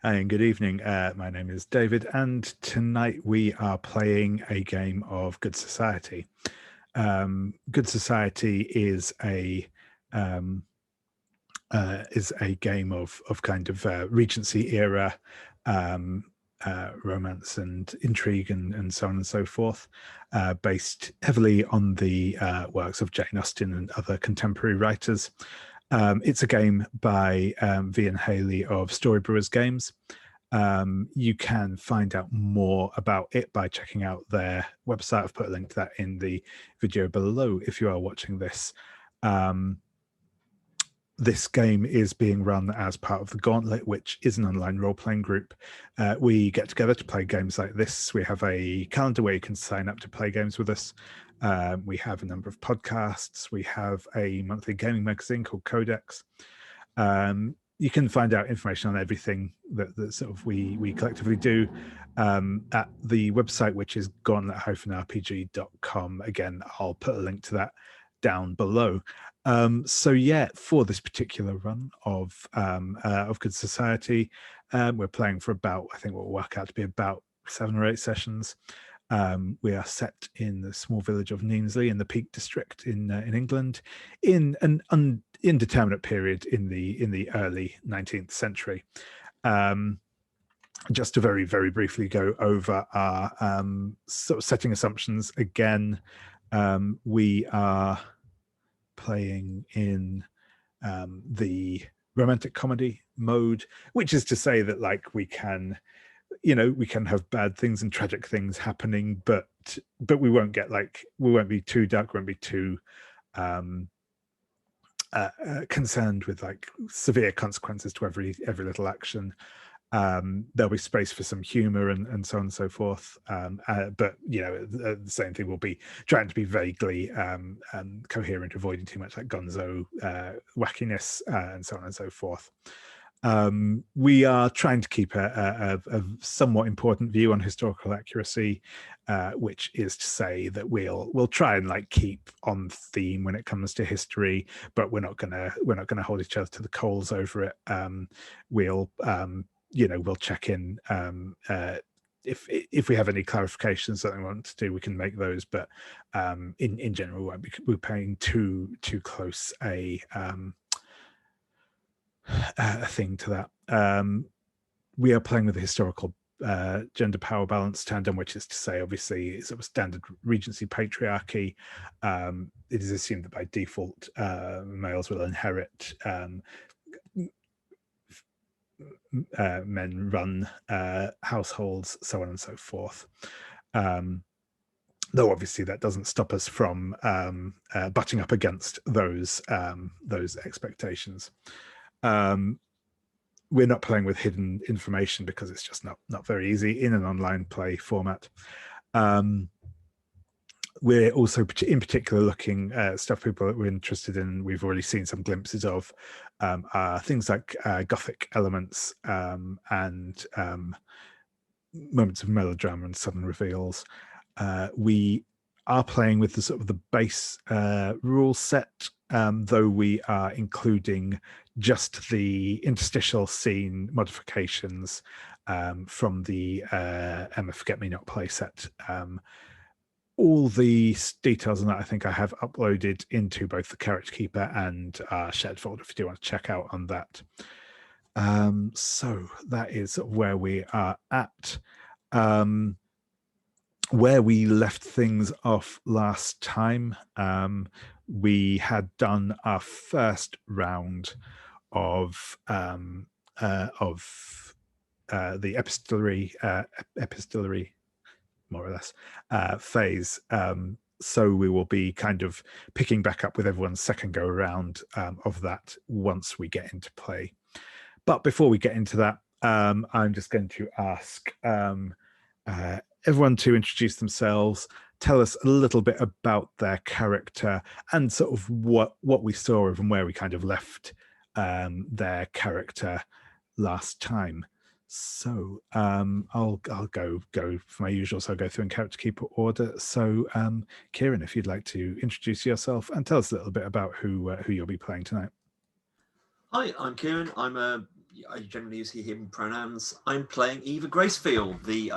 And good evening. My name is David, and tonight we are playing a game of Good Society. Good Society um, is a game of kind of Regency era romance and intrigue and so on and so forth, based heavily on the works of Jane Austen and other contemporary writers. It's a game by V and Haley of Storybrewers Games. You can find out more about it by checking out their website. I've put a link to that in the video below if you are watching this. This game is being run as part of the Gauntlet, which is an online role-playing group. We get together to play games like this. We have a calendar where you can sign up to play games with us. We have a number of podcasts. We have a monthly gaming magazine called Codex. You can find out information on everything that sort of we collectively do at the website, which is gauntlet-rpg.com. Again, I'll put a link to that down below. So yeah, for this particular run of Good Society, we're playing for about, I think what will work out to be about 7 or 8 sessions. We are set in the small village of Neamsley in the Peak District in England, in an indeterminate period in the early 19th century. Just to very, very briefly go over our sort of setting assumptions again, we are playing in the romantic comedy mode, which is to say that like we can have bad things and tragic things happening, but we won't be too dark, won't be too concerned with like severe consequences to every little action. There'll be space for some humor and so on and so forth, but the same thing will be trying to be vaguely coherent, avoiding too much like gonzo wackiness and so on and so forth. We are trying to keep a somewhat important view on historical accuracy, which is to say that we'll try and like keep on theme when it comes to history, but we're not gonna hold each other to the coals over it. We'll check in if we have any clarifications that we want to do, we can make those. But in general, we won't be paying too close a thing to that. We are playing with the historical gender power balance tandem, which is to say, obviously, it's a standard Regency patriarchy. It is assumed that by default, males will inherit. Men run households, so on and so forth. Though obviously that doesn't stop us from butting up against those expectations. We're not playing with hidden information because it's just not very easy in an online play format. We're also in particular looking at stuff people that we're interested in. We've already seen some glimpses of things like Gothic elements and moments of melodrama and sudden reveals. We are playing with the sort of the base rule set, though we are including just the interstitial scene modifications from the Emma Forget-Me-Not playset. All the details on that I think I have uploaded into both the Character Keeper and shared folder if you do want to check out on that. So that is where we are at. Where we left things off last time, we had done our first round of the epistolary more or less phase. So we will be kind of picking back up with everyone's second go around of that once we get into play. But before we get into that, I'm just going to ask everyone to introduce themselves, tell us a little bit about their character and sort of what we saw of and where we kind of left their character last time. So I'll go for my usual. So I'll go through in Character Keeper order. So Kieran, if you'd like to introduce yourself and tell us a little bit about who you'll be playing tonight. Hi, I'm Kieran. I'm a I generally use he, him pronouns. I'm playing Eva Gracefield, the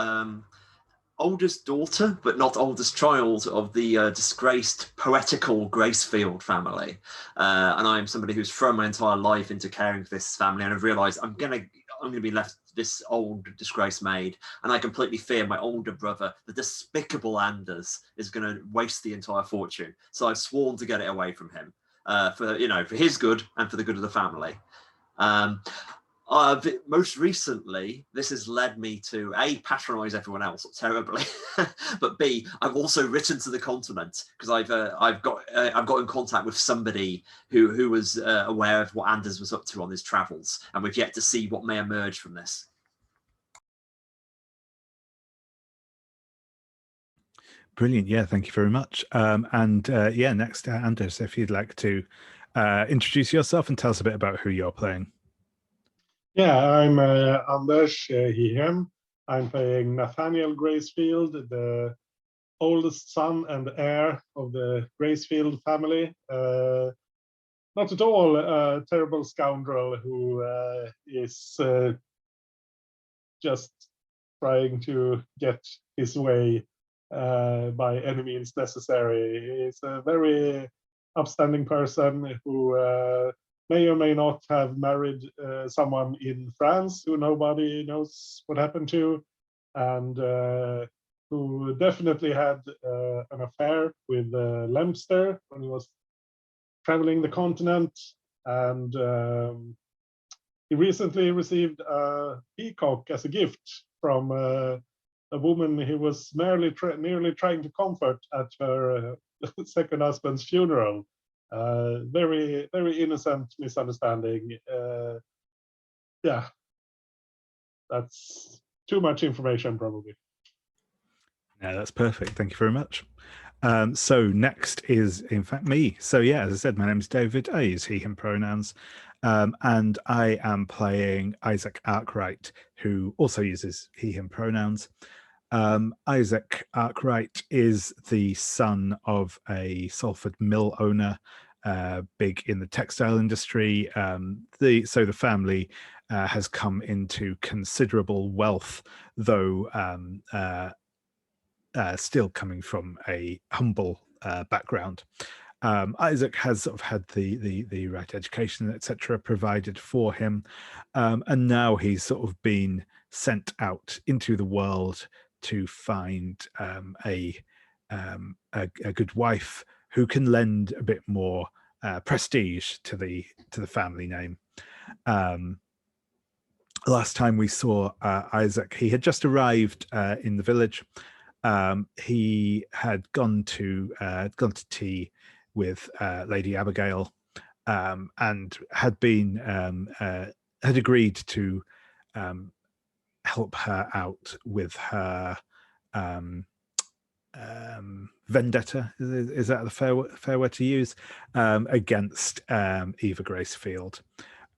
oldest daughter, but not oldest child of the disgraced poetical Gracefield family. And I'm somebody who's thrown my entire life into caring for this family, and I've realised I'm gonna be left this old disgraced maid, and I completely fear my older brother, the despicable Anders, is going to waste the entire fortune. So I've sworn to get it away from him, for his good and for the good of the family. Most recently, this has led me to A, patronise everyone else terribly, but B, I've also written to the continent because I've got in contact with somebody who was aware of what Anders was up to on his travels, and we've yet to see what may emerge from this. Brilliant. Yeah, thank you very much. Yeah, next, Anders, if you'd like to introduce yourself and tell us a bit about who you're playing. Yeah, I'm Anders, he, him. I'm playing Nathaniel Gracefield, the oldest son and heir of the Gracefield family. Not at all a terrible scoundrel who is just trying to get his way by any means necessary. He's a very upstanding person who may or may not have married someone in France who nobody knows what happened to, and who definitely had an affair with Lempster when he was traveling the continent. And he recently received a peacock as a gift from a woman he was nearly trying to comfort at her second husband's funeral. Very, very innocent misunderstanding. Yeah, that's too much information, probably. Yeah, that's perfect. Thank you very much. So next is, in fact, me. So yeah, as I said, my name is David. I use he, him pronouns. And I am playing Isaac Arkwright, who also uses he, him pronouns. Isaac Arkwright is the son of a Salford mill owner, big in the textile industry. So the family has come into considerable wealth, though still coming from a humble background. Isaac has sort of had the right education, etc., provided for him, and now he's sort of been sent out into the world to find a good wife who can lend a bit more prestige to the family name. Last time we saw Isaac, he had just arrived in the village. He had gone to tea with Lady Abigail, and had been had agreed to help her out with her vendetta. Is that the fair word to use, against Eva Gracefield?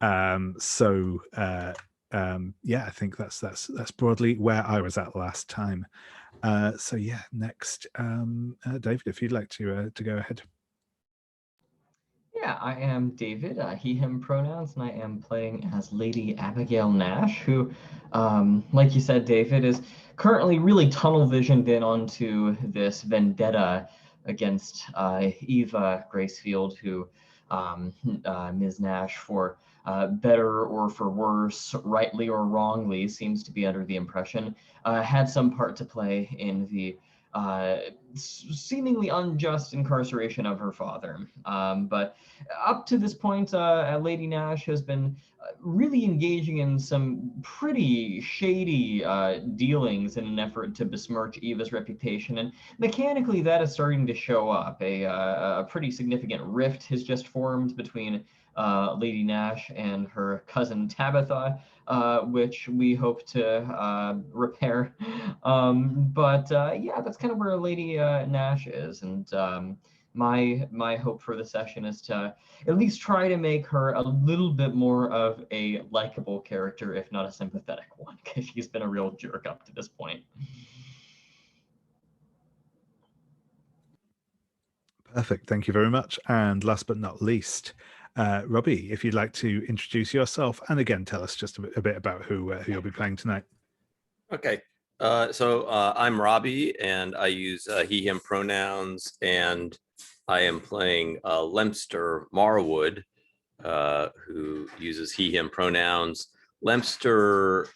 Yeah, I think that's broadly where I was at last time. So yeah, next, David, if you'd like to go ahead. Yeah, I am David, he, him pronouns, and I am playing as Lady Abigail Nash, who, like you said, David, is currently really tunnel visioned in onto this vendetta against Eva Gracefield, who Ms. Nash, for better or for worse, rightly or wrongly, seems to be under the impression, had some part to play in the seemingly unjust incarceration of her father. But up to this point, Lady Nash has been really engaging in some pretty shady dealings in an effort to besmirch Eva's reputation, and mechanically that is starting to show up. A pretty significant rift has just formed between Lady Nash and her cousin Tabitha, which we hope to repair. Yeah, that's kind of where Lady Nash is, and my hope for the session is to at least try to make her a little bit more of a likable character, if not a sympathetic one, because she's been a real jerk up to this point. Perfect. Thank you very much. And last but not least, Robbie, if you'd like to introduce yourself and again tell us just a bit about who you'll be playing tonight. Okay, so I'm Robbie, and I use he, him pronouns, and I am playing Lempster Marwood, who uses he, him pronouns. Lempster,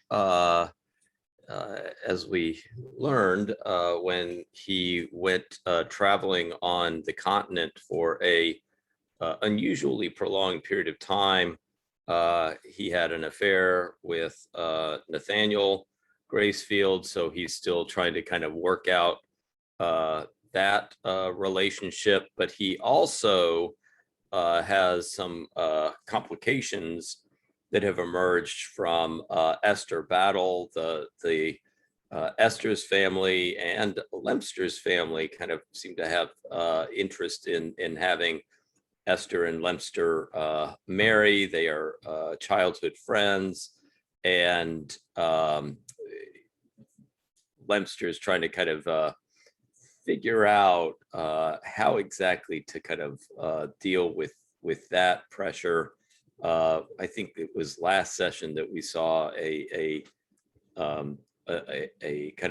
as we learned when he went traveling on the continent for a unusually prolonged period of time, he had an affair with Nathaniel Gracefield, so he's still trying to kind of work out that relationship, but he also has some complications that have emerged from Esther battle. The Esther's family and Lempster's family kind of seem to have interest in having Esther and Lempster marry. They are childhood friends, and Lempster is trying to kind of figure out how exactly to kind of deal with that pressure. I think it was last session that we saw a kind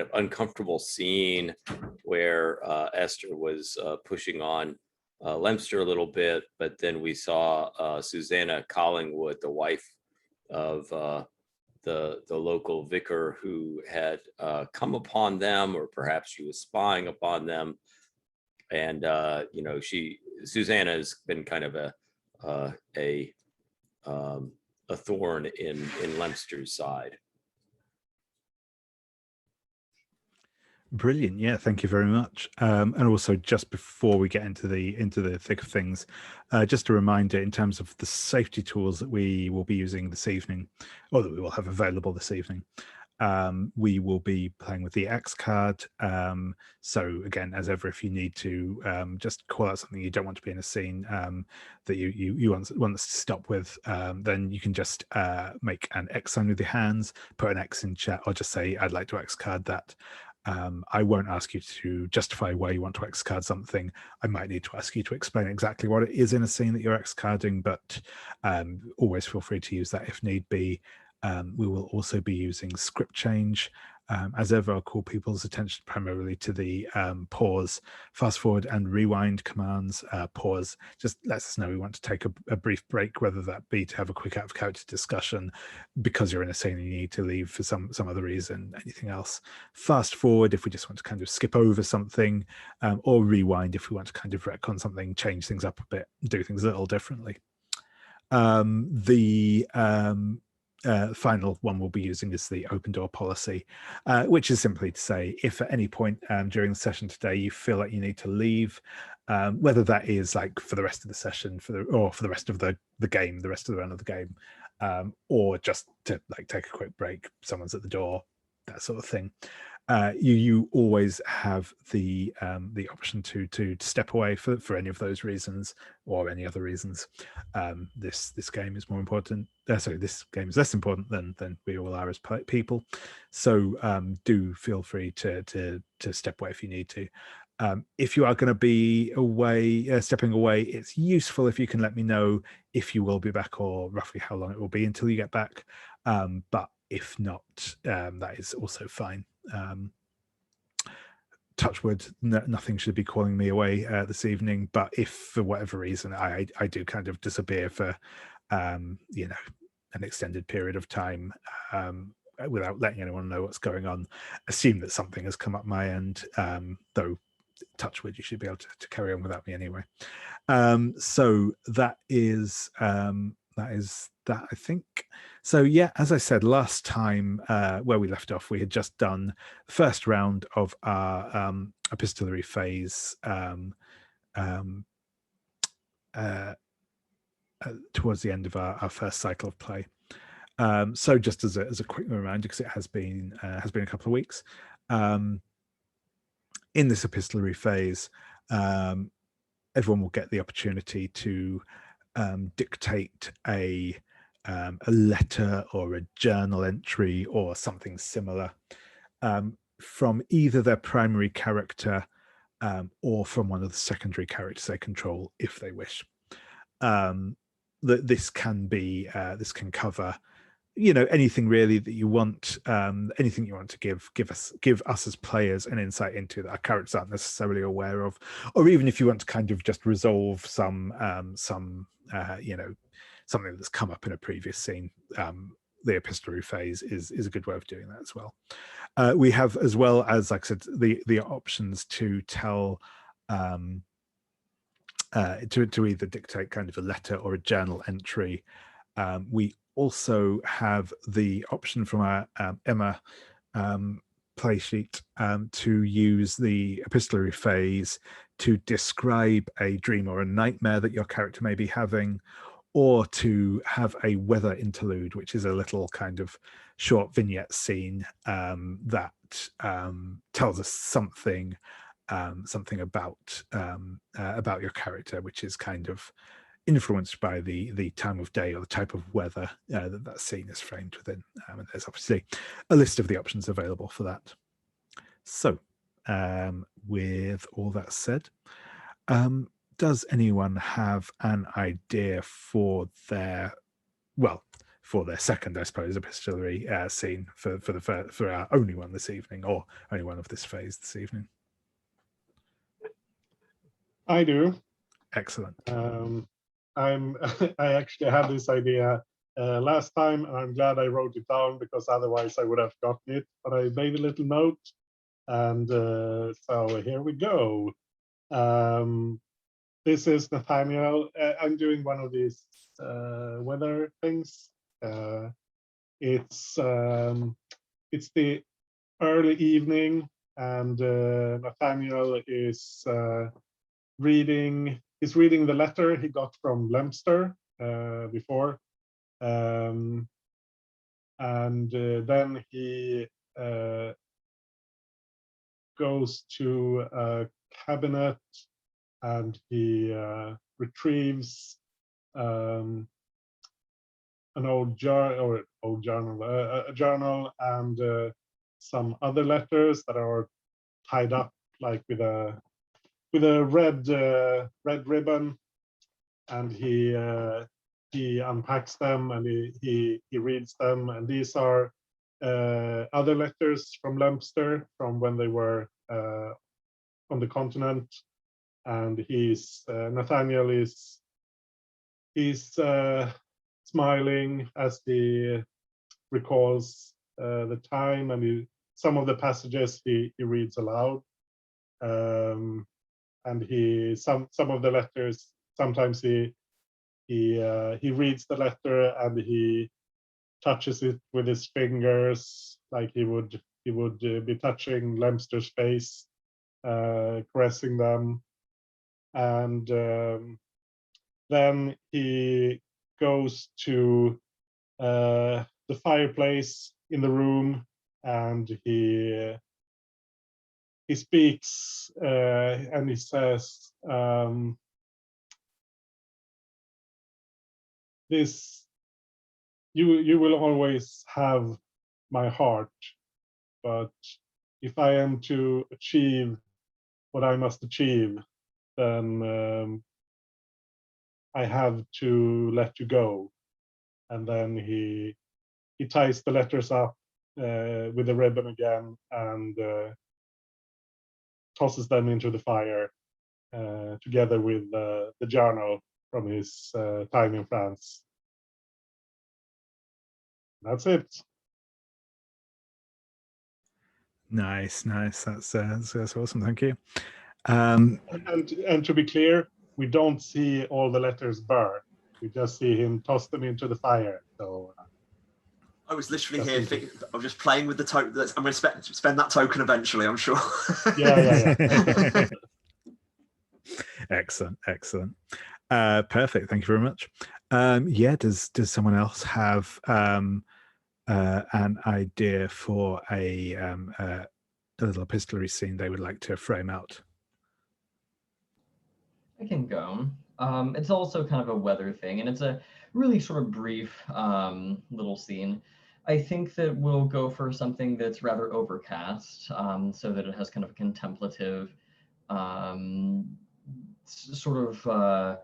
of uncomfortable scene where Esther was pushing on Lempster a little bit, but then we saw Susanna Collingwood, the wife of the local vicar, who had come upon them, or perhaps she was spying upon them. And Susanna has been kind of a thorn in Lempster's side. Brilliant. Yeah, thank you very much. And also, just before we get into the thick of things, just a reminder in terms of the safety tools that we will be using this evening, or that we will have available this evening. We will be playing with the X card. So again, as ever, if you need to just call out something you don't want to be in a scene that you want us to stop with, then you can just make an X sign with your hands, put an X in chat, or just say, I'd like to X card that. I won't ask you to justify why you want to X card something. I might need to ask you to explain exactly what it is in a scene that you're X carding, but always feel free to use that if need be. We will also be using script change. As ever, I'll call people's attention primarily to the pause, fast forward and rewind commands. Pause just lets us know we want to take a brief break, whether that be to have a quick out of character discussion because you're in a scene and you need to leave for some other reason, anything else. Fast forward if we just want to kind of skip over something, or rewind if we want to kind of retcon something, change things up a bit, do things a little differently. Final one we'll be using is the open door policy, which is simply to say, if at any point during the session today you feel like you need to leave, whether that is like for the rest of the session, or for the rest of the game, the rest of the run of the game, or just to like take a quick break, someone's at the door, that sort of thing. You always have the option to step away for any of those reasons or any other reasons. This game is more important. This game is less important than we all are as people. So do feel free to step away if you need to. If you are going to be away, stepping away, it's useful if you can let me know if you will be back or roughly how long it will be until you get back. But if not, that is also fine. Touch wood, nothing should be calling me away this evening, but if for whatever reason I do kind of disappear for an extended period of time without letting anyone know what's going on, assume that something has come up my end, though touch wood, you should be able to carry on without me anyway. So that is that, I think. So yeah, as I said last time, where we left off, we had just done the first round of our epistolary phase towards the end of our first cycle of play. So just as a quick reminder, because it has been a couple of weeks, in this epistolary phase, everyone will get the opportunity to dictate a letter or a journal entry or something similar from either their primary character or from one of the secondary characters they control if they wish. that this can be this can cover, you know, anything really that you want, anything you want to give us as players an insight into that our characters aren't necessarily aware of, or even if you want to kind of just resolve some you know, something that's come up in a previous scene. The epistolary phase is a good way of doing that as well. We have, as well as, like I said, the options to tell to either dictate kind of a letter or a journal entry. We also have the option from our Emma play sheet to use the epistolary phase to describe a dream or a nightmare that your character may be having, or to have a weather interlude, which is a little kind of short vignette scene that tells us something about your character, which is kind of influenced by the time of day or the type of weather that scene is framed within. And there's obviously a list of the options available for that. So with all that said, does anyone have an idea for their second, I suppose, epistolary scene for our only one this evening, or only one of this phase this evening? I do. Excellent. I actually had this idea last time, and I'm glad I wrote it down, because otherwise I would have gotten it. But I made a little note, and so here we go. This is Nathaniel. I'm doing one of these weather things. It's the early evening, and Nathaniel is reading the letter he got from Lempster before, and then he goes to a cabinet, and he retrieves an a journal and some other letters that are tied up like with a red ribbon, and he unpacks them, and he reads them, and these are other letters from Lempster from when they were on the continent. And Nathaniel is smiling as he recalls the time, and some of the passages he reads aloud. And some of the letters, sometimes he reads the letter and he touches it with his fingers, like he would be touching Lempster's face, caressing them. And then he goes to the fireplace in the room, and he speaks, and he says, "This, you will always have my heart, but if I am to achieve what I must achieve, then I have to let you go." And then he ties the letters up with the ribbon again, and tosses them into the fire together with the journal from his time in France. That's it. Nice. That's awesome. Thank you. And to be clear, we don't see all the letters burn. We just see him toss them into the fire. So I was literally here. I'm just playing with the token. I'm going to spend that token eventually, I'm sure. Yeah. Excellent. Perfect. Thank you very much. Does someone else have an idea for a little epistolary scene they would like to frame out? I can go. It's also kind of a weather thing, and it's a really sort of brief little scene. I think that we'll go for something that's rather overcast, so that it has kind of a contemplative sort of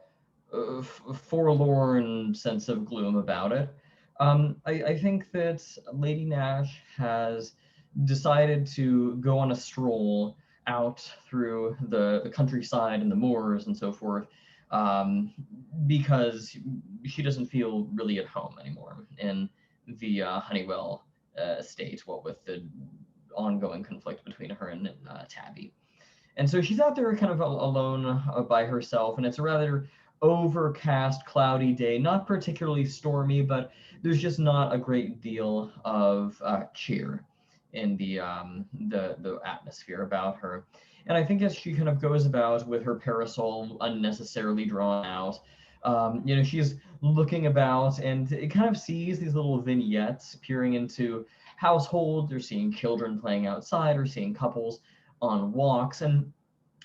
forlorn sense of gloom about it. I think that Lady Nash has decided to go on a stroll out through the countryside and the moors and so forth, because she doesn't feel really at home anymore in the Honeywell estate, what with the ongoing conflict between her and Tabby. And so she's out there kind of alone by herself, and it's a rather overcast, cloudy day, not particularly stormy, but there's just not a great deal of cheer in the atmosphere about her. And I think as she kind of goes about with her parasol unnecessarily drawn out, she's looking about and it kind of sees these little vignettes peering into households, or seeing children playing outside, or seeing couples on walks, and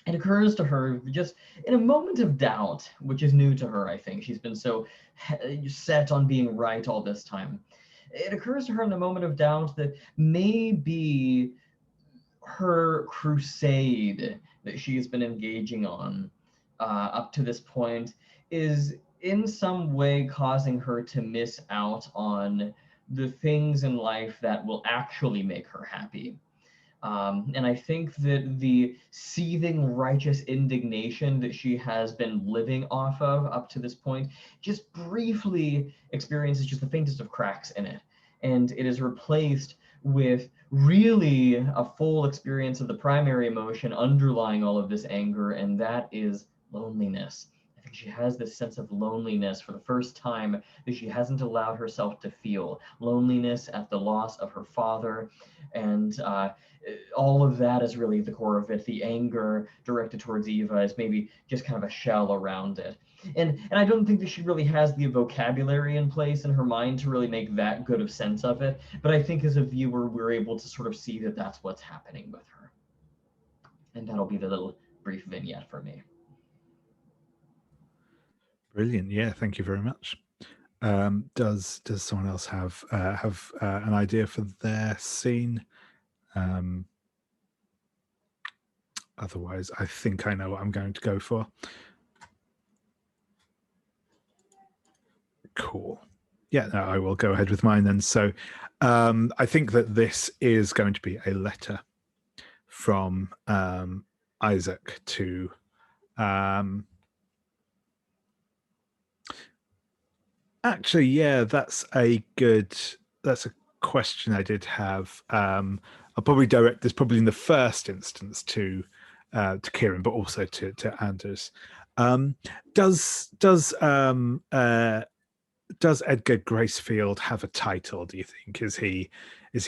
it occurs to her just in a moment of doubt, which is new to her, I think. She's been so set on being right all this time. It occurs to her in a moment of doubt that maybe her crusade that she's been engaging on up to this point is in some way causing her to miss out on the things in life that will actually make her happy. And I think that the seething righteous indignation that she has been living off of up to this point just briefly experiences just the faintest of cracks in it. And it is replaced with really a full experience of the primary emotion underlying all of this anger, and that is loneliness. I think she has this sense of loneliness for the first time that she hasn't allowed herself to feel. Loneliness at the loss of her father, and all of that is really the core of it. The anger directed towards Eva is maybe just kind of a shell around it. And I don't think that she really has the vocabulary in place in her mind to really make that good of sense of it. But I think as a viewer, we're able to sort of see that that's what's happening with her. And that'll be the little brief vignette for me. Brilliant. Yeah, thank you very much. Does someone else have an idea for their scene? Otherwise, I think I know what I'm going to go for. Cool. Yeah, no, I will go ahead with mine then. So I think that this is going to be a letter from Isaac to actually, yeah, that's a question I did have. I'll probably direct this probably in the first instance to Kieran, but also to Anders. Does Edgar Gracefield have a title, do you think? Is he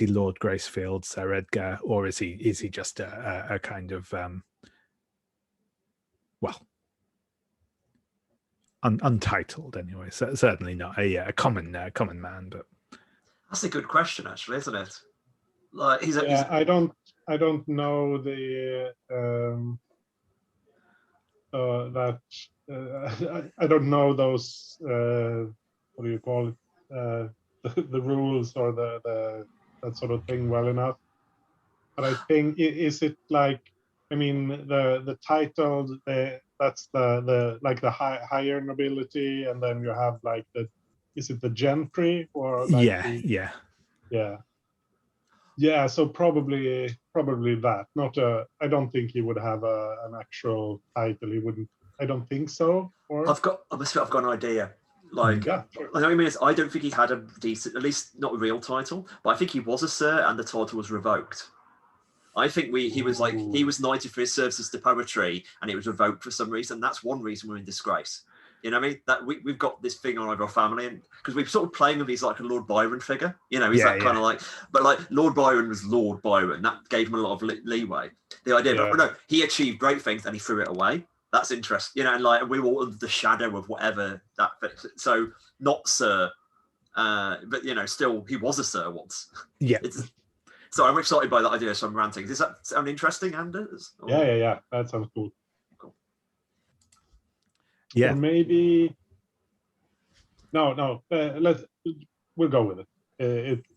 Lord Gracefield, Sir Edgar, or is he just a kind of untitled anyway? So certainly not a common man, but that's a good question, actually, isn't it? Like I don't know the I don't know those what do you call it, the rules or the that sort of thing well enough. But I think is it like, I mean, the title, that's the like the higher nobility, and then you have like is it the gentry or like yeah, so probably that. Not I don't think he would have an actual title. He wouldn't. I don't think so. Or I've got an idea. Like, yeah, sure. I know what I mean is I don't think he had a decent, at least not a real title, but I think he was a sir, and the title was revoked. I think he was knighted for his services to poetry, and it was revoked for some reason. That's one reason we're in disgrace. You know what I mean? That we've got this thing on over our family, and because we're sort of playing with he's like a Lord Byron figure. You know, he's kind of like, but like Lord Byron was Lord Byron. That gave him a lot of leeway. The idea, but no, he achieved great things and he threw it away. That's interesting. You know, and like we were all under the shadow of whatever that. So not sir, but you know, still he was a sir once. Yeah. So I'm excited by that idea. So I'm ranting. Does that sound interesting, Anders? Or? Yeah. That sounds cool. Yeah. Or maybe no. We'll go with it.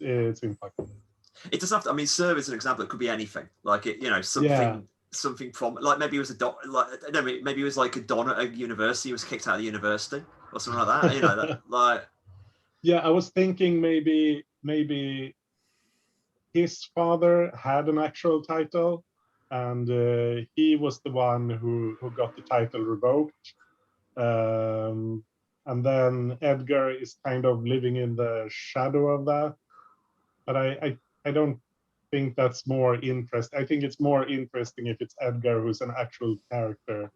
It's impactful. It doesn't have to. I mean, sir is an example. It could be anything. Like it, you know, something something from, like maybe he was a like no, maybe he was like a don at a university. He was kicked out of the university or something like that. You know, that, like. Yeah, I was thinking maybe his father had an actual title, and he was the one who got the title revoked. And then Edgar is kind of living in the shadow of that. But I don't think that's more interesting. I think it's more interesting if it's Edgar who's an actual character.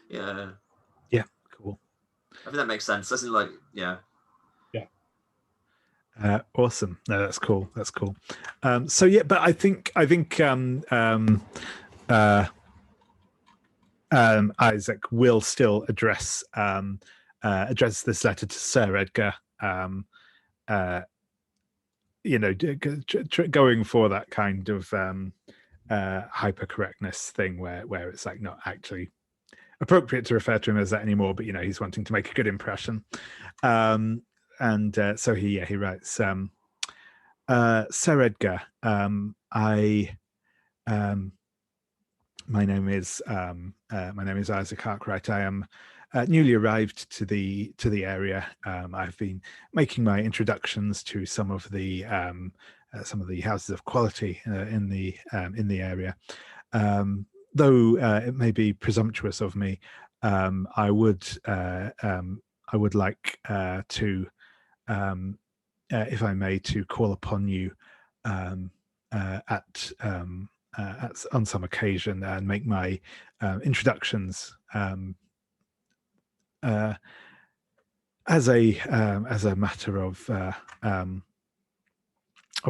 Yeah. Yeah, cool. I think that makes sense. Doesn't like, yeah. Awesome. No, that's cool. That's cool. So yeah, but I think Isaac will still address this letter to Sir Edgar. You know, going for that kind of hyper correctness thing where it's like not actually appropriate to refer to him as that anymore, but you know, he's wanting to make a good impression. And so he writes, Sir Edgar, my name is Isaac Arkwright. I am newly arrived to the area. I've been making my introductions to some of the houses of quality in the area. Though it may be presumptuous of me, I would like to, if I may, to call upon you on some occasion and make my introductions as a matter of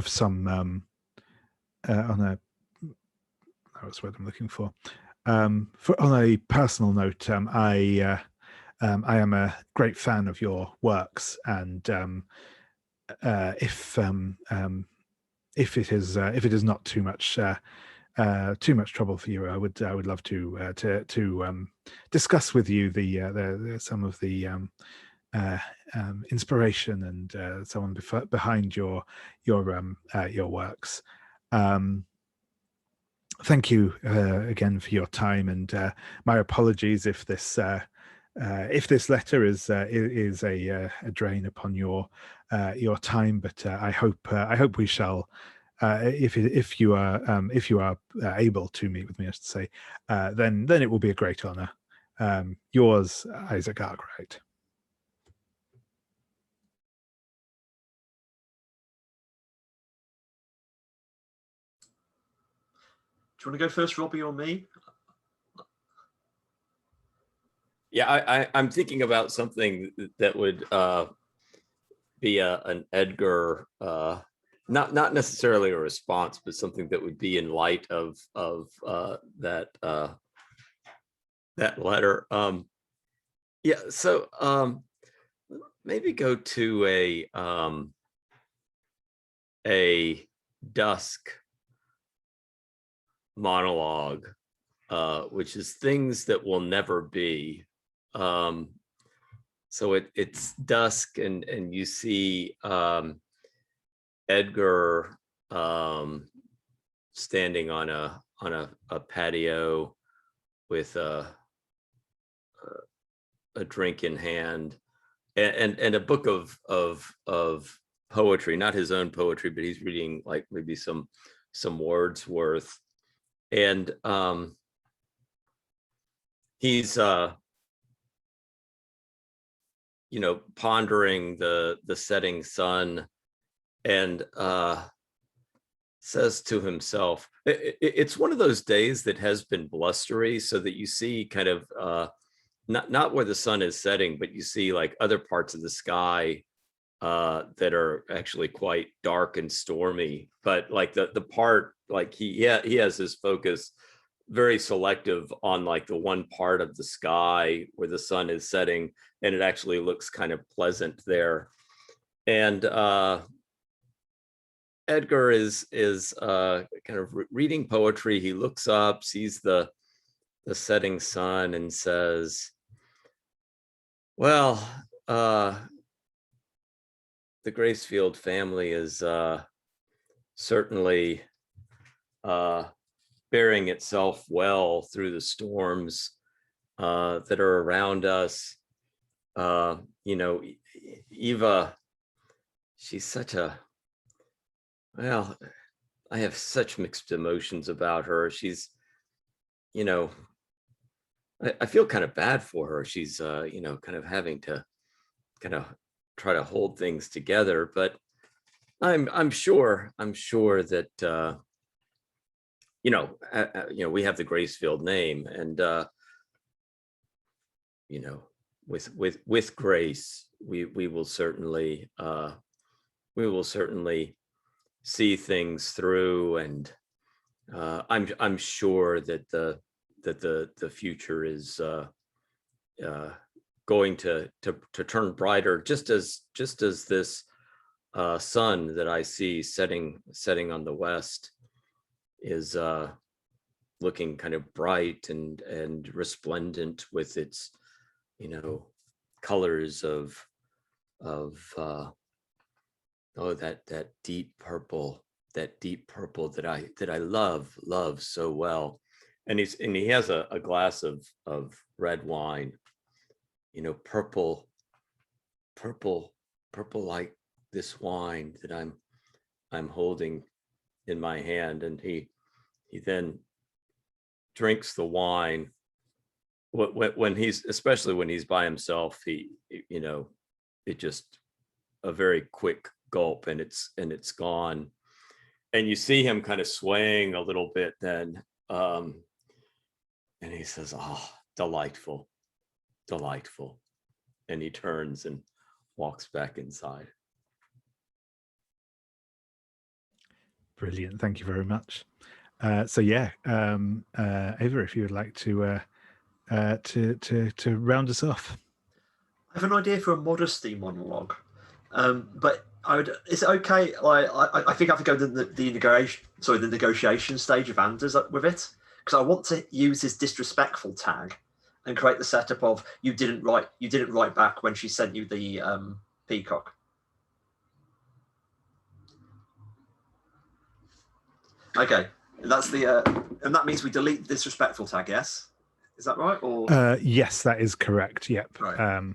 some on a what's the word I'm looking for. On a personal note, I am a great fan of your works, and if it is not too much trouble for you, I would love to discuss with you the some of the inspiration and so on behind your works. Thank you again for your time, and my apologies if this letter is a drain upon your time, but I hope we shall, if you are able to meet with me, I should say, then it will be a great honor. Yours, Isaac Arkwright. Do you want to go first, Robbie, or me? Yeah, I'm thinking about something that would be an Edgar, not necessarily a response, but something that would be in light of that letter. Yeah, so maybe go to a dusk monologue, which is things that will never be. So it's dusk, and you see Edgar standing on a patio with a drink in hand, and a book of poetry, not his own poetry, but he's reading like maybe some Wordsworth, and he's pondering the setting sun, and says to himself, it's one of those days that has been blustery, so that you see kind of not where the sun is setting, but you see like other parts of the sky that are actually quite dark and stormy, but like the part, like he has his focus very selective on like the one part of the sky where the sun is setting, and it actually looks kind of pleasant there. And Edgar is kind of reading poetry. He looks up, sees the setting sun, and says, well, the Gracefield family is certainly bearing itself well through the storms that are around us. You know, Eva, she's such a, well, I have such mixed emotions about her. She's, you know, I feel kind of bad for her. She's, you know, kind of having to kind of try to hold things together, but I'm sure that, you know, we have the Gracefield name, and, you know, with grace, we will certainly see things through, and I'm sure that the future is going to turn brighter, just as this sun that I see setting on the west is looking kind of bright and resplendent with its, you know, colors of oh, that deep purple that I love so well. And he has a glass of red wine, you know, purple like this wine that I'm holding in my hand, and he then drinks the wine. Especially when he's by himself, he, you know, it just a very quick gulp, and it's gone, and you see him kind of swaying a little bit then, and he says, "Oh, delightful," and he turns and walks back inside. Brilliant, thank you very much. So yeah, Ava, if you would like to round us off. I have an idea for a modesty monologue, but is it okay? Like, I think I have to go to the negotiation stage of Anders with it, because I want to use his disrespectful tag and create the setup of you didn't write back when she sent you the peacock. Okay, that's and that means we delete the disrespectful tag. Yes, is that right? Or yes, that is correct. Yep. Right.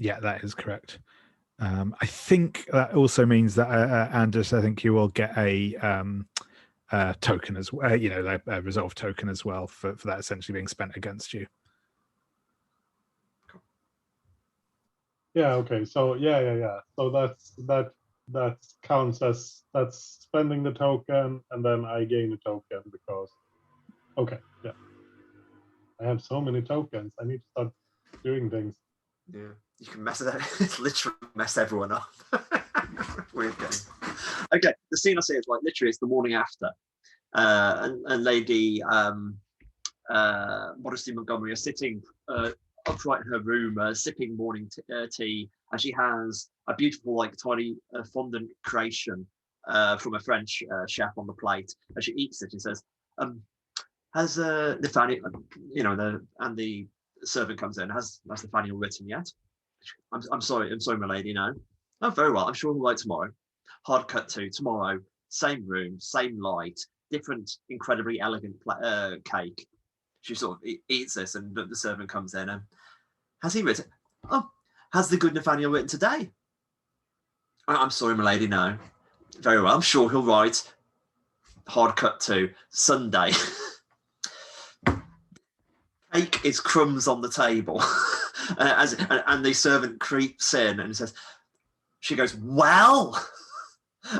Yeah, that is correct. I think that also means that Anders, I think you will get a token as well. You know, a resolve token as well for that essentially being spent against you. Yeah. Okay. So yeah. So that counts as that's spending the token, and then I gain a token because. Okay. Yeah. I have so many tokens. I need to start doing things. Yeah, you can mess it. Literally mess everyone up. Weird game. Okay, the scene I see is like literally it's the morning after, and Lady Modesty Montgomery is sitting upright in her room, sipping morning tea, and she has a beautiful, like, tiny fondant creation from a French chef on the plate, and she eats it and says, "Has Nathaniel, you know, the servant comes in, has Nathaniel written yet?" I'm sorry, my lady, no. Oh, very well, I'm sure he'll write tomorrow. Hard cut to tomorrow, same room, same light, different incredibly elegant cake. She sort of eats this, and the servant comes in, and has he written? Oh, has the good Nathaniel written today? I'm sorry, my lady, no. Very well, I'm sure he'll write. Hard cut to Sunday. Cake is crumbs on the table, and the servant creeps in and says, she goes, "Well,"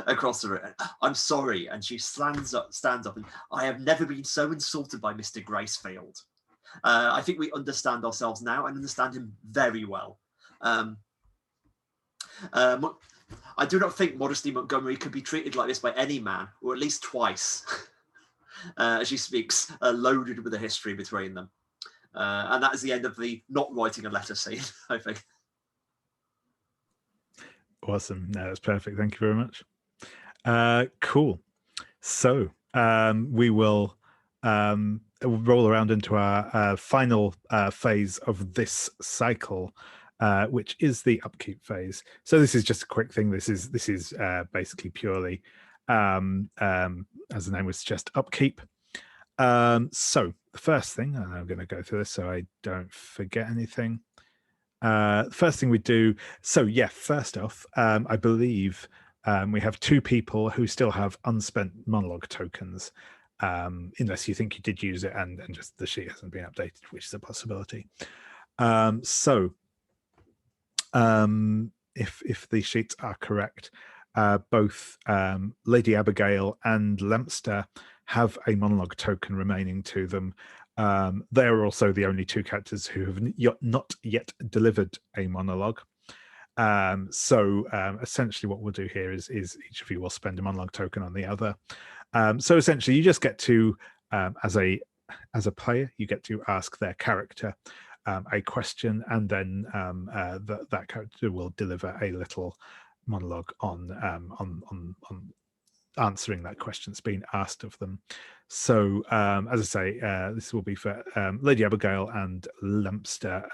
across the room. "I'm sorry," and she stands up, and "I have never been so insulted by Mr. Gracefield. I think we understand ourselves now and understand him very well. I do not think Modesty Montgomery could be treated like this by any man, or at least twice." She speaks, loaded with a history between them. And that is the end of the not writing a letter scene, I think. Awesome. No, that's perfect. Thank you very much. Cool. So we will roll around into our final phase of this cycle. which is the upkeep phase. So this is just a quick thing. This is basically purely, as the name would suggest, upkeep. So the first thing, and I'm going to go through this so I don't forget anything. The first thing we do, so yeah, first off, I believe we have 2 people who still have unspent monologue tokens, unless you think you did use it and just the sheet hasn't been updated, which is a possibility. If the sheets are correct, both Lady Abigail and Lempster have a monologue token remaining to them. They are also the only 2 characters who have not yet delivered a monologue. Essentially what we'll do here is each of you will spend a monologue token on the other. So essentially you just get to, as a player, you get to ask their character a question, and then that character will deliver a little monologue on answering that question that's been asked of them. So as I say, this will be for Lady Abigail and Lempster.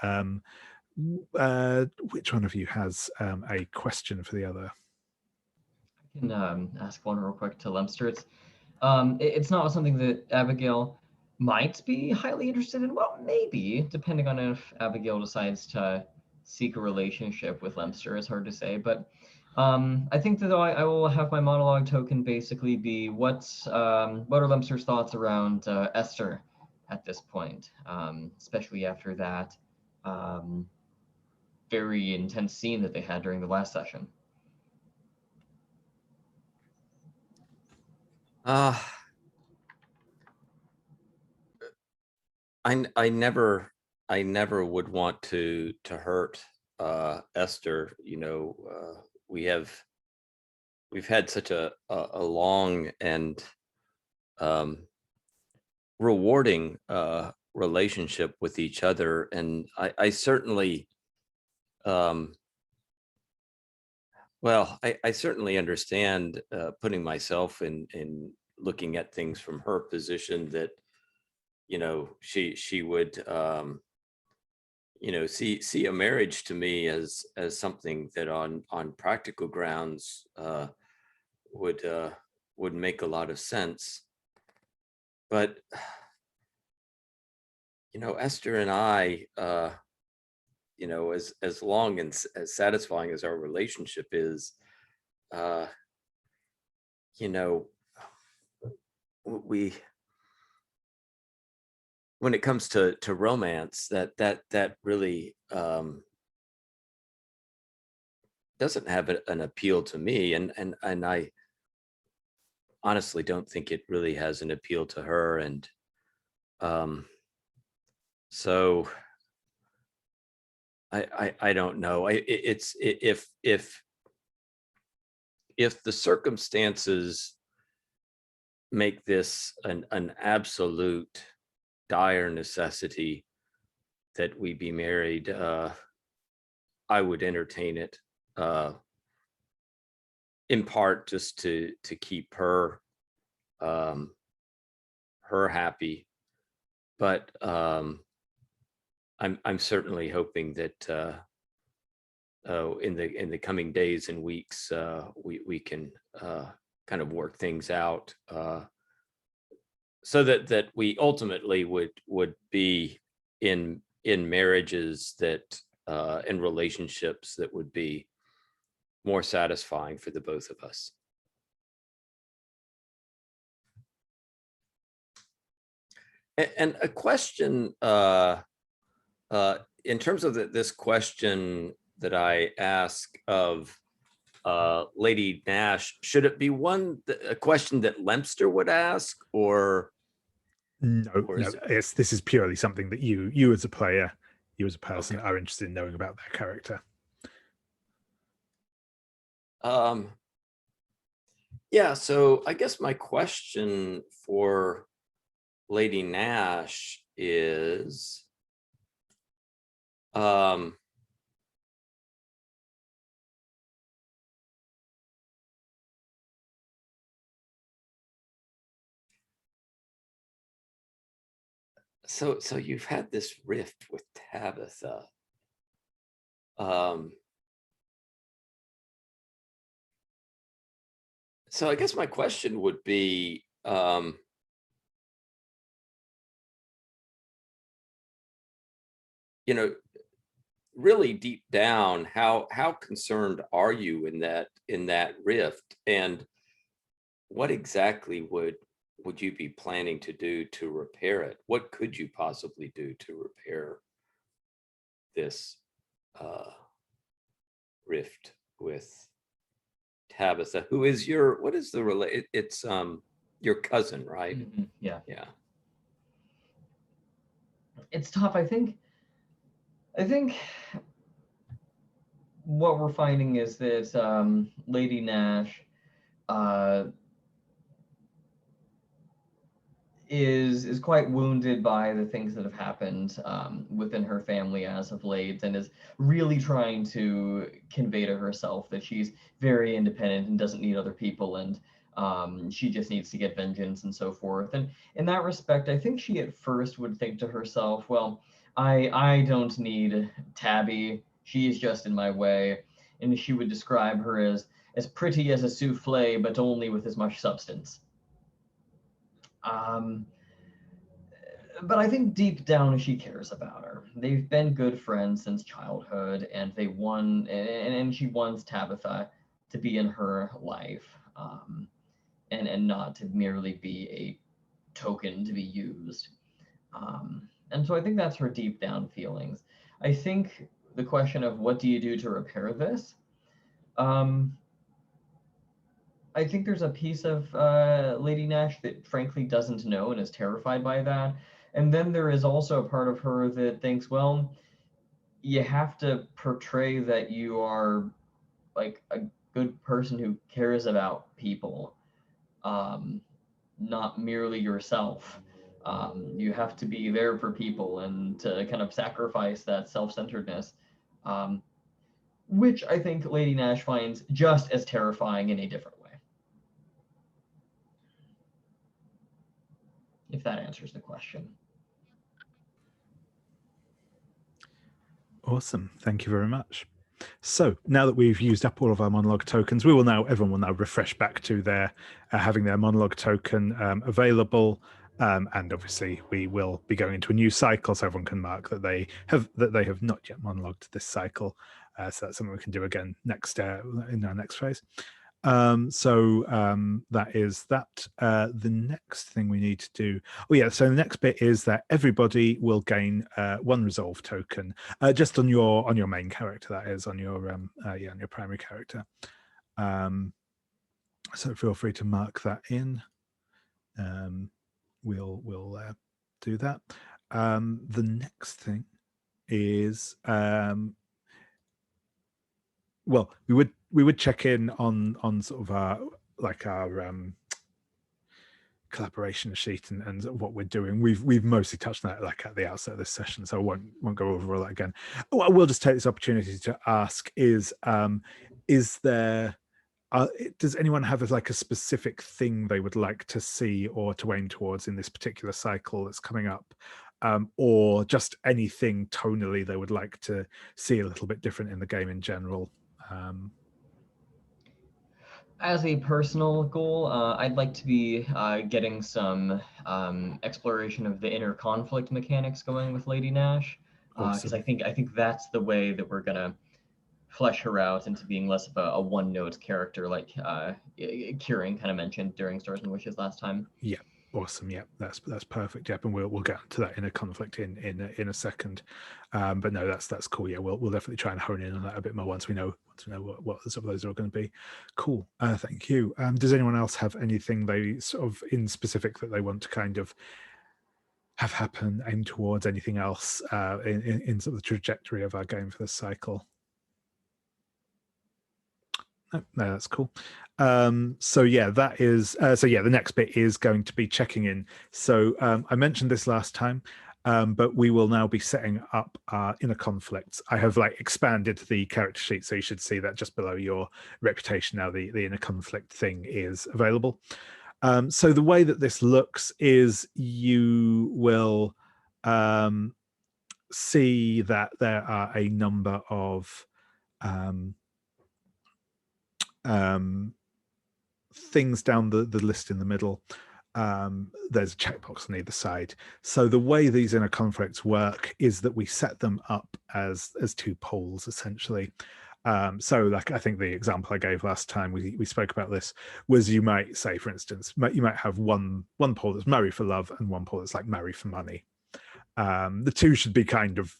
Which one of you has a question for the other? I can ask one real quick to Lempster. It's not something that Abigail might be highly interested in. Well, maybe, depending on if Abigail decides to seek a relationship with Lempster. It's hard to say, but I think that I will have my monologue token basically be what are Lempster's thoughts around Esther at this point, especially after that very intense scene that they had during the last session. I never would want to hurt Esther. You know, we've had such a long and rewarding relationship with each other, and I certainly I certainly understand putting myself in looking at things from her position, that you know she would you know see a marriage to me as something that on practical grounds would make a lot of sense. But you know, Esther and I, you know, as long and as satisfying as our relationship is, you know, we, when it comes to romance, that really doesn't have an appeal to me, and I honestly don't think it really has an appeal to her, and so I don't know. It's if the circumstances make this an absolute dire necessity that we be married, I would entertain it, in part just to keep her happy. But I'm certainly hoping that in the coming days and weeks we can kind of work things out, so that we ultimately would be in marriages that in relationships that would be more satisfying for the both of us. And a question, in terms of this question that I ask of Lady Nash, should it be a question that Lempster would ask, or no? This is purely something that you as a player, you as a person, are interested in knowing about their character. Yeah, so I guess my question for Lady Nash is, so you've had this rift with Tabitha. So I guess my question would be, you know, really deep down, how concerned are you in that rift, and what exactly would you be planning to do to repair it? What could you possibly do to repair this rift with Tabitha, who is what is the it's your cousin, right? Mm-hmm. Yeah. Yeah. It's tough. I think what we're finding is that Lady Nash is quite wounded by the things that have happened within her family as of late, and is really trying to convey to herself that she's very independent and doesn't need other people, and she just needs to get vengeance and so forth. And in that respect, I think she at first would think to herself, well, I don't need Tabby. She's just in my way. And she would describe her as pretty as a souffle, but only with as much substance. But I think deep down she cares about her. They've been good friends since childhood, and and she wants Tabitha to be in her life, and not to merely be a token to be used. And so I think that's her deep down feelings. I think the question of what do you do to repair this? I think there's a piece of Lady Nash that frankly doesn't know and is terrified by that. And then there is also a part of her that thinks, well, you have to portray that you are like a good person who cares about people, not merely yourself. You have to be there for people and to kind of sacrifice that self-centeredness, which I think Lady Nash finds just as terrifying in a different way. If that answers the question. Awesome. Thank you very much. So now that we've used up all of our monologue tokens, everyone will now refresh back to their having their monologue token available. And obviously we will be going into a new cycle, so everyone can mark that they have not yet monologued this cycle. So that's something we can do again next in our next phase. That is that. The next thing we need to do, so the next bit is that everybody will gain one resolve token, just on your main character, that is, on your on your primary character. So feel free to mark that in. We'll do that. The next thing is well, we would check in on sort of our collaboration sheet and what we're doing. We've mostly touched on that like at the outset of this session, so I won't go over all that again. What we'll just take this opportunity to ask is there does anyone have like a specific thing they would like to see or to aim towards in this particular cycle that's coming up, or just anything tonally they would like to see a little bit different in the game in general? As a personal goal, I'd like to be getting some exploration of the inner conflict mechanics going with Lady Nash, because I think that's the way that we're gonna flesh her out into being less of a one-note character, like Kieran kind of mentioned during Stars and Wishes last time. Yeah. Awesome. Yeah, that's perfect. Yep, and we'll get to that inner conflict in a second. But no, that's cool. Yeah, we'll definitely try and hone in on that a bit more once we know what some of those are going to be. Cool. Thank you. Does anyone else have anything they sort of in specific that they want to kind of have happen, aim towards, anything else in sort of the trajectory of our game for this cycle? No, that's cool. That is the next bit is going to be checking in. So I mentioned this last time, but we will now be setting up our inner conflicts. I have expanded the character sheet, so you should see that just below your reputation now the inner conflict thing is available. So the way that this looks is you will see that there are a number of things down the list in the middle. There's a checkbox on either side. So the way these inner conflicts work is that we set them up as two poles, essentially. So like, I think the example I gave last time we spoke about this was, you might say, for instance, you might have one pole that's marry for love and one pole that's like marry for money. The two should be kind of,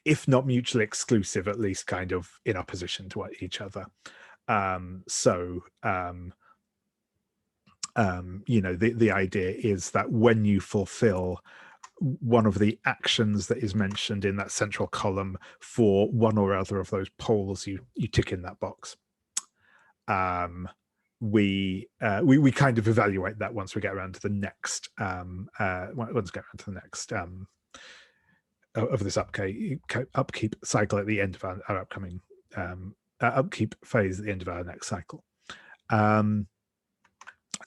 if not mutually exclusive, at least kind of in opposition to each other. The idea is that when you fulfill one of the actions that is mentioned in that central column for one or other of those poles, you tick in that box. We kind of evaluate that once we get around to the next of this upkeep cycle at the end of our upcoming upkeep phase at the end of our next cycle. So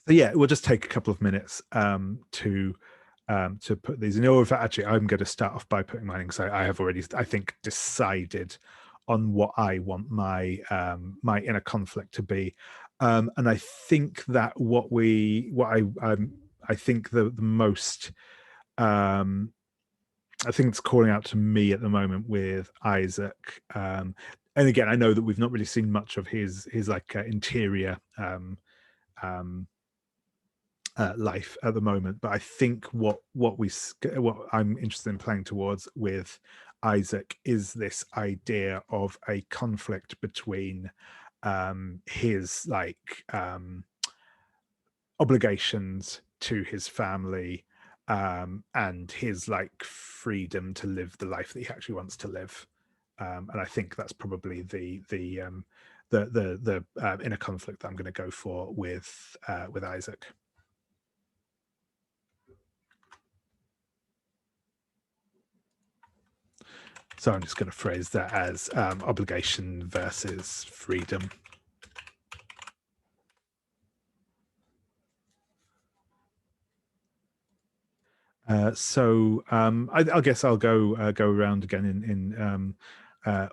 yeah, it will just take a couple of minutes to put these in. Or actually, I'm going to start off by putting mine in, because I have already, I think, decided on what I want my my inner conflict to be, and I think that I think the most I think it's calling out to me at the moment with Isaac. And again, I know that we've not really seen much of his like interior life at the moment, but I think what I'm interested in playing towards with Isaac is this idea of a conflict between his like obligations to his family and his like freedom to live the life that he actually wants to live, and I think that's probably the inner conflict that I'm going to go for with Isaac. So I'm just going to phrase that as obligation versus freedom. I guess I'll go around again in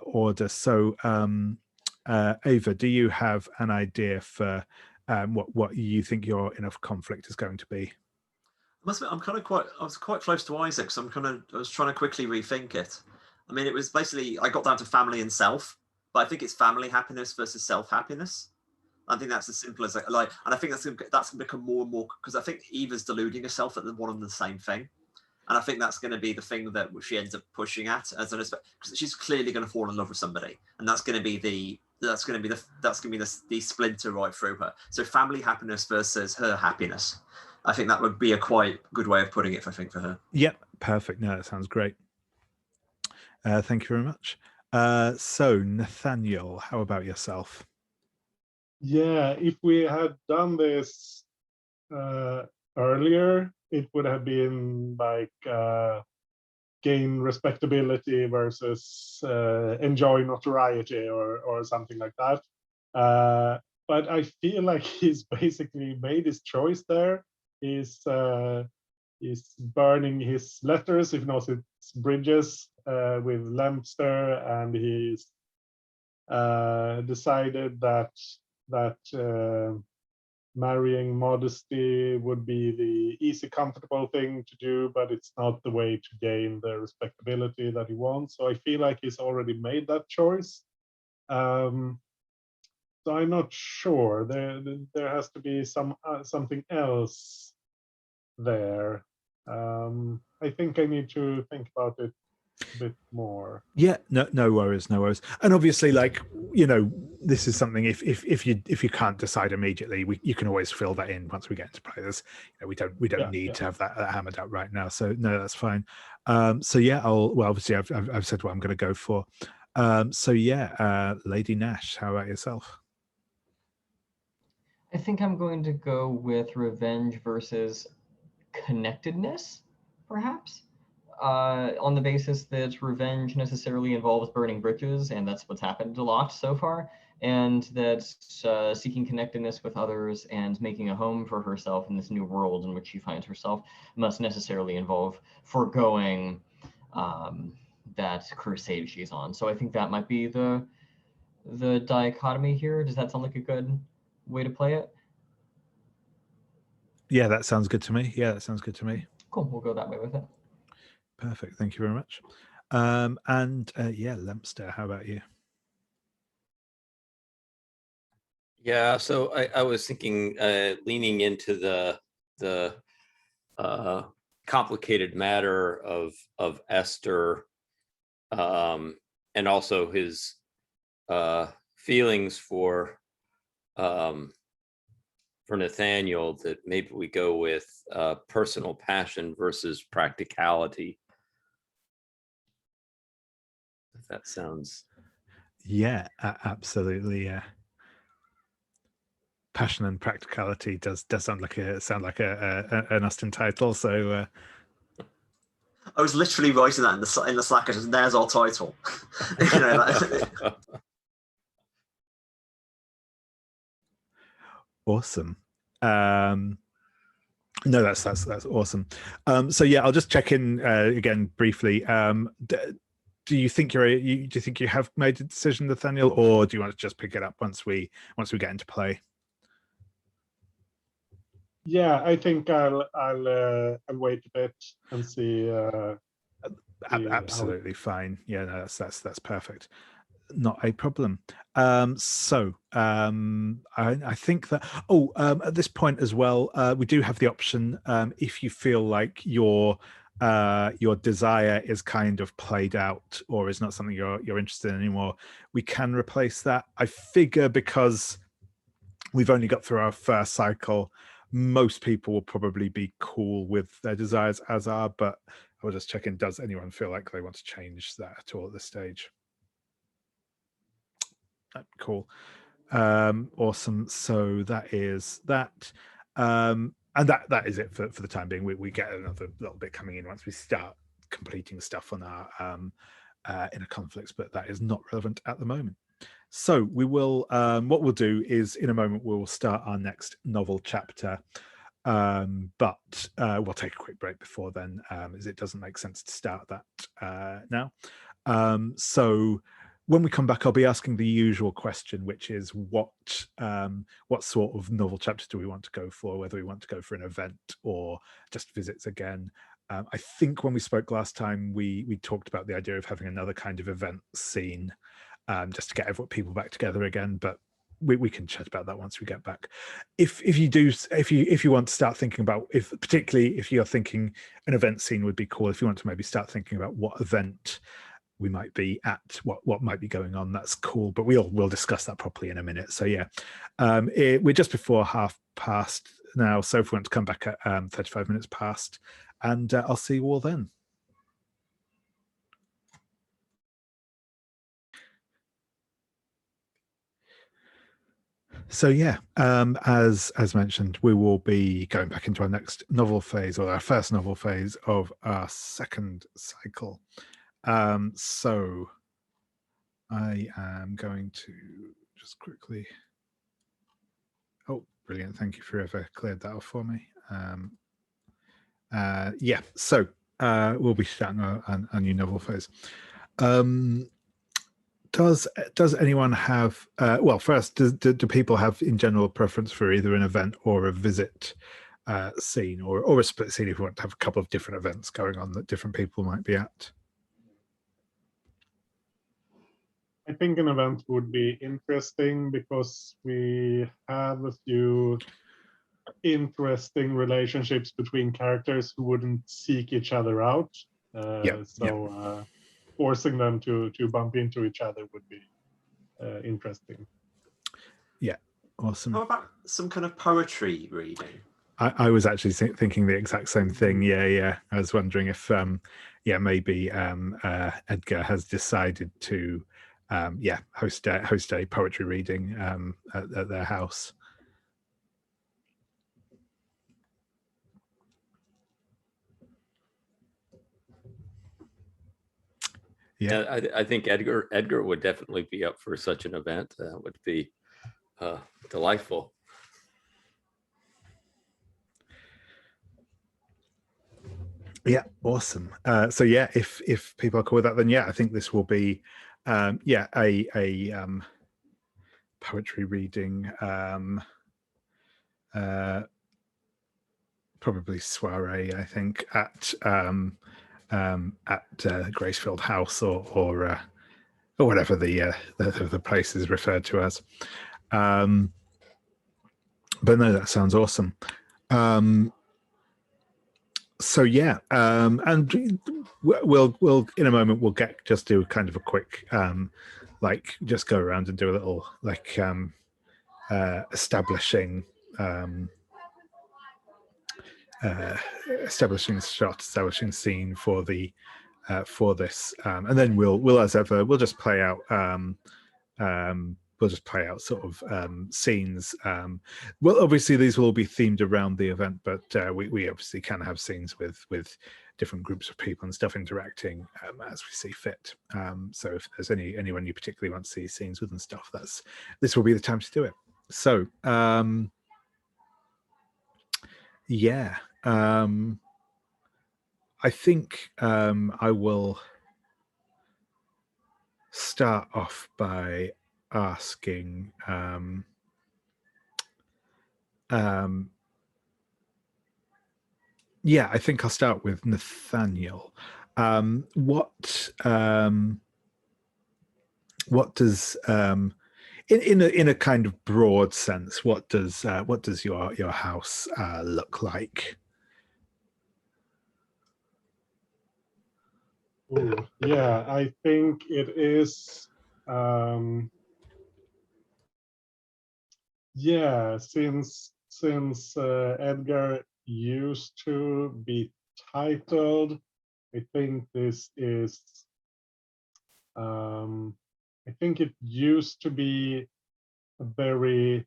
order. So Ava, do you have an idea for what you think your inner conflict is going to be? I must admit, I was quite close to Isaac, so I was trying to quickly rethink it. I mean, it was basically, I got down to family and self, but I think it's family happiness versus self happiness. I think that's as simple as and I think that's going to become more and more, because I think Eva's deluding herself at one and the same thing, and I think that's going to be the thing that she ends up pushing at, because she's clearly going to fall in love with somebody, and that's going to be the splinter right through her. So family happiness versus her happiness. I think that would be a quite good way of putting it, I think, for her. Yep, perfect. No, that sounds great. Thank you very much. So Nathaniel, how about yourself? Yeah, if we had done this earlier, it would have been like gain respectability versus enjoy notoriety or something like that. But I feel like he's basically made his choice there. He's burning his letters, if not his bridges, with Lempster, and he's decided that marrying modesty would be the easy, comfortable thing to do, but it's not the way to gain the respectability that he wants. So I feel like he's already made that choice. So I'm not sure. There has to be something else there. I think I need to think about it a bit more. Yeah, no worries. And obviously, like, this is something, if you can't decide immediately, you can always fill that in once we get into play. This, we don't need to have that hammered out right now. So no, that's fine. So yeah, obviously I've said what I'm going to go for. So yeah, Lady Nash, how about yourself? I think I'm going to go with revenge versus connectedness, perhaps. on the basis that revenge necessarily involves burning bridges, and that's what's happened a lot so far, and that seeking connectedness with others and making a home for herself in this new world in which she finds herself must necessarily involve foregoing that crusade she's on. So I think that might be the dichotomy here. Does that sound like a good way to play it? Yeah, that sounds good to me. Yeah, that sounds good to me. Cool, we'll go that way with it. Perfect. Thank you very much. Yeah, Lempster, how about you? Yeah, so I was thinking, leaning into the complicated matter of Esther, and also his feelings for Nathaniel, that maybe we go with personal passion versus practicality. If that sounds. Yeah, absolutely. Yeah. Passion and practicality does sound like an Austin title. So I was literally writing that in the Slack. And there's our title. You know, that. Awesome. No, that's awesome. So yeah, I'll just check in again briefly. Do you think do you think you have made a decision, Nathaniel, or do you want to just pick it up once we get into play? Yeah, I think I'll wait a bit and see. Absolutely fine. Yeah, no, that's perfect. Not a problem. So I think that at this point as well, we do have the option, if you feel like your desire is kind of played out or is not something you're interested in anymore, we can replace that. I figure because we've only got through our first cycle, most people will probably be cool with their desires as are, but I'll just check in. Does anyone feel like they want to change that at all at this stage? Cool. Awesome. So that is that. And that is it for the time being. We get another little bit coming in once we start completing stuff on our inner conflicts, but that is not relevant at the moment. So we will, what we'll do is in a moment, we'll start our next novel chapter. But we'll take a quick break before then, as it doesn't make sense to start that now. So when we come back, I'll be asking the usual question, which is what sort of novel chapter do we want to go for, whether we want to go for an event or just visits again. I think when we spoke last time, we talked about the idea of having another kind of event scene, just to get people back together again, but we can chat about that once we get back. If you want to start thinking about, particularly if you're thinking an event scene would be cool, if you want to maybe start thinking about what event we might be at, what might be going on, that's cool, but we'll discuss that properly in a minute. So yeah, we're just before past now, so if we want to come back at 35 minutes past, and I'll see you all then. So yeah, as mentioned, we will be going back into our next novel phase, or our first novel phase of our second cycle. So I am going to just quickly. Oh, brilliant! Thank you for whoever cleared that off for me. Yeah, so we'll be starting a new novel phase. Does anyone have? Well, first, do people have in general a preference for either an event or a visit scene, or a split scene if you want to have a couple of different events going on that different people might be at? I think an event would be interesting because we have a few interesting relationships between characters who wouldn't seek each other out. Forcing them to bump into each other would be interesting. Yeah, awesome. How about some kind of poetry reading? I was actually thinking the exact same thing. Yeah. I was wondering if, maybe Edgar has decided to, host a poetry reading at their house. Yeah, I think Edgar would definitely be up for such an event. That would be delightful. Yeah, awesome. So yeah, if people are cool with that, then yeah, I think this will be yeah, a poetry reading, probably soiree, I think, at Gracefield House or whatever the place is referred to as. But no, that sounds awesome. So yeah, and we'll in a moment we'll just do kind of a quick like just go around and do a little like establishing establishing scene for the for this, and then we'll as ever we'll just play out sort of scenes. Well, obviously these will all be themed around the event, but we obviously can have scenes with different groups of people and stuff interacting as we see fit. So if there's anyone you particularly want to see scenes with and stuff, this will be the time to do it. So yeah, I think I will start off by asking yeah, I think I'll start with Nathaniel. What does in a kind of broad sense, what does your house look like? Ooh, yeah, I think it is. Yeah, since Edgar used to be titled, I think this is. I think it used to be a very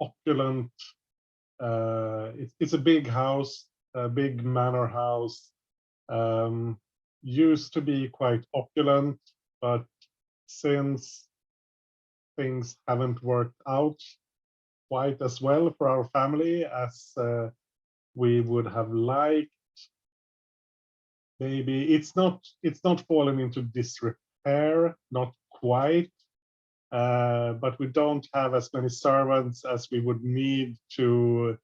opulent. It's a big house, a big manor house. Used to be quite opulent, but since things haven't worked out quite as well for our family as we would have liked, maybe it's not fallen into disrepair, not quite, but we don't have as many servants as we would need to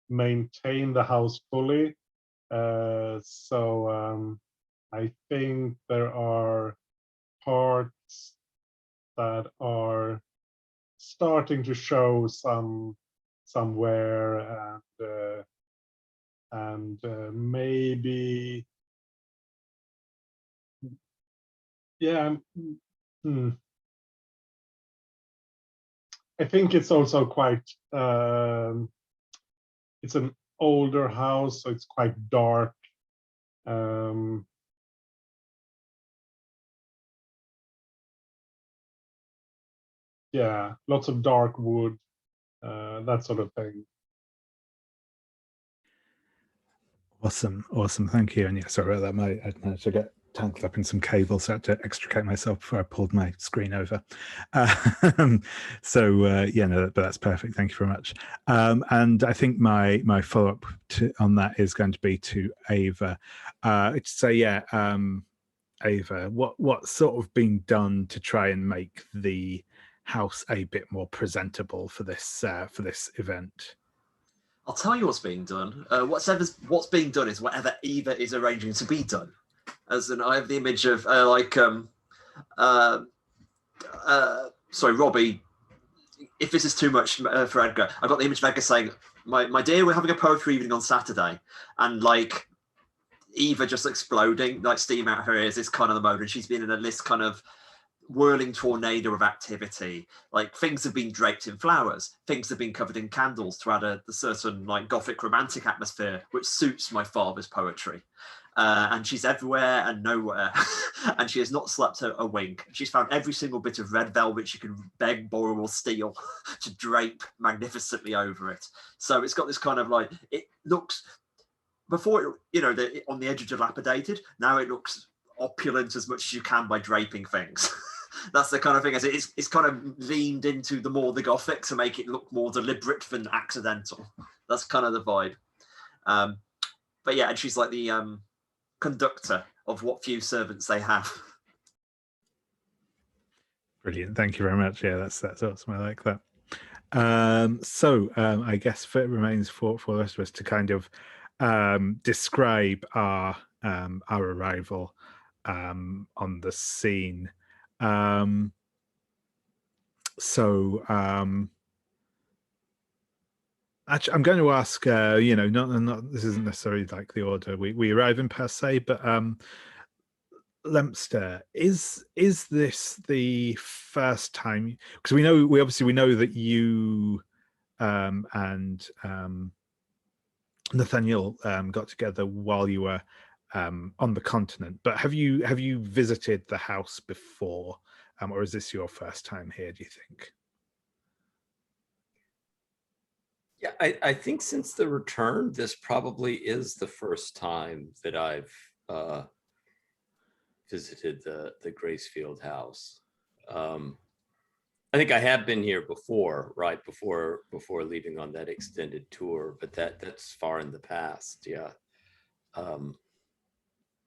maintain the house fully. So I think there are parts that are starting to show some wear and maybe yeah. I think it's also quite it's an older house, so it's quite dark. Yeah, lots of dark wood, that sort of thing. Awesome, thank you. And yeah, sorry about that. I managed to get tangled up in some cables, so I had to extricate myself before I pulled my screen over. So yeah, no, but that's perfect. Thank you very much. And I think my follow-up on that is going to be to Ava. So yeah, Ava, what's sort of being done to try and make the house a bit more presentable for this event? I'll tell you what's being done. What's being done is whatever Eva is arranging to be done. As in, I have the image of sorry, Robbie. If this is too much for Edgar, I've got the image of Edgar saying, "My dear, we're having a poetry evening on Saturday," and like Eva just exploding, like steam out her ears. Is kind of the mode, and she's been in this kind of whirling tornado of activity. Like things have been draped in flowers, things have been covered in candles to add a certain like gothic romantic atmosphere, which suits my father's poetry. And she's everywhere and nowhere, and she has not slept a wink. She's found every single bit of red velvet she can beg, borrow, or steal to drape magnificently over it. So it's got this kind of like, it looks, before, on the edge of dilapidated, now it looks opulent as much as you can by draping things. That's the kind of thing. As it's kind of leaned into the Gothic to make it look more deliberate than accidental. That's kind of the vibe. But yeah, and she's like the conductor of what few servants they have. Brilliant. Thank you very much. Yeah, that's awesome. I like that. I guess it remains for the rest of us to kind of describe our arrival on the scene. Actually, I'm going to ask, not this isn't necessarily like the order we arrive in per se, but Lempster, is this the first time? Because we know that you and Nathaniel got together while you were on the continent, but have you visited the house before, or is this your first time here, do you think? Yeah, I think since the return, this probably is the first time that I've visited the Gracefield house. I think I have been here before, right before leaving on that extended tour, but that's far in the past. Yeah.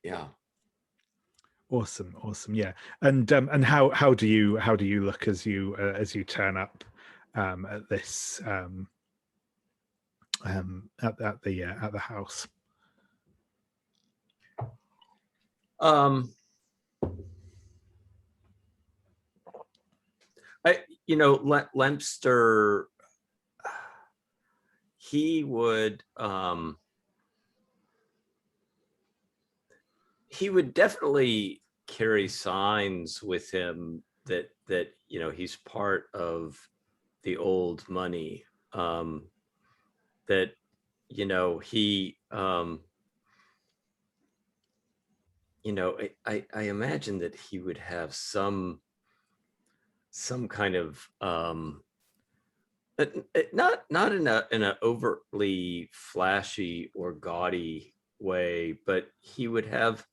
Yeah. Awesome. Yeah. And how do you look as you turn up at this at the house? Lempster, he would definitely carry signs with him that he's part of the old money, that he I imagine that he would have some kind of not in a overtly flashy or gaudy way, but he would have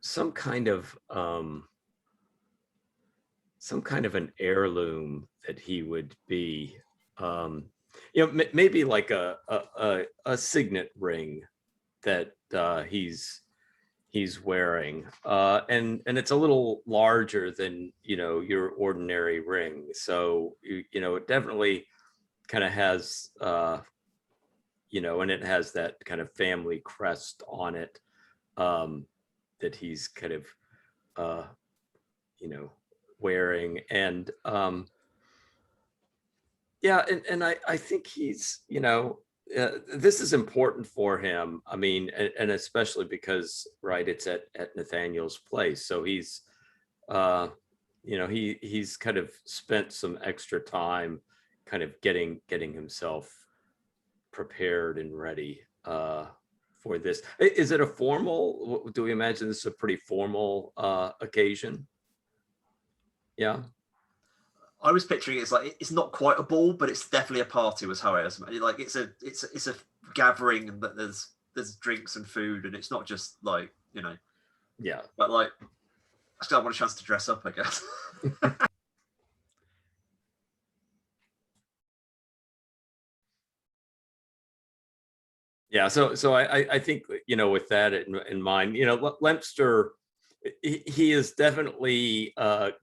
some kind of an heirloom that he would be, maybe like a signet ring that he's wearing, and it's a little larger than your ordinary ring, so it definitely kind of has and it has that kind of family crest on it, that he's kind of wearing, and I think he's this is important for him. I mean, and especially because, right, it's at Nathaniel's place, so he's he's kind of spent some extra time kind of getting himself prepared and ready for this. Is it a formal, do we imagine this is a pretty formal occasion? Yeah. I was picturing it's like, it's not quite a ball, but it's definitely a party, was how I was like. It's a gathering, and that there's drinks and food, and it's not just like Yeah. But like, I still want a chance to dress up, I guess. Yeah. So I think with that in mind, Lempster, he is definitely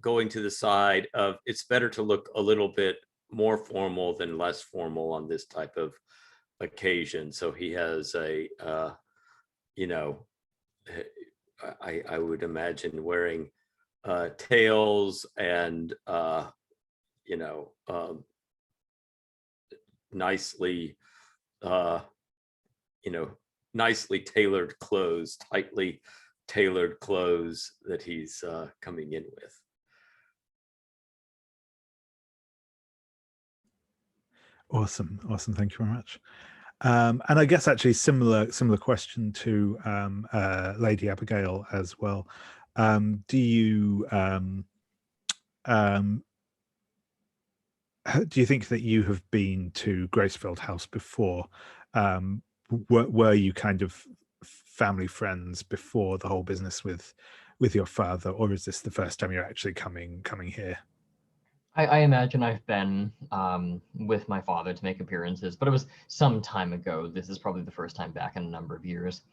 going to the side of it's better to look a little bit more formal than less formal on this type of occasion. So he has a I would imagine wearing tails and nicely nicely tailored clothes, tightly tailored clothes that he's coming in with. Awesome. Thank you very much. And I guess actually similar question to Lady Abigail as well. Do you think that you have been to Gracefield House before? Were you kind of family friends before the whole business with your father, or is this the first time you're actually coming here? I imagine I've been with my father to make appearances, but it was some time ago. This is probably the first time back in a number of years.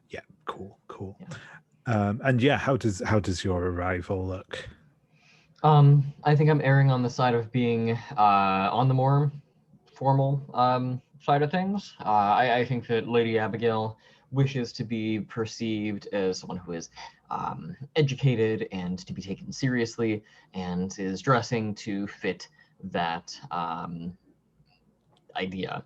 Yeah, cool. Yeah. And yeah, how does your arrival look? I think I'm erring on the side of being on the more formal side of things. I think that Lady Abigail wishes to be perceived as someone who is educated and to be taken seriously, and is dressing to fit that idea.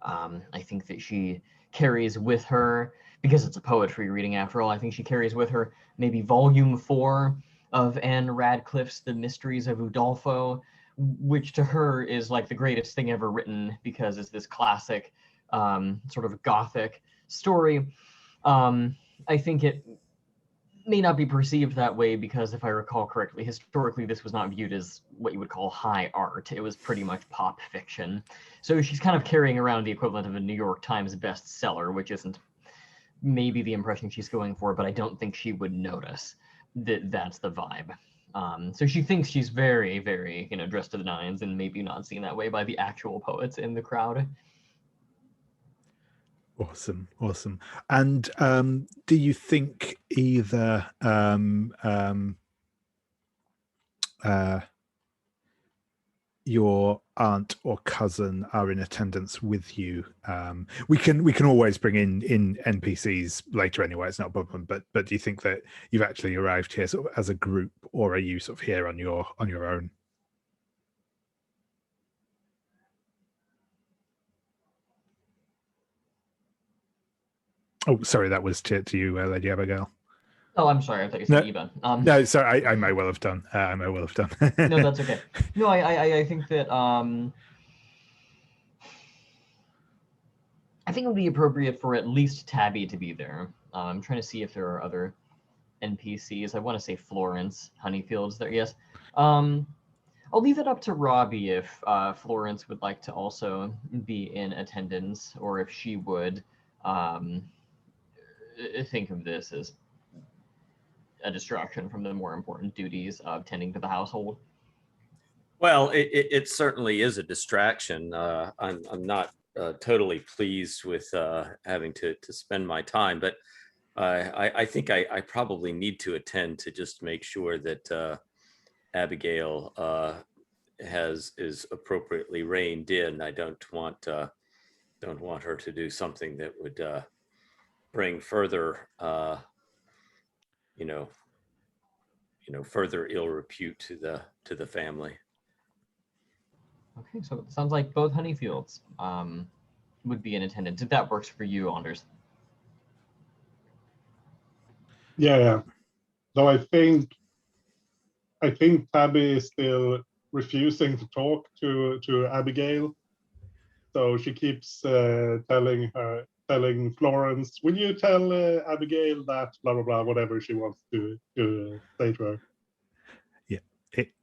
I think that she carries with her, because it's a poetry reading after all, I think she carries with her maybe volume 4 of Anne Radcliffe's The Mysteries of Udolpho, which to her is like the greatest thing ever written, because it's this classic sort of Gothic story. I think it may not be perceived that way because, if I recall correctly, historically this was not viewed as what you would call high art. It was pretty much pop fiction. So she's kind of carrying around the equivalent of a New York Times bestseller, which isn't maybe the impression she's going for, but I don't think she would notice that that's the vibe. So she thinks she's very, very, dressed to the nines, and maybe not seen that way by the actual poets in the crowd. Awesome. And do you think either your aunt or cousin are in attendance with you? We can always bring in NPCs later anyway, it's not a problem, but do you think that you've actually arrived here sort of as a group, or are you sort of here on your own? Oh, sorry, that was to you, Lady Abigail. Oh, I'm sorry, I thought you said Eva. No, sorry, I may well have done. No, that's okay. No, I think that I think it would be appropriate for at least Tabby to be there. I'm trying to see if there are other NPCs. I want to say Florence Honeyfield's there. Yes. I'll leave it up to Robbie if Florence would like to also be in attendance, or if she would think of this as a distraction from the more important duties of tending to the household. Well, it certainly is a distraction. I'm not totally pleased with having to spend my time, but I think I probably need to attend to just make sure that Abigail is appropriately reined in. I don't want her to do something that would bring further further ill repute to the family. Okay, so it sounds like both Honeyfields would be in attendance, if that works for you, Anders. Yeah. Though I think Tabby is still refusing to talk to Abigail, so she keeps telling Florence, "Will you tell Abigail that blah blah blah," whatever she wants to say to her. Yeah,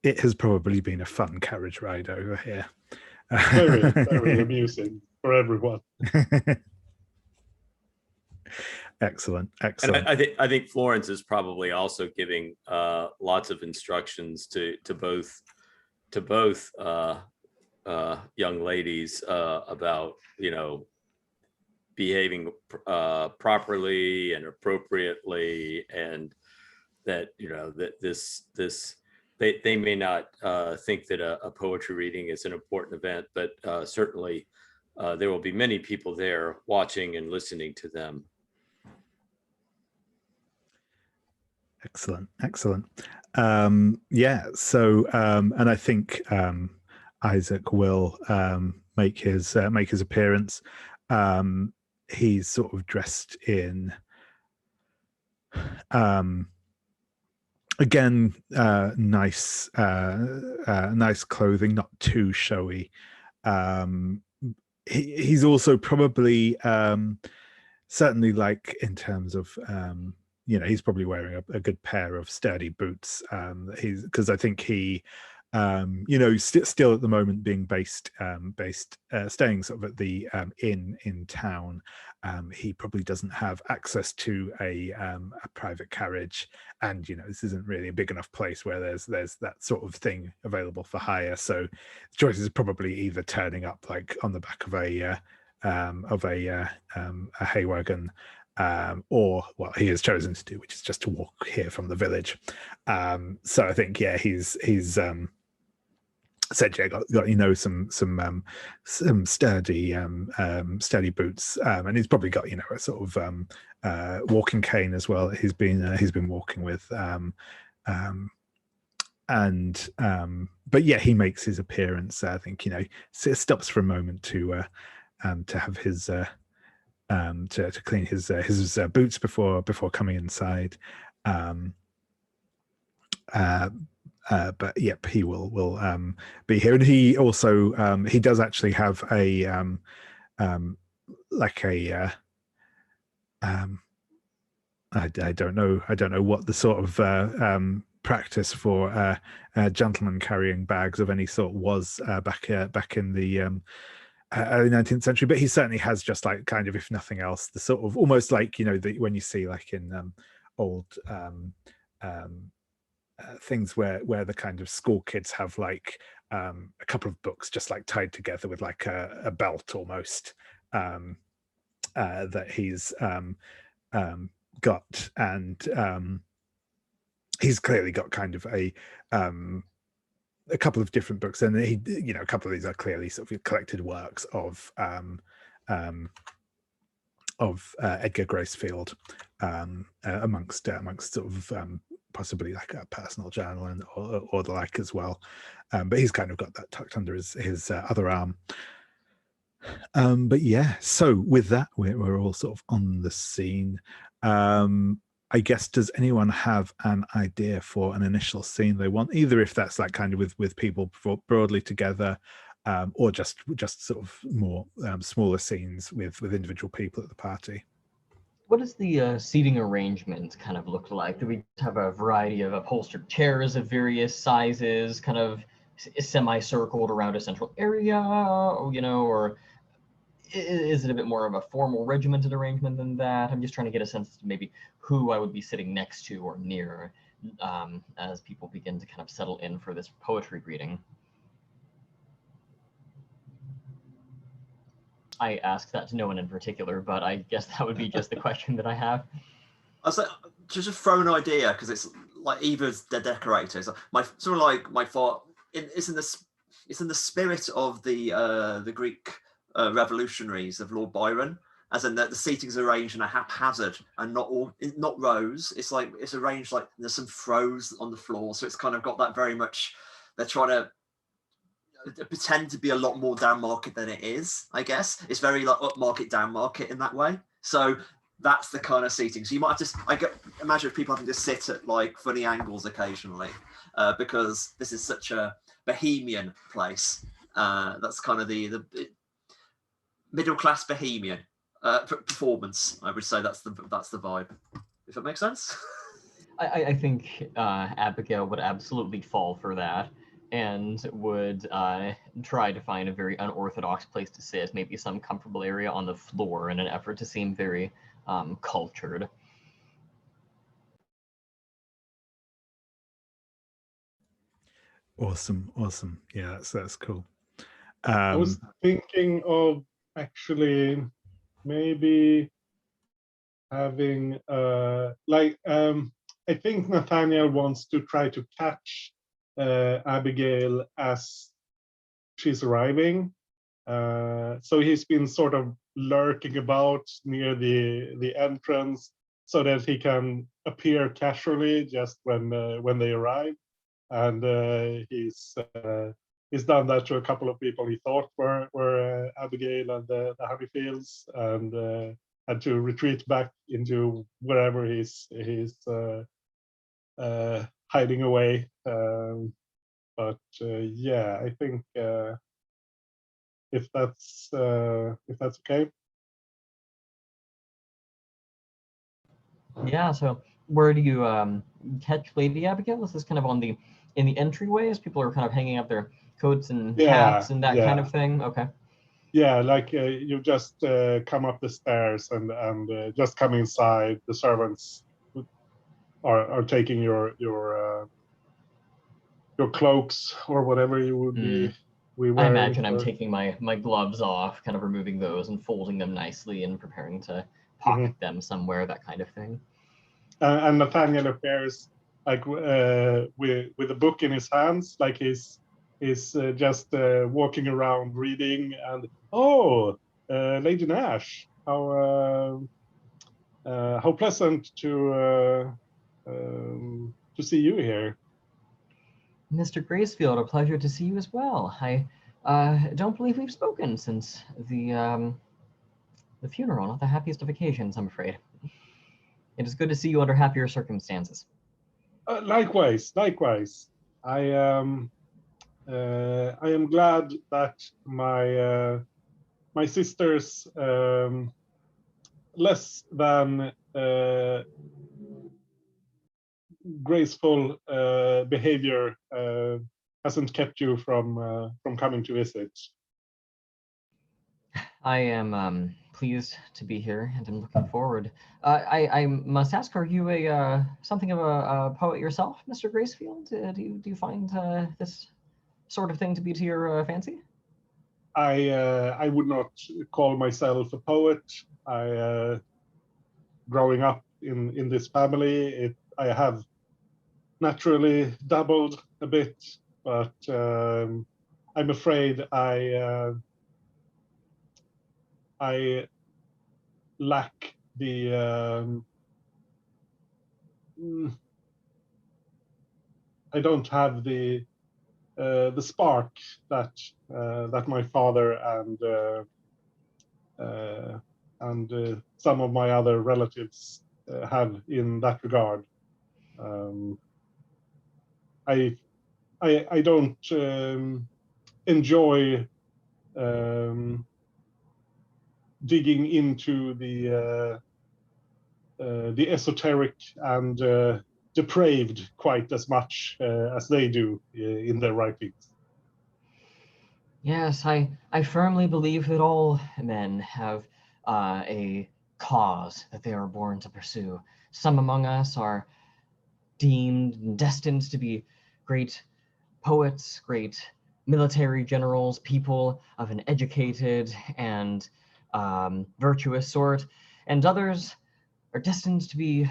it has probably been a fun carriage ride over here. Very, very amusing for everyone. Excellent. And I think Florence is probably also giving lots of instructions to both young ladies about behaving properly and appropriately, and that that this they may not think that a poetry reading is an important event, but certainly there will be many people there watching and listening to them. Excellent. Yeah. So, and I think Isaac will make his appearance. He's sort of dressed in, again, nice clothing, not too showy. He's also probably certainly, like, in terms of he's probably wearing a good pair of sturdy boots. Because I think he still at the moment being based staying sort of at the inn in town, he probably doesn't have access to a private carriage, and this isn't really a big enough place where there's that sort of thing available for hire. So the choice is probably either turning up like on the back of a hay wagon, or what he has chosen to do, which is just to walk here from the village. So I think he's said got some sturdy boots, and he's probably got a sort of walking cane as well that he's been walking with, but yeah, he makes his appearance. I think stops for a moment to have his to clean his boots before coming inside. But yep, he will be here, and he also he does actually have a like a I don't know what the sort of practice for gentlemen carrying bags of any sort was back in the early 19th century, but he certainly has just like kind of, if nothing else, the sort of almost like when you see like in old things where the kind of school kids have like a couple of books just like tied together with like a belt almost, that he's got, and he's clearly got kind of a couple of different books, and he a couple of these are clearly sort of collected works of Edgar Gracefield, amongst sort of possibly like a personal journal and or the like as well, but he's kind of got that tucked under his other arm. But yeah, so with that, we're all sort of on the scene. I guess, does anyone have an idea for an initial scene they want, either if that's like kind of with people broadly together, or just sort of more smaller scenes with individual people at the party? What does the seating arrangement kind of look like? Do we have a variety of upholstered chairs of various sizes, kind of semicircled around a central area, or is it a bit more of a formal regimented arrangement than that? I'm just trying to get a sense of maybe who I would be sitting next to or near as people begin to kind of settle in for this poetry reading. I ask that to no one in particular, but I guess that would be just the question that I have. I was like, just throw an idea, because it's like Eva's the decorator. So my thought, it's in the spirit of the Greek revolutionaries of Lord Byron, as in that the seating's arranged in a haphazard and not rows. It's like it's arranged like there's some throws on the floor, so it's kind of got that very much. They're trying to pretend to be a lot more down market than it is. I guess it's very like upmarket, down market in that way. So that's the kind of seating. So you might have to imagine if people having to sit at like funny angles occasionally, because this is such a bohemian place. That's kind of the middle class bohemian performance. I would say that's the vibe. If that makes sense. I think Abigail would absolutely fall for that, and would try to find a very unorthodox place to sit, maybe some comfortable area on the floor, in an effort to seem very cultured. Awesome. Yeah, that's cool. I was thinking of actually maybe having I think Nathaniel wants to try to catch Abigail as she's arriving, so he's been sort of lurking about near the entrance so that he can appear casually just when they arrive, and he's done that to a couple of people he thought were Abigail and the Honeyfields, and had to retreat back into wherever he's hiding away. But yeah, I think if that's okay. Yeah. So where do you catch Lady Abigail? Is this kind of in the entryway as people are kind of hanging up their coats and hats and that kind of thing? Okay. Yeah, like you just come up the stairs and just come inside. The servants are taking your cloaks or whatever you would be wearing. I imagine I'm taking my gloves off, kind of removing those and folding them nicely and preparing to pocket them somewhere, that kind of thing. And Nathaniel appears like with a book in his hands, like he's just walking around reading. And Lady Nash, how pleasant to see you here. Mr. Gracefield, a pleasure to see you as well. I don't believe we've spoken since the funeral. Not the happiest of occasions, I'm afraid. It is good to see you under happier circumstances. Likewise. I am glad that my sister's less than graceful behavior hasn't kept you from coming to visit. I am pleased to be here, and I'm looking forward. I must ask, are you something of a poet yourself, Mr. Gracefield? Do you find this sort of thing to be to your fancy? I would not call myself a poet. Growing up in this family, I have naturally dabbled a bit, but I'm afraid I lack the I don't have the spark that my father and some of my other relatives have in that regard. I don't enjoy digging into the esoteric and depraved quite as much as they do in their writings. Yes, I firmly believe that all men have a cause that they are born to pursue. Some among us are deemed and destined to be great poets, great military generals, people of an educated and virtuous sort, and others are destined to be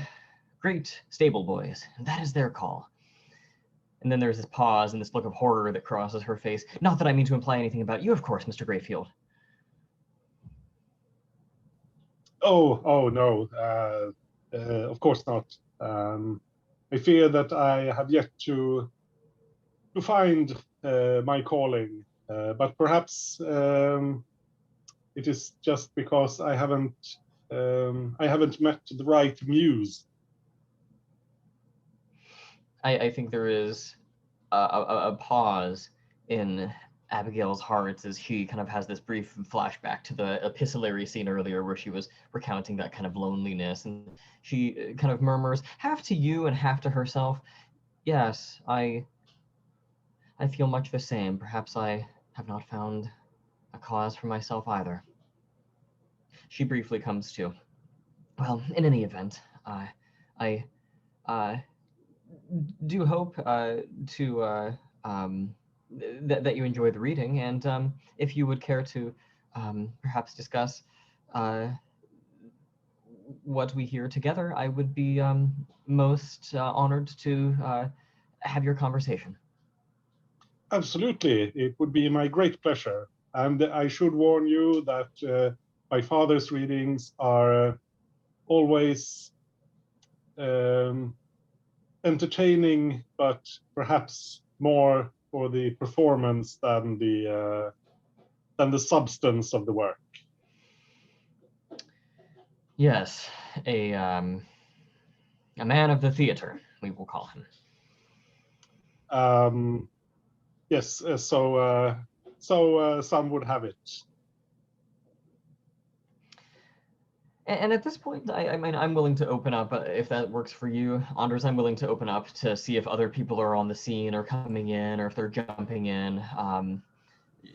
great stable boys, and that is their call. And then there's this pause and this look of horror that crosses her face. Not that I mean to imply anything about you, of course, Mr. Gracefield. Oh no, of course not. I fear that I have yet to find my calling, but perhaps it is just because I haven't met the right muse. I think there is a pause in Abigail's heart as she kind of has this brief flashback to the epistolary scene earlier where she was recounting that kind of loneliness, and she kind of murmurs, half to you and half to herself, yes, I feel much the same. Perhaps I have not found a cause for myself either. She briefly comes to, well, in any event, I do hope that you enjoy the reading, and if you would care to perhaps discuss what we hear together, I would be most honored to have your conversation. Absolutely, it would be my great pleasure. And I should warn you that my father's readings are always entertaining, but perhaps more for the performance than the substance of the work. Yes, a man of the theater, we will call him. Yes, so some would have it. And at this point, I mean, I'm willing to open up, if that works for you, Anders, I'm willing to open up to see if other people are on the scene or coming in, or if they're jumping in.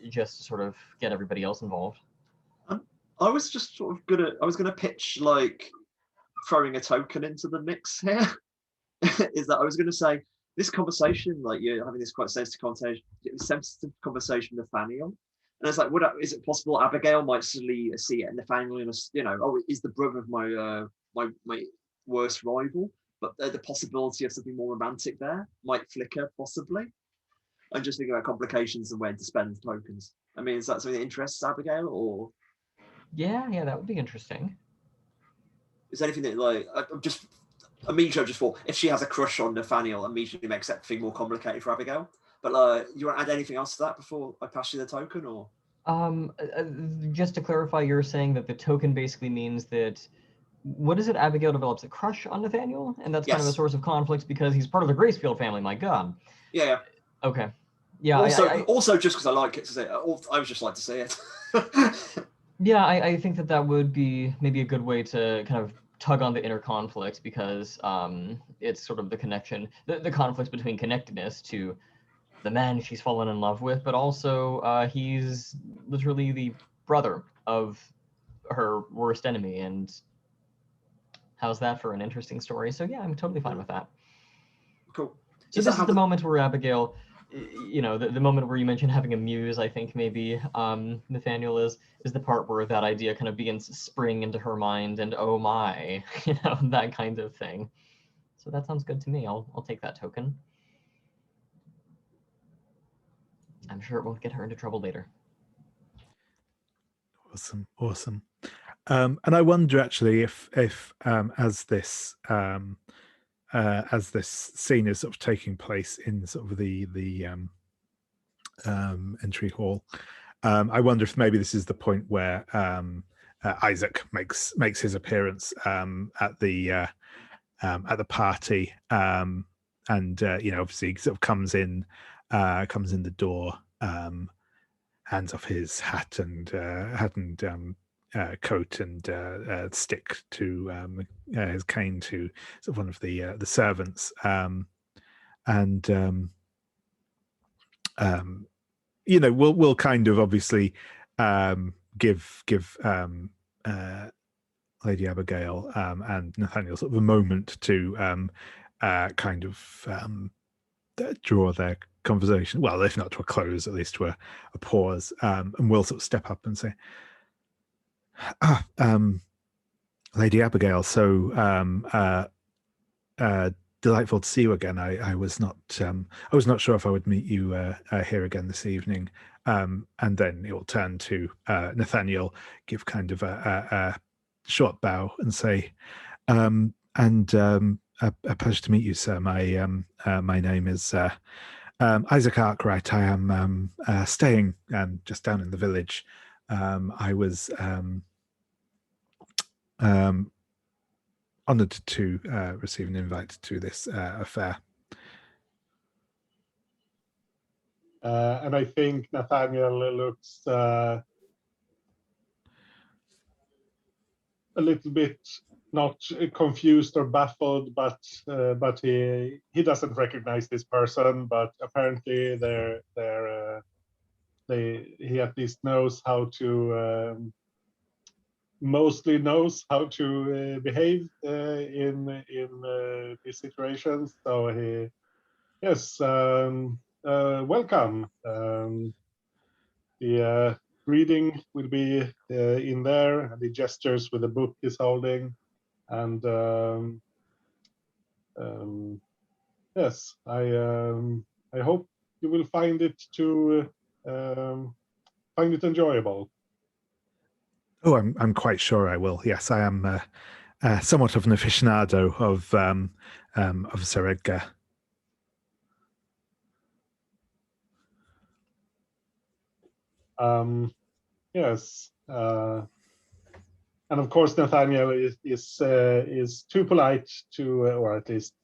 just to sort of get everybody else involved? I was just sort of gonna pitch like throwing a token into the mix here. Is that I was gonna say this conversation, like you're having this quite sensitive conversation with Nathaniel, and it's like, is it possible Abigail might suddenly see Nathaniel in oh, is the brother of my my worst rival, but the possibility of something more romantic there might flicker possibly. I'm just thinking about complications and when to spend tokens. I mean, is that something that interests Abigail, or Yeah, that would be interesting. is there anything that like immediately I just thought if she has a crush on Nathaniel, immediately makes everything more complicated for Abigail. But you want to add anything else to that before I pass you the token, or? Just to clarify, you're saying that the token basically means that, what is it? Abigail develops a crush on Nathaniel, and that's kind of a Yes. source of conflict because he's part of the Gracefield family. My God. Yeah. Okay. Yeah. Also, just because I like it to say, I would just like to see it. Yeah, I think that would be maybe a good way to kind of tug on the inner conflict, because it's sort of the connection, the conflict between connectedness to the man she's fallen in love with, but also he's literally the brother of her worst enemy, and how's that for an interesting story? So yeah, I'm totally fine with that. Cool. So this is the moment where Abigail, the moment where you mentioned having a muse, I think maybe Nathaniel is the part where that idea kind of begins to spring into her mind, and oh my, that kind of thing. So that sounds good to me. I'll take that token. I'm sure it won't get her into trouble later. Awesome. And I wonder actually if as this scene is sort of taking place in sort of the entry hall, I wonder if maybe this is the point where Isaac makes his appearance at the party, and obviously sort of comes in the door, hands off his hat and coat and stick to his cane to sort of one of the servants, we'll kind of obviously give Lady Abigail and Nathaniel sort of a moment to kind of draw their conversation, well, if not to a close, at least to a pause, and we'll sort of step up and say, Lady Abigail, so delightful to see you again. I was not sure if I would meet you here again this evening. And then it will turn to Nathaniel, give kind of a short bow and say, a pleasure to meet you, sir. My name is Isaac Arkwright. I am staying just down in the village. I was honored to receive an invite to this affair. And I think Nathaniel looks a little bit not confused or baffled, but he doesn't recognize this person. But apparently, he at least knows how to. Mostly knows how to behave in these situations. So welcome. The reading will be in there. The gestures with the book is holding, and yes, I hope you will find it enjoyable. Oh, I'm quite sure I will. Yes, I am somewhat of an aficionado of Sir Edgar. Yes, and of course Nathaniel is too polite to, or at least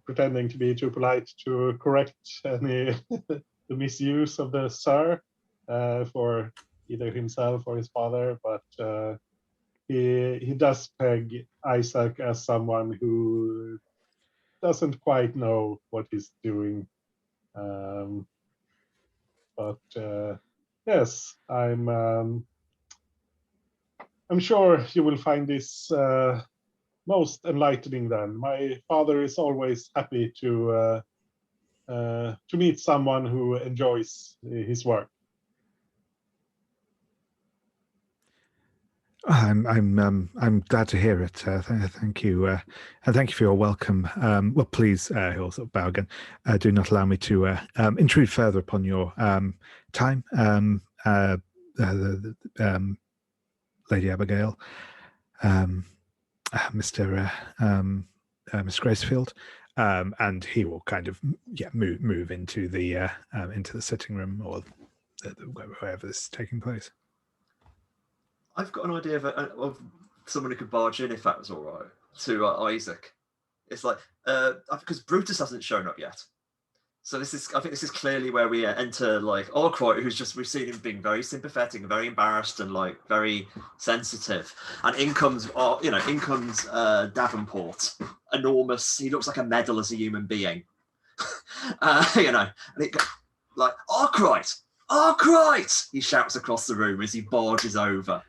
pretending to be too polite to correct any the misuse of the sir for either himself or his father, but he does peg Isaac as someone who doesn't quite know what he's doing, but Yes, I'm sure you will find this most enlightening. Then my father is always happy to meet someone who enjoys his work. I'm glad to hear it. Thank you, and thank you for your welcome. Well, please, he'll sort of bow again. Do not allow me to intrude further upon your time, Lady Abigail, Mr. Miss Gracefield, and he will kind of move into the sitting room or wherever this is taking place. I've got an idea of someone who could barge in, if that was all right, to Isaac. It's like, because Brutus hasn't shown up yet. So I think this is clearly where we enter like Arkwright, who's just, we've seen him being very sympathetic and very embarrassed and like very sensitive. And in comes Davenport, enormous. He looks like a medal as a human being. And it like, Arkwright! He shouts across the room as he barges over.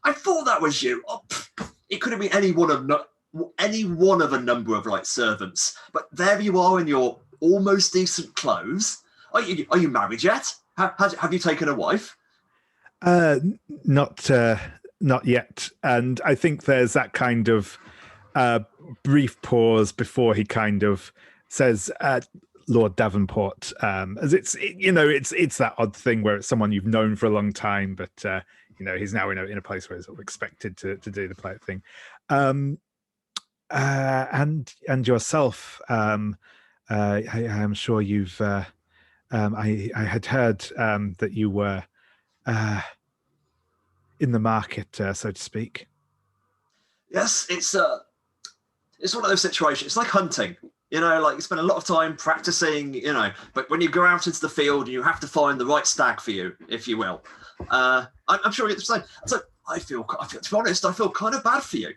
I thought that was you. Oh, it could have been any one of a number of like servants, but there you are in your almost decent clothes. Are you married yet? Have you taken a wife? Not yet. And I think there's that kind of brief pause before he kind of says, Lord Davenport, as it's that odd thing where it's someone you've known for a long time, but he's now in a place where he's sort of expected to do the polite thing. And yourself, I am sure you've. I had heard that you were in the market, so to speak. Yes, it's one of those situations. It's like hunting. Like you spend a lot of time practicing. But when you go out into the field, you have to find the right stag for you, if you will. I'm sure it's the same. So I feel, to be honest, I feel kind of bad for you.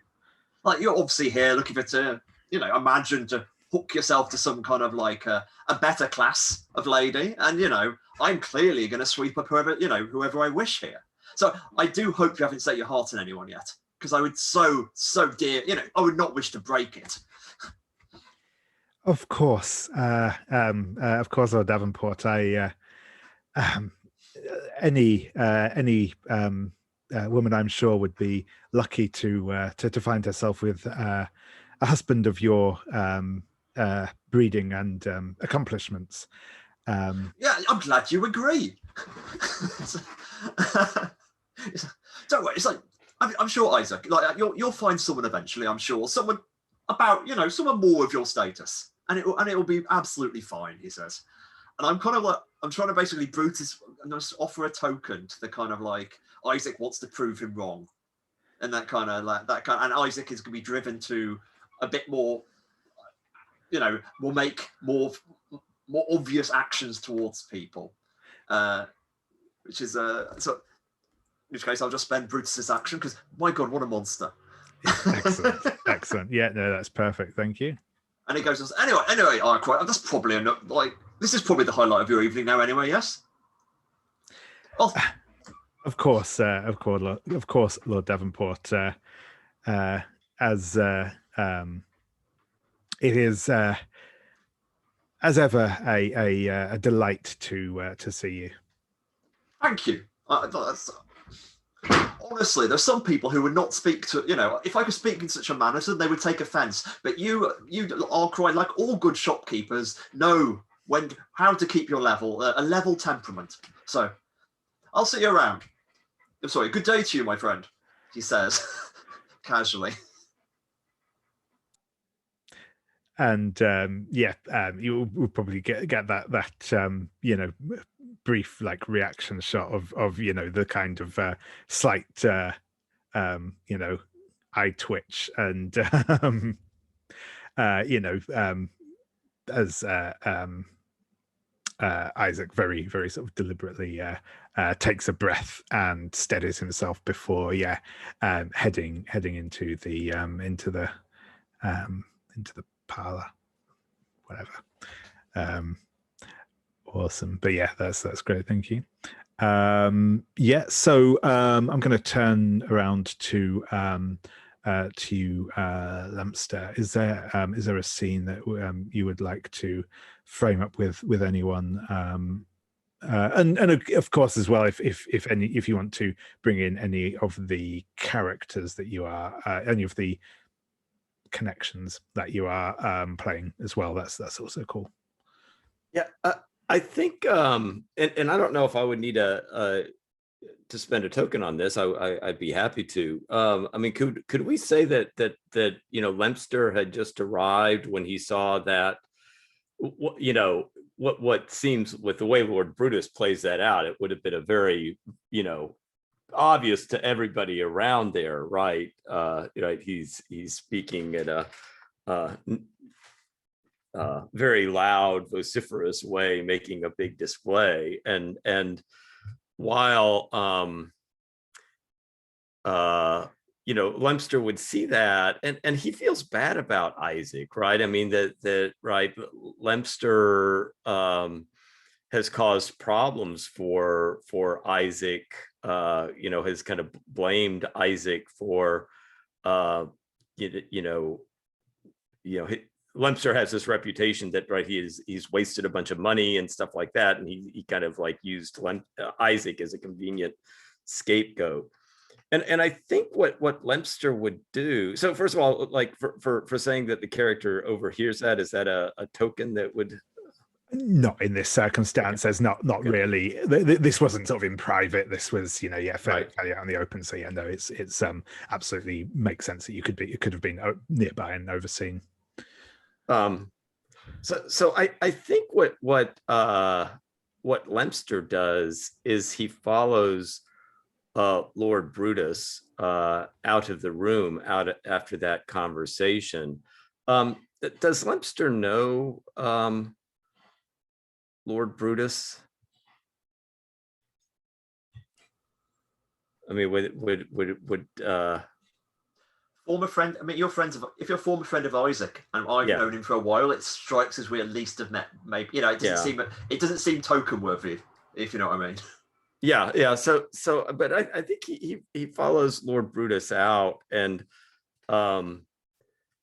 Like you're obviously here looking for imagine to hook yourself to some kind of like a better class of lady, and I'm clearly going to sweep up whoever I wish here. So I do hope you haven't set your heart on anyone yet, because I would so dear, I would not wish to break it. Of course, Lord Davenport. Any woman, I'm sure, would be lucky to find herself with a husband of your breeding and accomplishments. Yeah, I'm glad you agree. Don't worry. It's like I'm sure, Isaac. Like you'll find someone eventually. I'm sure someone about someone more of your status, and it will be absolutely fine. He says, and I'm kind of like I'm trying to basically Brutus and just offer a token to the kind of like Isaac wants to prove him wrong, and and Isaac is going to be driven to a bit more. Will make more obvious actions towards people, which is so. In which case, I'll just spend Brutus's action because, my God, what a monster! Excellent. Yeah, no, that's perfect. Thank you. And he goes, anyway, that's probably this is probably the highlight of your evening now. Anyway, yes. Well, of course, Lord Davenport. As it is, as ever, a delight to see you. Thank you. Honestly, there's some people who would not speak to, if I could speak in such a manner, they would take offense. But you are quite like all good shopkeepers, know how to keep your level, a level temperament. So I'll see you around. I'm sorry. Good day to you, my friend, he says casually. And you will probably get that brief like reaction shot of the kind of slight eye twitch and as Isaac very very sort of deliberately takes a breath and steadies himself before heading into the parlor, whatever. Awesome. But yeah, that's great. Thank you. Yeah, so I'm going to turn around to Lempster. Is there a scene that you would like to frame up with anyone? And of course as well, if you want to bring in any of the characters that you are, any of the connections that you are playing as well, that's also cool. Yeah, I think, and I don't know if I would need to spend a token on this. I'd be happy to. I mean, could we say that Lempster had just arrived when he saw that, what seems, with the way Lord Brutus plays that out, it would have been a very, obvious to everybody around there, right? He's speaking at a very loud, vociferous way, making a big display, and while Lempster would see that, and he feels bad about Isaac, right? I mean, that right, Lempster has caused problems for Isaac, has kind of blamed Isaac for Lempster has this reputation that, right, he's wasted a bunch of money and stuff like that, and he kind of like used Isaac as a convenient scapegoat. And I think what Lempster would do. So first of all, like for saying that the character overhears that, is that a token that would? Not in this circumstance. There's not Okay. really. This wasn't sort of in private. This was, fairly Right. out in the open. So yeah, no, it's absolutely makes sense that it could have been nearby and overseen. So I think what Lempster does is he follows Lord Brutus out of the room after that conversation. Does Lempster know Lord Brutus? I mean, would former friend? I mean, if you're a former friend of Isaac, and I've known him for a while, it strikes as we at least have met. Maybe it doesn't seem token worthy, if you know what I mean. Yeah. So, but I think he follows Lord Brutus out, and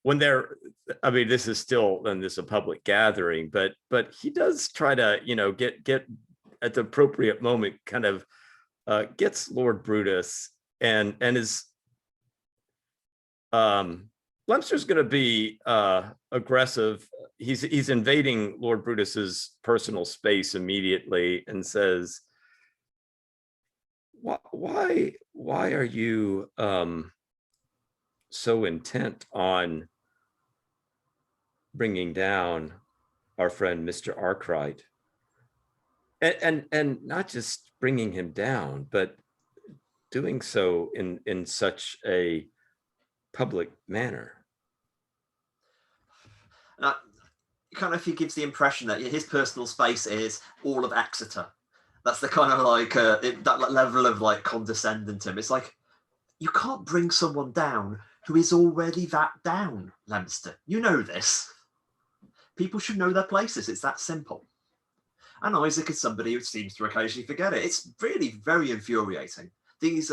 when they're, I mean, this is still a public gathering, but he does try to, get at the appropriate moment, kind of gets Lord Brutus and is Lempster's going to be aggressive. He's invading Lord Brutus's personal space immediately and says, why are you so intent on bringing down our friend Mr. Arkwright, and not just bringing him down, but doing so in such a public manner? Kind of, he gives the impression that his personal space is all of Exeter. That's the kind of like that level of like condescending to him. It's like, you can't bring someone down who is already that down, Lempster. You know this. People should know their places. It's that simple. And Isaac is somebody who seems to occasionally forget it. It's really very infuriating. These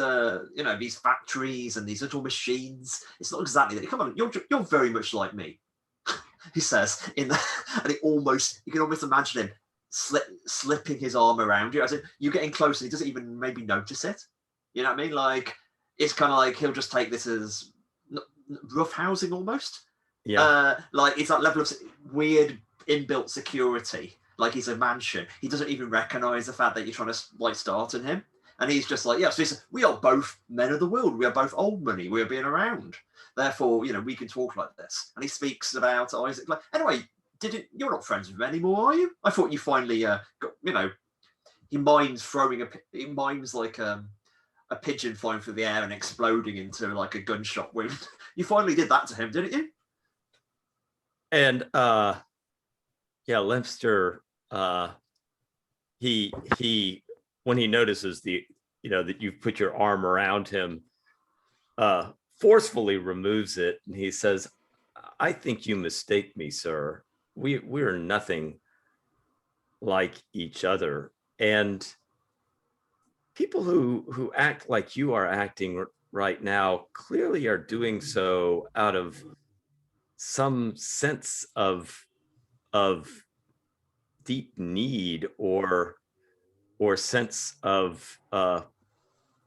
these factories and these little machines. It's not exactly that. Come on, you're very much like me. He says and you can almost imagine him slipping his arm around you. As in, you're getting close and he doesn't even maybe notice it. You know what I mean? Like, it's kind of like he'll just take this as rough housing almost. Yeah. Like, it's that level of weird inbuilt security. Like, he's a mansion. He doesn't even recognize the fact that you're trying to like startle him. And he's just like, so we are both men of the world. We are both old money. We are being around. Therefore, we can talk like this. And he speaks about Isaac. Like, anyway, you're not friends with him anymore, are you? I thought you finally got, he mimes like a pigeon flying through the air and exploding into like a gunshot wound. You finally did that to him, didn't you? And Lempster, he when he notices that you've put your arm around him, forcefully removes it, and he says, "I think you mistake me, sir. We're nothing like each other. And people who act like you are acting right now clearly are doing so out of some sense of deep need or sense of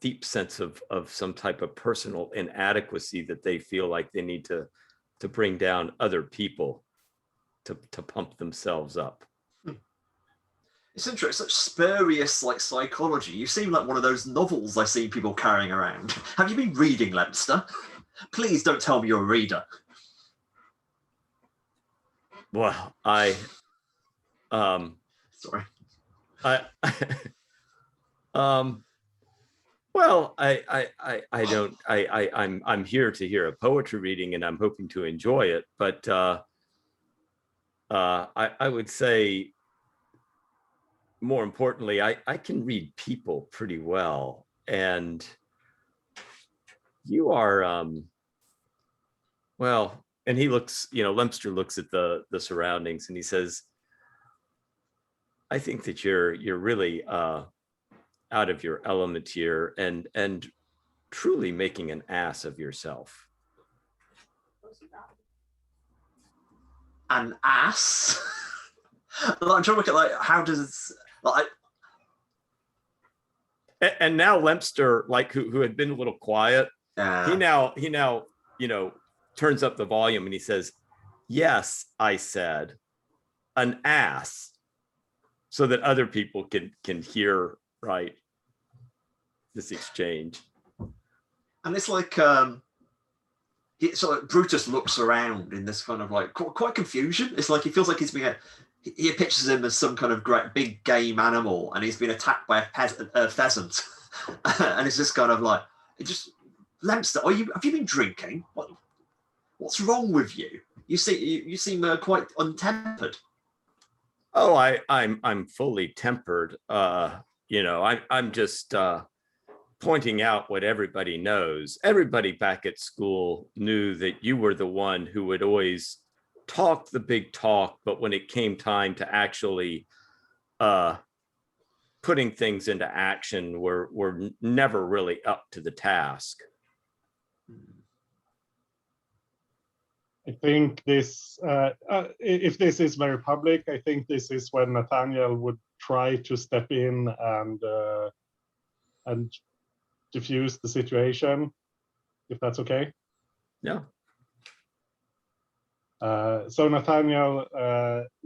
deep sense of some type of personal inadequacy that they feel like they need to bring down other people to pump themselves up. It's interesting, such spurious like psychology. You seem like one of those novels I see people carrying around. Have you been reading, Lempster? Please don't tell me you're a reader. Well, Sorry. Well, I'm here to hear a poetry reading, and I'm hoping to enjoy it. But I would say, more importantly, I can read people pretty well, and you are well. And he looks, Lempster looks at the surroundings, and he says, "I think that you're really out of your element here, and truly making an ass of yourself." An ass? I'm trying to look at like how does like. And now Lempster, like who had been a little quiet, he now turns up the volume and he says, "Yes, I said an ass," so that other people can hear, right, this exchange. And it's like so like Brutus looks around in this kind of like quite confusion. It's like he feels like he pictures him as some kind of great big game animal, and he's been attacked by a pheasant, and it's just kind of like, Lempster, have you been drinking? What's wrong with you? You seem quite untempered. Oh, I'm fully tempered. I'm just pointing out what everybody knows. Everybody back at school knew that you were the one who would always talk the big talk, but when it came time to actually putting things into action, were never really up to the task. I think this, if this is very public, I think this is when Nathaniel would try to step in and diffuse the situation, if that's okay. Yeah. So Nathaniel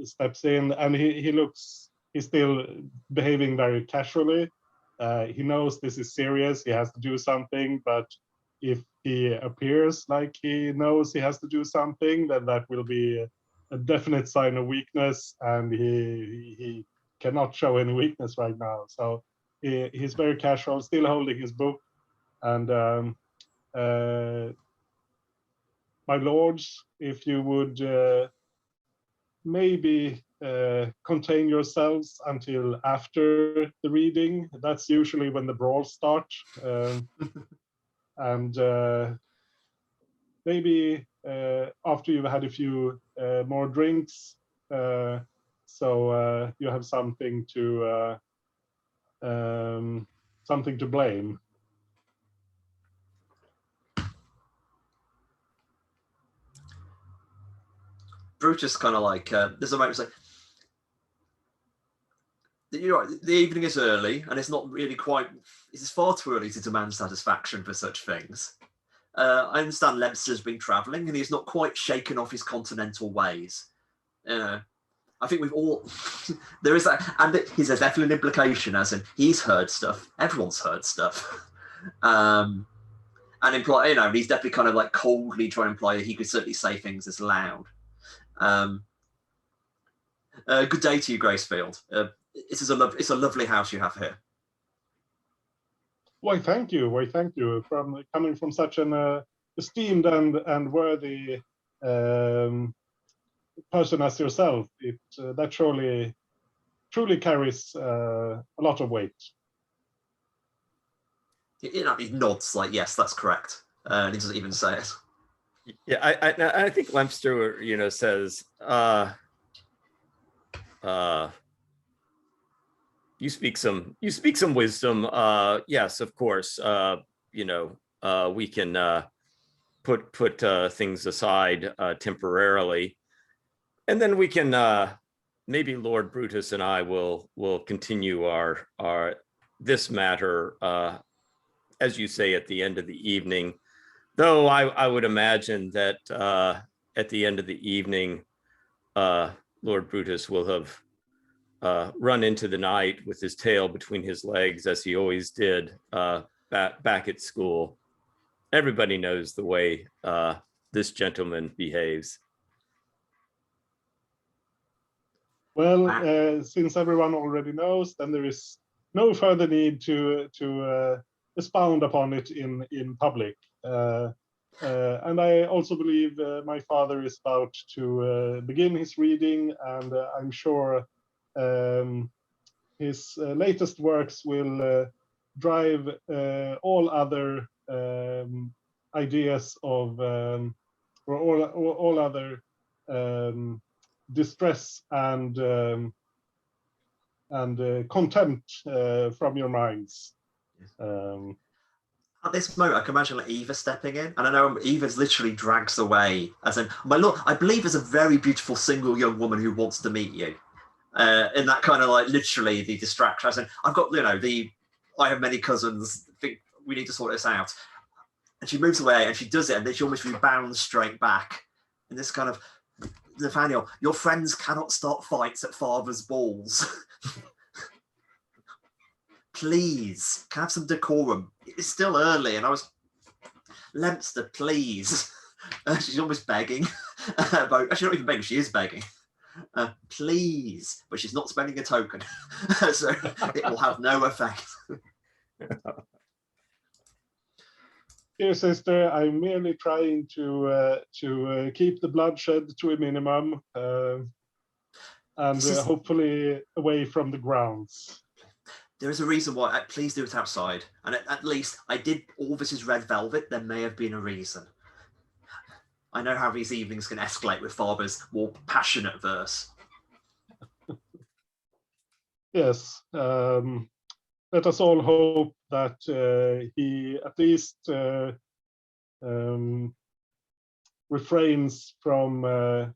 steps in, and he's still behaving very casually. He knows this is serious, he has to do something, but if he appears like he knows he has to do something, then that will be a definite sign of weakness, and he cannot show any weakness right now. So he's very casual, still holding his book, and my lords, if you would maybe contain yourselves until after the reading. That's usually when the brawls start. And maybe after you've had a few more drinks, so you have something to blame. Brutus kind of like there's a moment like, you're right, the evening is early and it's not really quite, it's far too early to demand satisfaction for such things. I understand Lempster's been traveling and he's not quite shaken off his continental ways. I think we've all there is that, and there's definitely an implication as in he's heard stuff, everyone's heard stuff. And imply, he's definitely kind of like coldly trying to imply that he could certainly say things as loud. Good day to you, Gracefield. It's a lovely house you have here. Why, thank you. Why, thank you. Coming from such an esteemed and worthy person as yourself, that truly carries a lot of weight. He nods like, yes, that's correct. And he doesn't even say it. Yeah, I think Lempster, says, You speak some wisdom. Yes, of course. We can put things aside temporarily, and then we can maybe Lord Brutus and I will continue our this matter, as you say, at the end of the evening. Though I would imagine that at the end of the evening, Lord Brutus will have run into the night with his tail between his legs, as he always did back at school. Everybody knows the way this gentleman behaves. Well, since everyone already knows, then there is no further need to expound upon it in public. And I also believe my father is about to begin his reading, and I'm sure his latest works will drive all other ideas of, or all other distress and contempt from your minds. At this moment, I can imagine like Eva stepping in, and I know Eva's literally drags away, as in, my lord, I believe there's a very beautiful single young woman who wants to meet you. In that kind of like literally the distraction. As in, I've got, I have many cousins. Think we need to sort this out. And she moves away, and she does it, and then she almost rebounds straight back. And this kind of, Nathaniel, your friends cannot start fights at father's balls. Please, can I have some decorum? It's still early, and I was, Lempster, please. She's almost begging. Actually, not even begging, she is begging. Please, but she's not spending a token, so it will have no effect. Dear sister, I'm merely trying to keep the bloodshed to a minimum, and hopefully away from the grounds. There is a reason why. Please do it outside. And at least I did all this is red velvet. There may have been a reason. I know how these evenings can escalate with father's more passionate verse. Yes. Let us all hope that he at least refrains from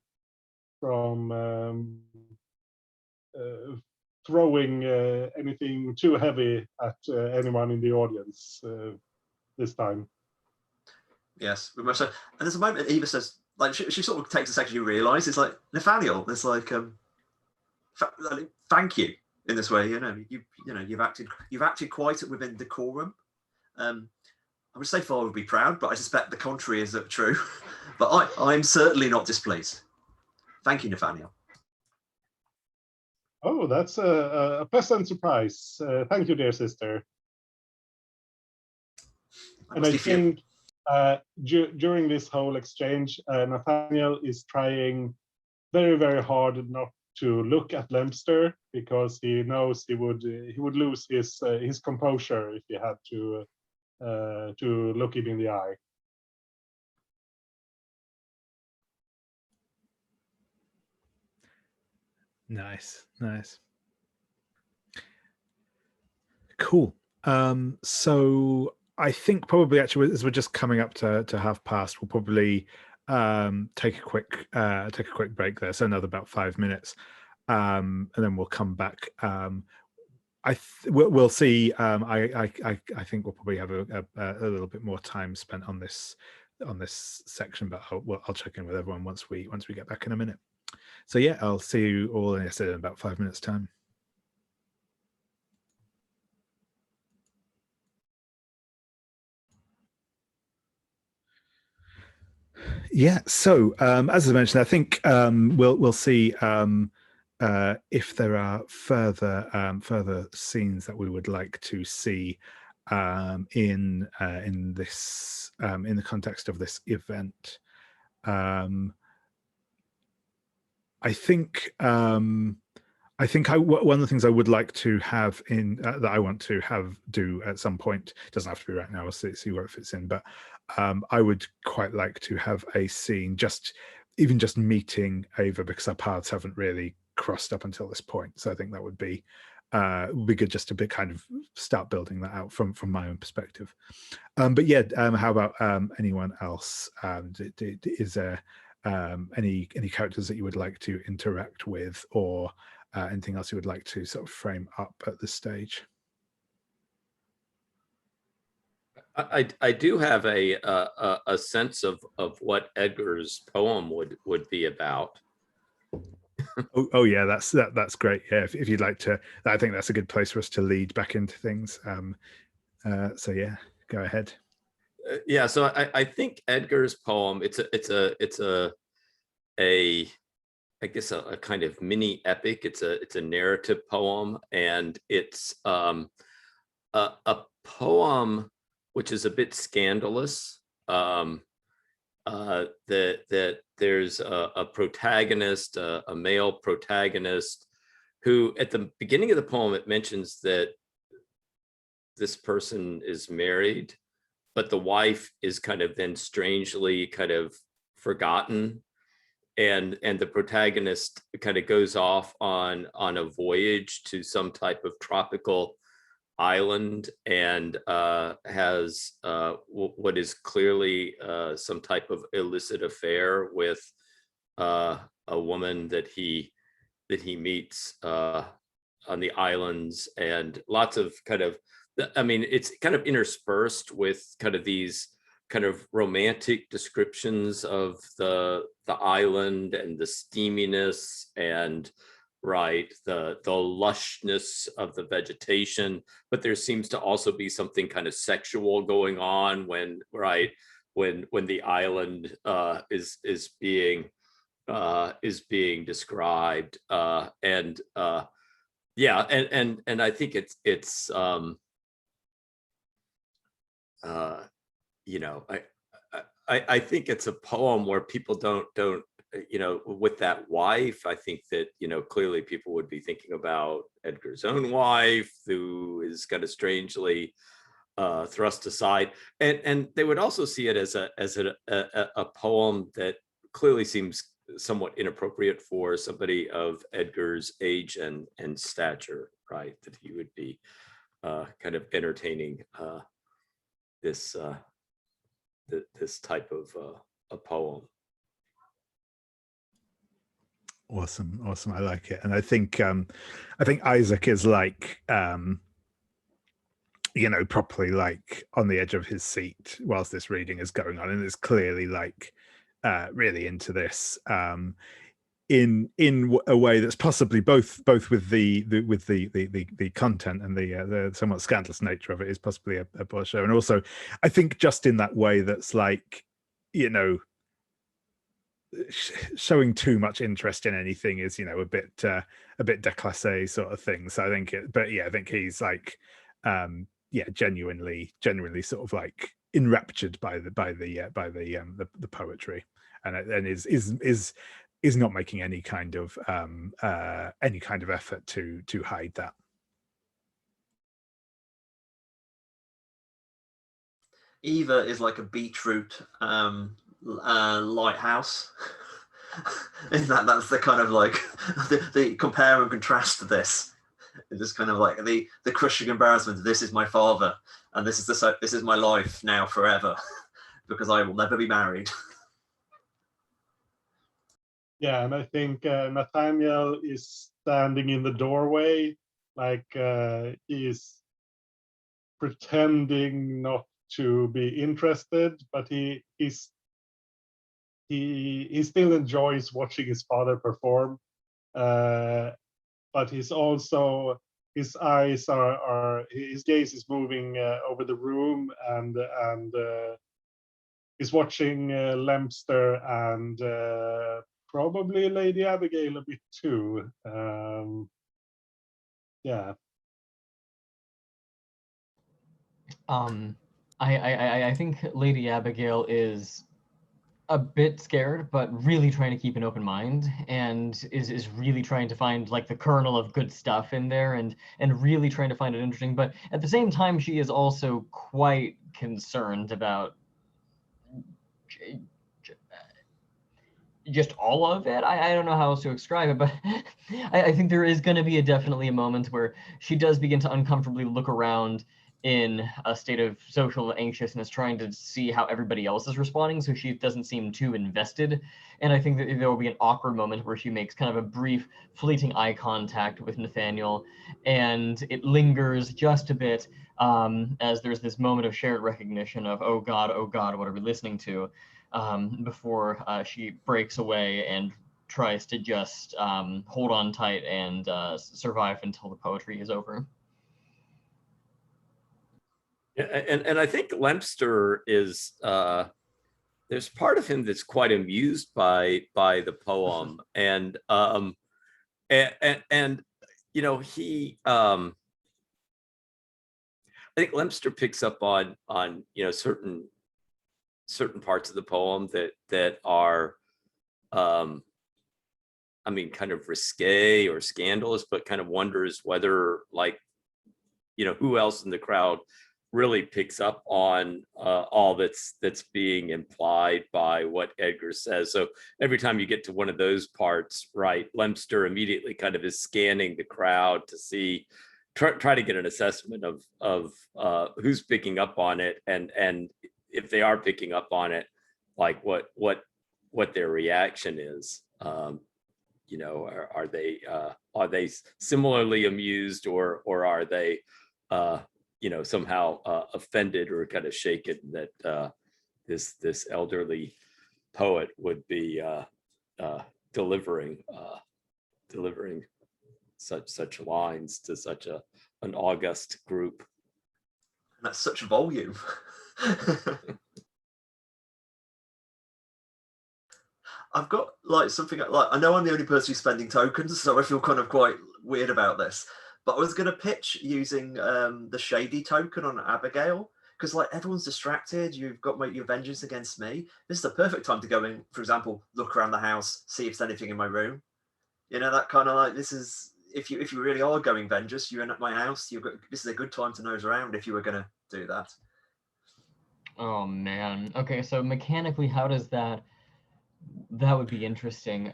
throwing anything too heavy at anyone in the audience this time. Yes, we must. And there's a moment Eva says, like she sort of takes a second. You realise it's like Nathaniel. There's like, thank you in this way. You've acted quite within decorum. I would say father would be proud, but I suspect the contrary is true. But I'm certainly not displeased. Thank you, Nathaniel. Oh, that's a pleasant surprise. Thank you, dear sister. And I think during this whole exchange, Nathaniel is trying very, very hard not to look at Lempster, because he knows he would lose his composure if he had to look him in the eye. Nice. Cool. So I think probably actually as we're just coming up to past, we'll probably take a quick break there. So another about 5 minutes, and then we'll come back. We'll see. I think we'll probably have a little bit more time spent on this section, but I'll check in with everyone once we get back in a minute. So yeah, I'll see you all in about 5 minutes time. Yeah. So as I mentioned, I think we'll see if there are further scenes that we would like to see in the context of this event. I think one of the things I would like to have in that I want to do at some point, doesn't have to be right now, we'll see where it fits in, but I would quite like to have a scene even just meeting Ava, because our paths haven't really crossed up until this point. So I think that would be it would be good just to kind of start building that out from my own perspective. But yeah, how about anyone else? Is there any characters that you would like to interact with, or anything else you would like to sort of frame up at this stage? I do have a sense of what Edgar's poem would be about. Oh yeah, that's great. Yeah, if you'd like to, I think that's a good place for us to lead back into things. So yeah, go ahead. Yeah, so I think Edgar's poem, it's a I guess a kind of mini epic. It's a narrative poem, and it's a poem which is a bit scandalous. That there's a protagonist, a male protagonist, who at the beginning of the poem, it mentions that this person is married, but the wife is kind of then strangely kind of forgotten. And the protagonist kind of goes off on a voyage to some type of tropical island, and has what is clearly some type of illicit affair with a woman that he meets on the islands, and lots of kind of, I mean, it's kind of interspersed with kind of these kind of romantic descriptions of the island and the steaminess and the lushness of the vegetation, but there seems to also be something kind of sexual going on when the island is being described, and yeah, and I think it's you know, I think it's a poem where people don't, you know, with that wife, I think that, you know, clearly people would be thinking about Edgar's own wife, who is kind of strangely thrust aside, and they would also see it as a poem that clearly seems somewhat inappropriate for somebody of Edgar's age and stature, right? That he would be kind of entertaining this type of a poem. Awesome. I like it, and I think Isaac is like, you know, properly like on the edge of his seat whilst this reading is going on, and is clearly like really into this, in a way that's possibly both with the content and the somewhat scandalous nature of it is possibly a poor show, and also I think just in that way that's like, you know, showing too much interest in anything is, you know, a bit déclassé sort of thing. So I think I think he's like, genuinely sort of like enraptured by the poetry, and is not making any kind of effort to hide that. Eva is like a beetroot lighthouse. That's the kind of like the compare and contrast to this. It's just kind of like the crushing embarrassment. This is my father, and this is my life now forever, because I will never be married. Yeah, and I think Nathaniel is standing in the doorway, like he's pretending not to be interested, but he still enjoys watching his father perform, but he's also, his eyes are his gaze is moving over the room, and he's watching Lempster and probably Lady Abigail a bit too. Yeah. I think Lady Abigail is a bit scared, but really trying to keep an open mind, and is really trying to find like the kernel of good stuff in there, and really trying to find it interesting. But at the same time, she is also quite concerned about just all of it. I don't know how else to describe it, but I think there is going to be definitely a moment where she does begin to uncomfortably look around in a state of social anxiousness, trying to see how everybody else is responding, so she doesn't seem too invested. And I think that there will be an awkward moment where she makes kind of a brief, fleeting eye contact with Nathaniel, and it lingers just a bit as there's this moment of shared recognition of, oh God, what are we listening to? Before she breaks away and tries to just hold on tight and survive until the poetry is over. Yeah, and I think Lempster is there's part of him that's quite amused by the poem, and you know, he I think Lempster picks up on you know, certain parts of the poem that are I mean, kind of risque or scandalous, but kind of wonders whether, like, you know, who else in the crowd really picks up on all that's being implied by what Edgar says. So every time you get to one of those parts, right, Lempster immediately kind of is scanning the crowd to see, try to get an assessment of who's picking up on it, and if they are picking up on it, like what their reaction is. You know, are they similarly amused, or are they you know, somehow offended or kind of shaken that this elderly poet would be delivering such lines to such an august group. And that's such volume. I've got like something like, I know I'm the only person who's spending tokens, so I feel kind of quite weird about this. But I was going to pitch using the shady token on Abigail, because like everyone's distracted. You've got your vengeance against me. This is the perfect time to go in, for example, look around the house, see if there's anything in my room. You know, that kind of like, this is, if you really are going vengeance, you're in at my house. This is a good time to nose around if you were going to do that. Oh man. Okay, so mechanically, how does that would be interesting.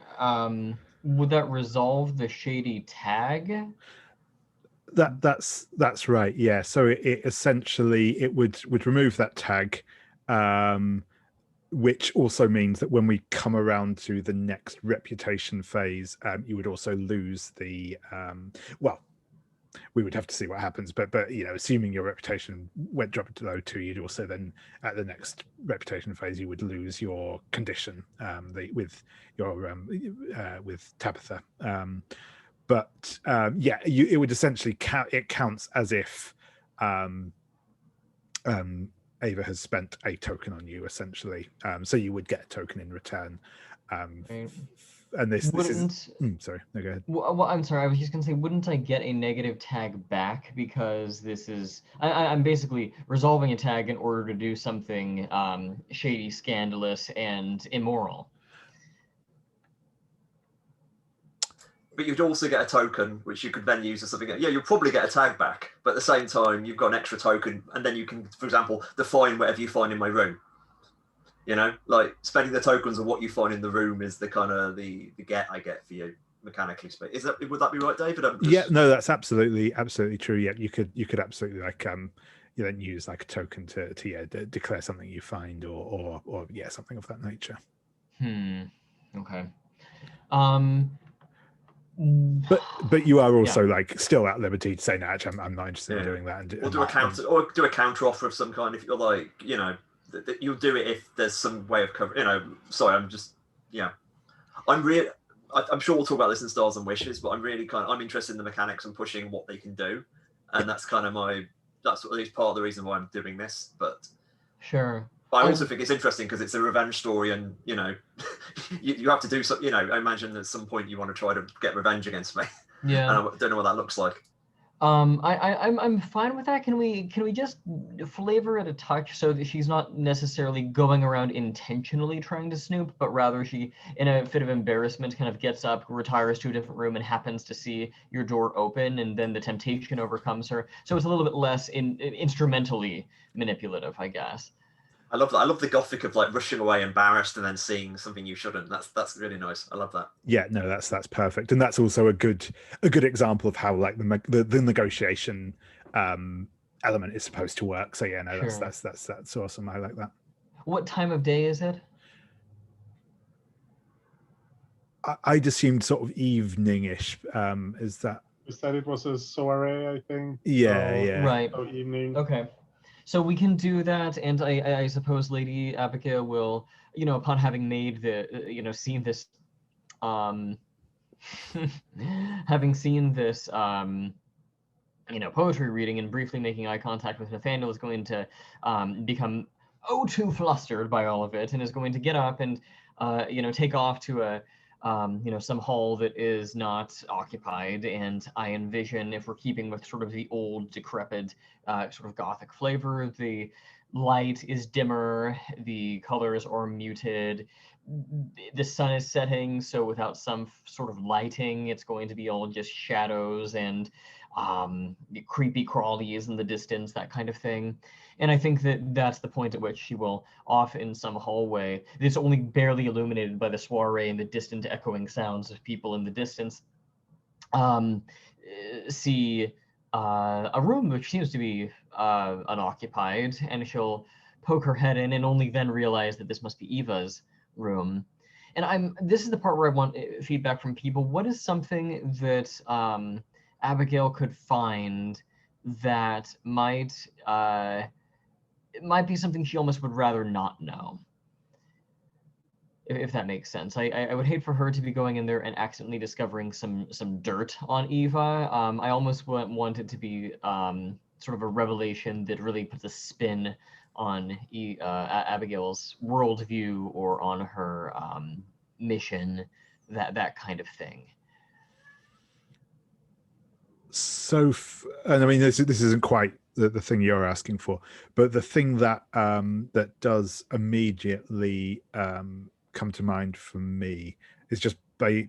Would that resolve the shady tag? That's right. Yeah. So it essentially it would remove that tag, which also means that when we come around to the next reputation phase, you would also lose the well, we would have to see what happens, but you know, assuming your reputation went dropped to low 2, you'd also then at the next reputation phase you would lose your condition with your with Tabitha. But yeah, it would essentially count. It counts as if Ava has spent a token on you, essentially. So you would get a token in return. Right. And this is sorry, no, go ahead. Well, I'm sorry, I was just gonna say, wouldn't I get a negative tag back, because this is I'm basically resolving a tag in order to do something shady, scandalous, and immoral. But you'd also get a token, which you could then use as something. Yeah, you'll probably get a tag back, but at the same time, you've got an extra token, and then you can, for example, define whatever you find in my room. You know, like spending the tokens on what you find in the room is the kind of the get I get for you, mechanically speaking. Would that be right, David? Yeah, no, that's absolutely true. Yeah, you could absolutely, like, you then use like a token to declare something you find, or yeah, something of that nature. Okay. But you are also like still at liberty to say, no, actually, I'm not interested in doing that. Or do a counter offer of some kind if you're like, you know, that you'll do it if there's some way of covering. You know, sorry, I'm just, yeah, I'm sure we'll talk about this in Stars and Wishes, but I'm interested in the mechanics and pushing what they can do, and that's kind of that's at least part of the reason why I'm doing this. But sure. But I also think it's interesting because it's a revenge story, and you know, you have to do something. You know, I imagine at some point you want to try to get revenge against me. Yeah. And I don't know what that looks like. I'm fine with that. Can we just flavor it a touch so that she's not necessarily going around intentionally trying to snoop, but rather she, in a fit of embarrassment, kind of gets up, retires to a different room, and happens to see your door open, and then the temptation overcomes her. So it's a little bit less instrumentally manipulative, I guess. I love that. I love the gothic of like rushing away embarrassed and then seeing something you shouldn't. That's really nice. I love that. Yeah, no, that's perfect, and that's also a good example of how like the negotiation element is supposed to work. So yeah, no, Sure. that's awesome. I like that. What time of day is it? I'd assumed sort of evening-ish. Is that? You said it was a soiree, I think. Yeah, so, yeah. Right. So evening. Okay. So we can do that, and I suppose Lady Abigail will, upon having made the, seen this, having seen this, poetry reading and briefly making eye contact with Nathaniel, is going to become too flustered by all of it, and is going to get up and, take off to a, some hall that is not occupied. And I envision, if we're keeping with sort of the old decrepit sort of Gothic flavor, the light is dimmer, the colors are muted, the sun is setting, so without some sort of lighting, it's going to be all just shadows and creepy crawlies in the distance, that kind of thing. And I think that that's the point at which she will, off in some hallway that's only barely illuminated by the soiree and the distant echoing sounds of people in the distance, see a room which seems to be unoccupied, and she'll poke her head in and only then realize that this must be Eva's room. And this is the part where I want feedback from people. What is something that Abigail could find that might be something she almost would rather not know, if that makes sense. I would hate for her to be going in there and accidentally discovering some dirt on Eva. I almost want it to be sort of a revelation that really puts a spin on Abigail's worldview or on her mission, that kind of thing. So, and I mean, this isn't quite the thing you're asking for, but the thing that that does immediately come to mind for me is just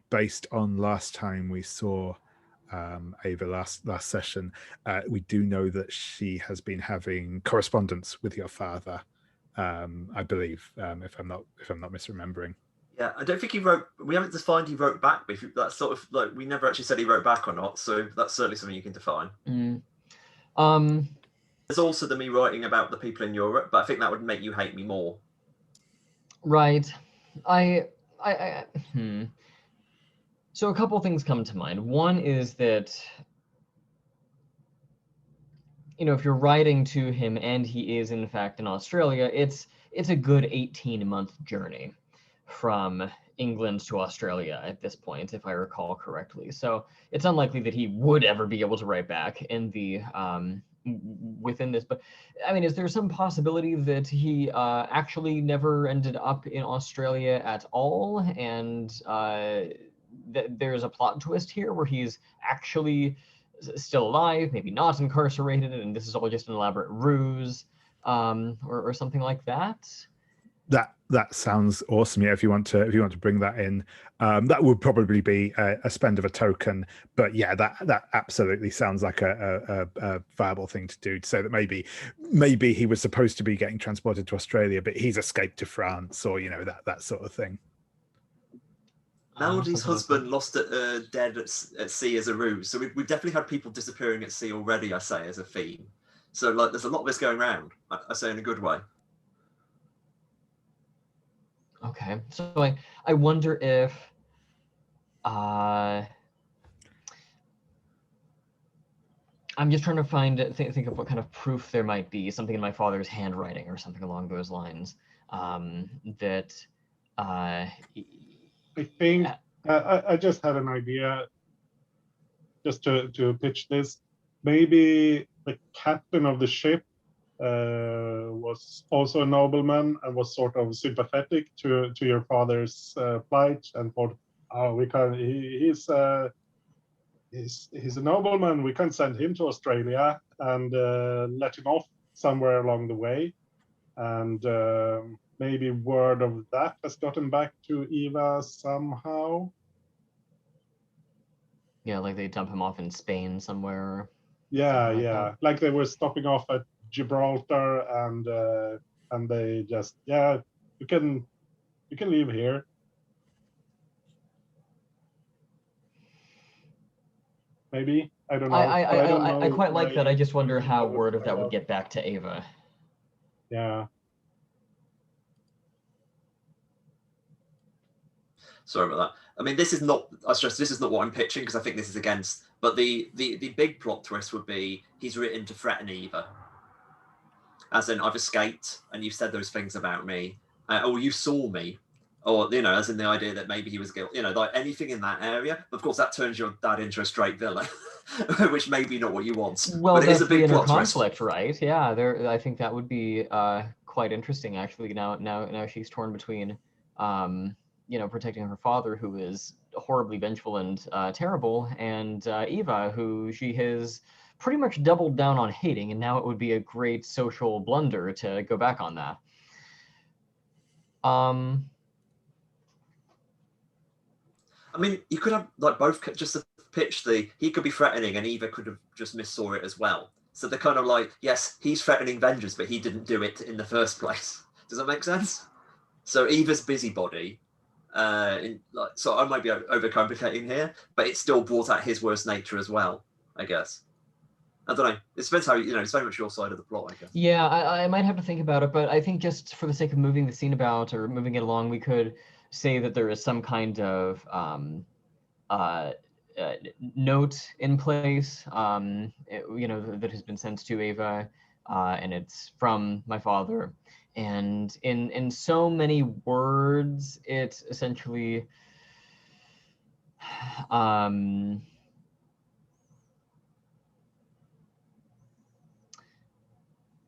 based on last time we saw Ava last session. We do know that she has been having correspondence with your father, I believe, if I'm not misremembering. Yeah, I don't think he wrote. We haven't defined he wrote back, but that's sort of like we never actually said he wrote back or not. So that's certainly something you can define. There's also the me writing about the people in Europe, but I think that would make you hate me more. Right. So a couple things come to mind. One is that, if you're writing to him and he is in fact in Australia, it's a good 18-month journey from England to Australia at this point, if I recall correctly. So it's unlikely that he would ever be able to write back in the within this. But I mean, is there some possibility that he actually never ended up in Australia at all, and there's a plot twist here where he's actually still alive, maybe not incarcerated, and this is all just an elaborate ruse, or something like that? That sounds awesome. Yeah, if you want to bring that in, that would probably be a spend of a token. But yeah, that absolutely sounds like a viable thing to do. To say that maybe he was supposed to be getting transported to Australia, but he's escaped to France, or that sort of thing. Melody's husband lost dead at sea as a ruse. So we've definitely had people disappearing at sea already, I say, as a theme. So like there's a lot of this going around, I say in a good way. Okay, so I wonder if I'm just trying to think of what kind of proof there might be, something in my father's handwriting or something along those lines, that I think I just had an idea, just to pitch this. Maybe the captain of the ship was also a nobleman and was sort of sympathetic to your father's plight, and thought, we can. He's a nobleman. We can send him to Australia and let him off somewhere along the way, and maybe word of that has gotten back to Eva somehow. Yeah, like they dump him off in Spain somewhere. Yeah, like they were stopping off at Gibraltar, and and they just, yeah, you can leave here. Maybe, I don't know. I quite like that. I just wonder how would word of that find would out. get back to Ava. Yeah. Sorry about that. I mean, this is not. I stress this is not what I'm pitching because I think this is against. But the big plot twist would be he's written to threaten Eva, as in I've escaped and you've said those things about me, or you saw me, or as in the idea that maybe he was guilty. Like anything in that area. Of course, that turns your dad into a straight villain, which may be not what you want. Well, but it is that's a big the inner plot twist. conflict, right? Yeah, I think that would be quite interesting actually. Now she's torn between protecting her father, who is horribly vengeful and terrible, and Eva, who she has pretty much doubled down on hating, and now it would be a great social blunder to go back on that. I mean, you could have like both just to pitch he could be threatening and Eva could have just missaw it as well. So they're kind of like, yes, he's threatening vengeance, but he didn't do it in the first place. Does that make sense? So Eva's busybody, so I might be overcomplicating here, but it still brought out his worst nature as well, I guess. I don't know. It depends how, it's very much your side of the plot, I guess. Yeah, I might have to think about it, but I think just for the sake of moving the scene about or moving it along, we could say that there is some kind of note in place, that has been sent to Ava, and it's from my father. And in so many words, it essentially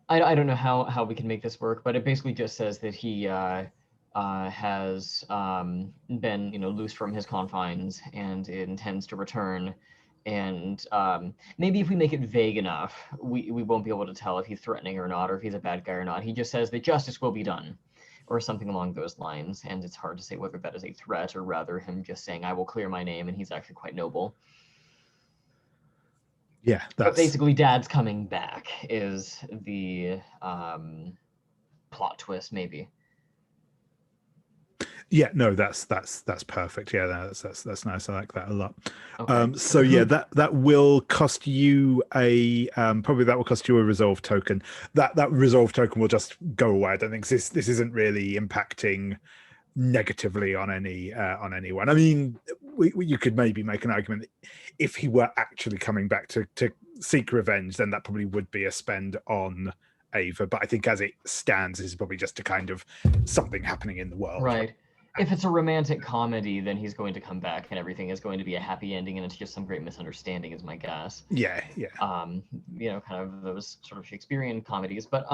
I don't know how we can make this work, but it basically just says that he has been loosed from his confines and intends to return. And maybe if we make it vague enough, we won't be able to tell if he's threatening or not, or if he's a bad guy or not. He just says that justice will be done, or something along those lines. And it's hard to say whether that is a threat or rather him just saying, I will clear my name, and he's actually quite noble. Yeah, but basically Dad's coming back is the plot twist, maybe. Yeah, no, that's perfect. Yeah, that's nice. I like that a lot. Okay. So yeah, that will cost you a probably that will cost you a resolve token. That resolve token will just go away. I don't think this isn't really impacting negatively on anyone. I mean, you could maybe make an argument that if he were actually coming back to seek revenge, then that probably would be a spend on Ava. But I think as it stands, this is probably just a kind of something happening in the world. Right. If it's a romantic comedy, then he's going to come back and everything is going to be a happy ending, and it's just some great misunderstanding is my guess. Yeah. Kind of those sort of Shakespearean comedies. But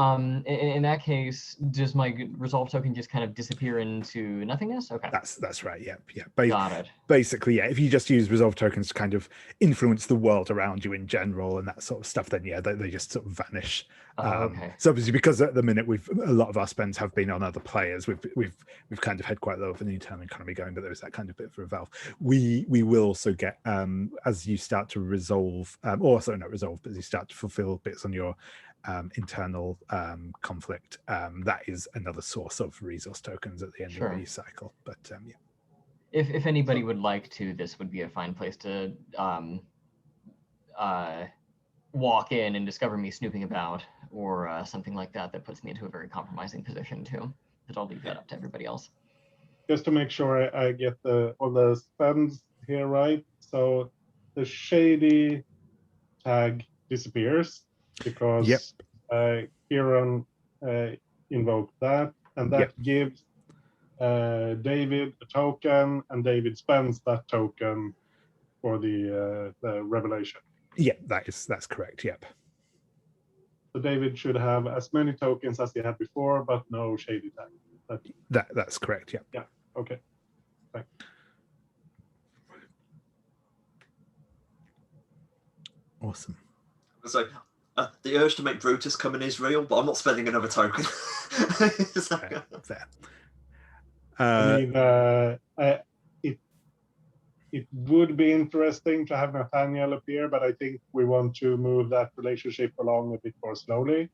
in that case, does my resolve token just kind of disappear into nothingness? Okay. That's right. Yeah. Got it. Basically, yeah. If you just use resolve tokens to kind of influence the world around you in general and that sort of stuff, then yeah, they just sort of vanish. Okay. So obviously, because at the minute a lot of our spends have been on other players, we've kind of had quite a lot of an internal economy going, but there is that kind of bit of revolve. We will also get as you start to resolve, also not resolve, but as you start to fulfill bits on your internal conflict, that is another source of resource tokens at the end of the cycle. But yeah. If anybody would like to, this would be a fine place to walk in and discover me snooping about, or something like that puts me into a very compromising position too. But I'll leave that up to everybody else. Just to make sure I get all the spends here right. So the shady tag disappears because Kieran invoked that, and that gives David a token, and David spends that token for the revelation. Yeah, that's correct. Yep. So David should have as many tokens as he had before, but no shady tag. That's correct. Yep. Yeah. Okay. Thanks. Awesome. So the urge to make Brutus come in is real, but I'm not spending another token. Fair. I mean, it would be interesting to have Nathaniel appear, but I think we want to move that relationship along a bit more slowly.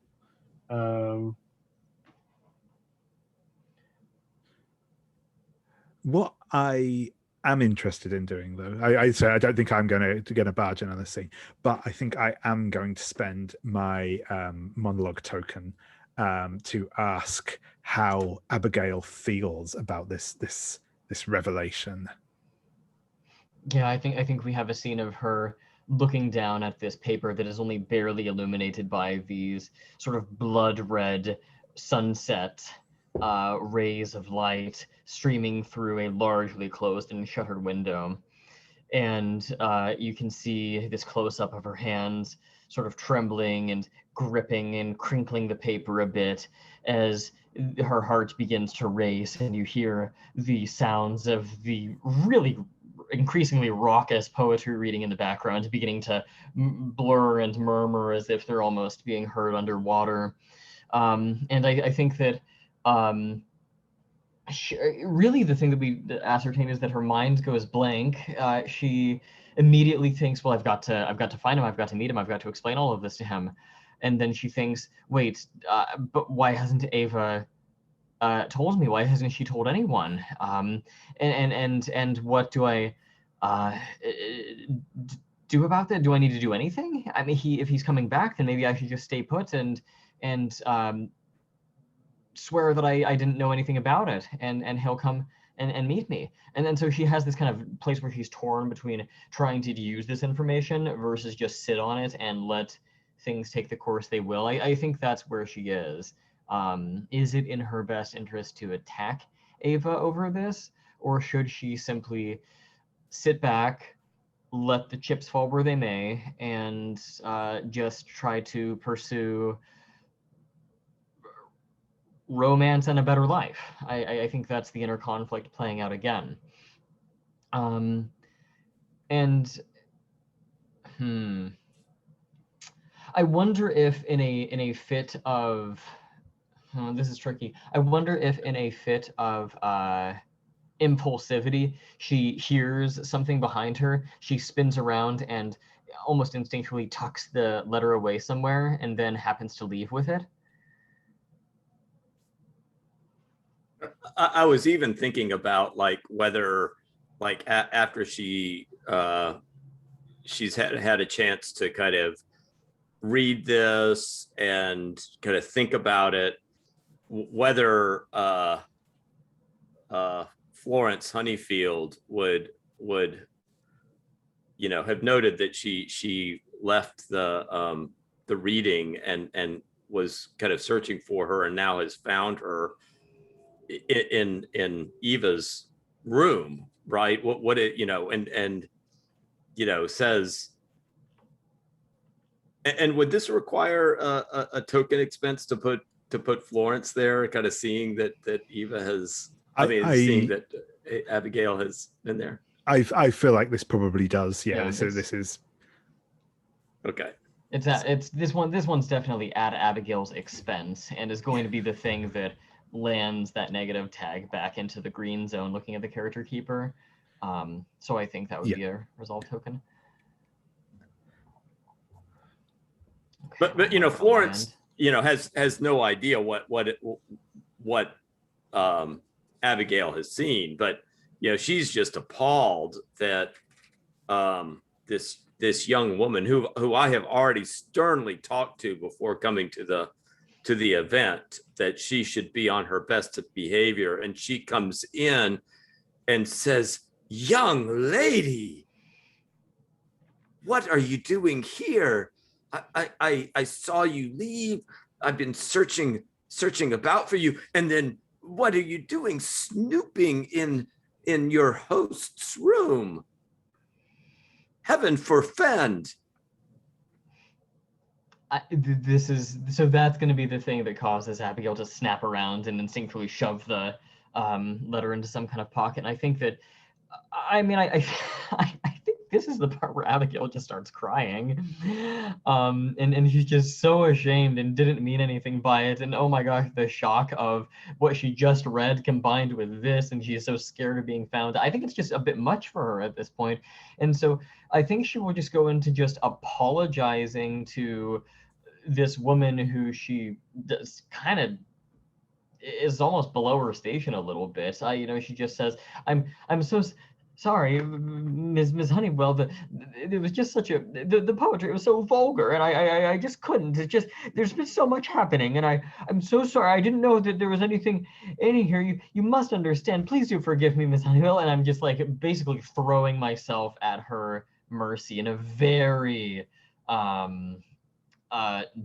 What I am interested in doing, though, I say I don't think I'm going to get a barge in on this scene, but I think I am going to spend my monologue token to ask how Abigail feels about this revelation. Yeah, I think we have a scene of her looking down at this paper that is only barely illuminated by these sort of blood red sunset rays of light streaming through a largely closed and shuttered window. And you can see this close-up of her hands sort of trembling and gripping and crinkling the paper a bit as her heart begins to race, and you hear the sounds of the really increasingly raucous poetry reading in the background beginning to blur and murmur as if they're almost being heard underwater. And I think that really the thing that we ascertain is that her mind goes blank. She immediately thinks, well, I've got to find him, I've got to meet him, I've got to explain all of this to him. And then she thinks, wait, but why hasn't Ava told me? Why hasn't she told anyone? And what do I do about that? Do I need to do anything? I mean, if he's coming back, then maybe I should just stay put and swear that I didn't know anything about it, and he'll come and meet me. And then so she has this kind of place where she's torn between trying to use this information versus just sit on it and let things take the course they will. I think that's where she is. Is it in her best interest to attack Ava over this, or should she simply sit back, let the chips fall where they may, and just try to pursue romance and a better life? I think that's the inner conflict playing out again. I wonder if in a fit of this is tricky. I wonder if in a fit of impulsivity, she hears something behind her, she spins around and almost instinctually tucks the letter away somewhere and then happens to leave with it. I was even thinking about like whether like after she's had a chance to kind of read this and kind of think about it, whether Florence Honeyfield would have noted that she left the reading and was kind of searching for her and now has found her in Eva's room, right? What it says. And would this require a token expense to put Florence there, kind of seeing that Eva has, seeing that Abigail has been there? I feel like this probably does. Yeah, Yeah, this is okay. It's this one's definitely at Abigail's expense and is going to be the thing that lands that negative tag back into the green zone looking at the character keeper. So I think that would be a resolve token. Okay, but Florence has no idea what Abigail has seen, but she's just appalled that this young woman who I have already sternly talked to before coming to the event, that she should be on her best behavior, and she comes in and says, "Young lady, what are you doing here? I saw you leave. I've been searching about for you, and then what are you doing snooping in your host's room? Heaven forfend." That's going to be the thing that causes Abigail to snap around and instinctively shove the letter into some kind of pocket. And I think that, I think this is the part where Abigail just starts crying, and she's just so ashamed and didn't mean anything by it. And oh my gosh, the shock of what she just read combined with this, and she's so scared of being found. I think it's just a bit much for her at this point. And so I think she will just go into just apologizing to this woman who she does kind of is almost below her station a little bit. She just says, I'm so sorry, Miss Honeywell. It was just such the poetry was so vulgar, and I just couldn't. It's just there's been so much happening, and I'm so sorry. I didn't know that there was anything in here. You must understand. Please do forgive me, Miss Honeywell. And I'm just like basically throwing myself at her mercy in a very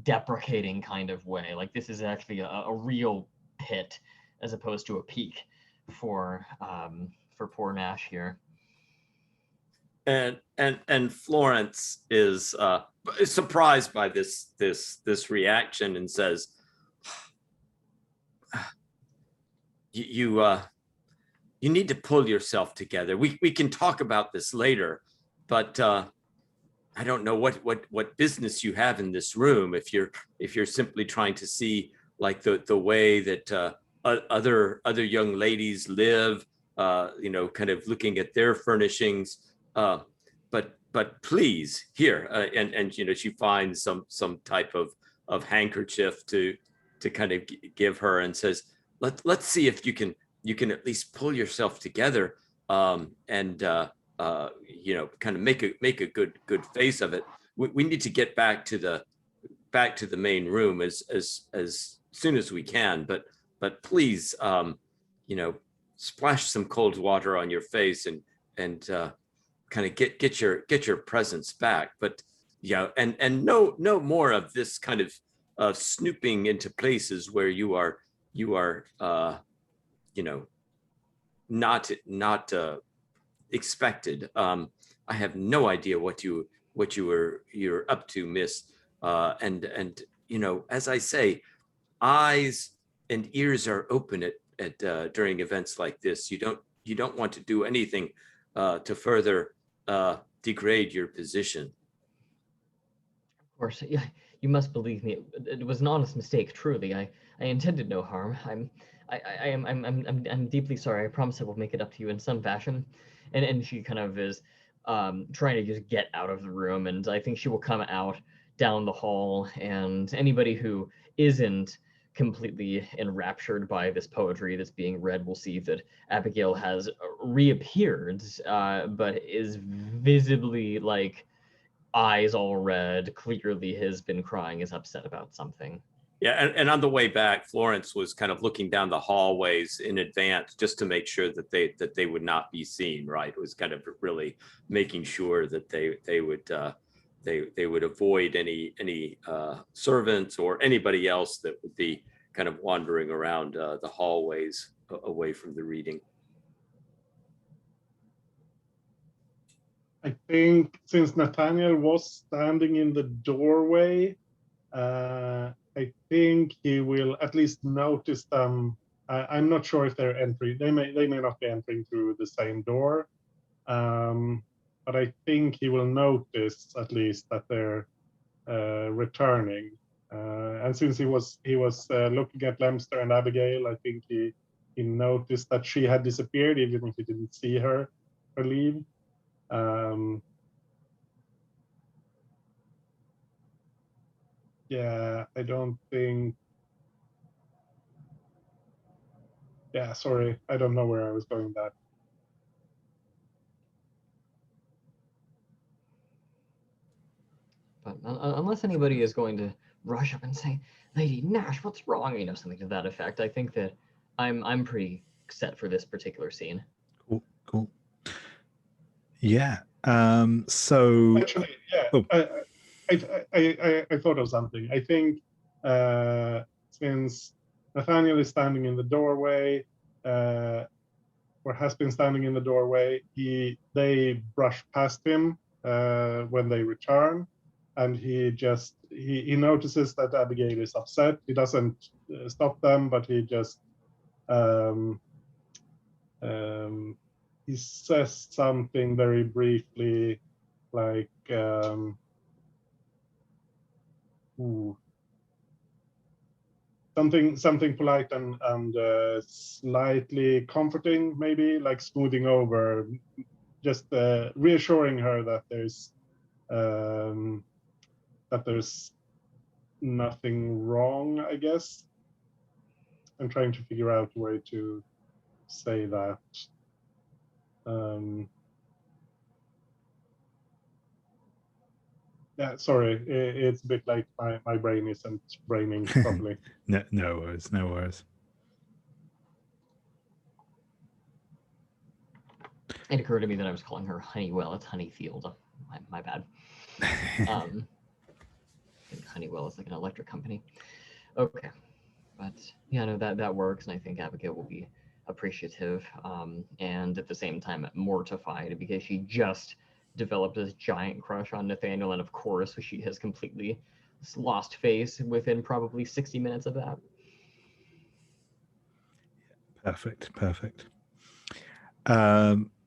deprecating kind of way. Like this is actually a real pit as opposed to a peak for poor Nash here. And Florence is surprised by this reaction and says, you need to pull yourself together. We can talk about this later, but I don't know what business you have in this room if you're simply trying to see like the way that other young ladies live, kind of looking at their furnishings. But please here, and she finds some type of handkerchief to kind of give her and says, let's see if you can at least pull yourself together, and kind of make a good face of it. We need to get back to the main room as soon as we can, but please, splash some cold water on your face and kind of get your presence back. But yeah, and no more of this kind of snooping into places where you are not expected. I have no idea what you're up to, miss. And as I say, eyes and ears are open at during events like this. You don't want to do anything to further degrade your position. Of course, yeah, you must believe me. It was an honest mistake, truly. I intended no harm. I'm deeply sorry. I promise I will make it up to you in some fashion. And she kind of is trying to just get out of the room, and I think she will come out down the hall, and anybody who isn't completely enraptured by this poetry that's being read will see that Abigail has reappeared, but is visibly like eyes all red, clearly has been crying, is upset about something. Yeah, and on the way back, Florence was kind of looking down the hallways in advance just to make sure that they would not be seen. Right, it was kind of really making sure that they would avoid any servants or anybody else that would be kind of wandering around the hallways away from the reading. I think since Nathaniel was standing in the doorway, I think he will at least notice them. I'm not sure if they're entering. They may not be entering through the same door, but I think he will notice at least that they're returning. And since he was looking at Lempster and Abigail, I think he noticed that she had disappeared, even if he didn't see her leave. Yeah, I don't think. Yeah, sorry, I don't know where I was going with that. But unless anybody is going to rush up and say, "Lady Nash, what's wrong?" Something to that effect, I think that I'm pretty set for this particular scene. Cool. Yeah. So actually, yeah. Oh. I thought of something. I think since Nathaniel is standing in the doorway, or has been standing in the doorway, they brush past him when they return, and he notices that Abigail is upset. He doesn't stop them, but he just he says something very briefly, like something polite and slightly comforting, maybe, like smoothing over, just reassuring her that there's nothing wrong, I guess. I'm trying to figure out a way to say that. Yeah, sorry, it's a bit like my brain isn't braining properly. No worries, no worries. It occurred to me that I was calling her Honeywell. It's Honeyfield. My bad. Honeywell is like an electric company. Okay, but yeah, no, that works, and I think Abigail will be appreciative, and at the same time mortified, because she just developed this giant crush on Nathaniel, and of course she has completely lost face within probably 60 minutes of that. Perfect.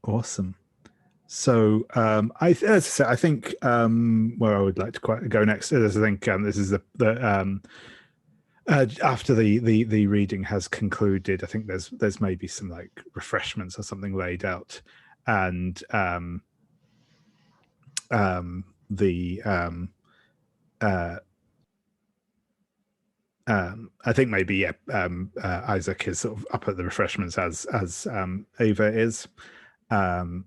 Awesome. So as I said, I think where I would like to go next is, I think this is the after the reading has concluded, I think there's maybe some like refreshments or something laid out, and I think maybe Isaac is sort of up at the refreshments as Ava is, and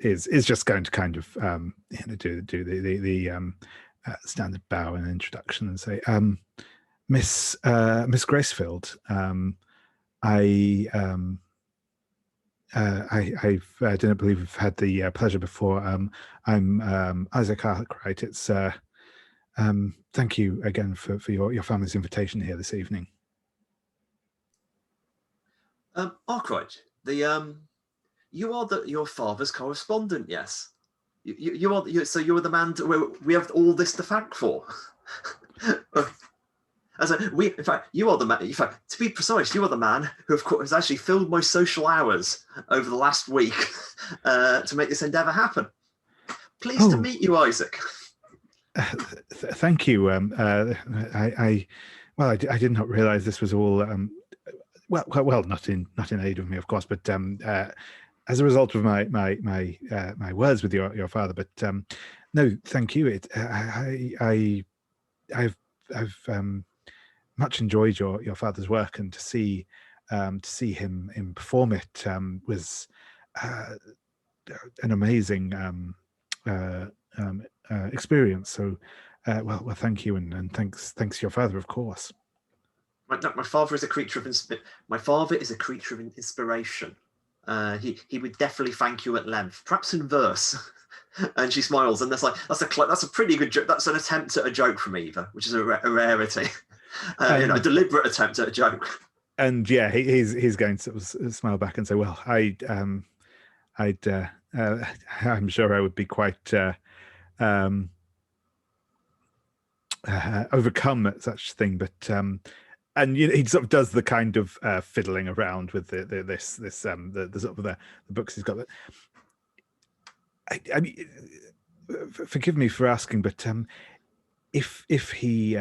is just going to kind of do the standard bow and introduction and say, Miss Gracefield, I didn't believe we've had the pleasure before. I'm Isaac Arkwright. It's thank you again for your family's invitation here this evening. Arkwright, you are your father's correspondent, yes? You are so you're the man we have all this to thank for. In fact, you are the man. In fact, to be precise, you are the man who, of course, has actually filled my social hours over the last week to make this endeavour happen. Pleased to meet you, Isaac. Thank you. I did not realise this was all. Well, not in aid of me, of course, but as a result of my words with your father. But no, thank you. I've much enjoyed your father's work, and to see him perform it was an amazing experience. So well, thank you, and thanks to your father, of course. My father is a creature of inspiration. He would definitely thank you at length, perhaps in verse. And she smiles, and that's a pretty good joke. That's an attempt at a joke from Eva, which is a rarity. A deliberate attempt at a joke. And yeah, he's going to sort of smile back and say, "Well, I'm sure I would be quite overcome at such thing, but and he sort of does the kind of fiddling around with the sort of the books he's got. I mean, forgive me for asking, but if he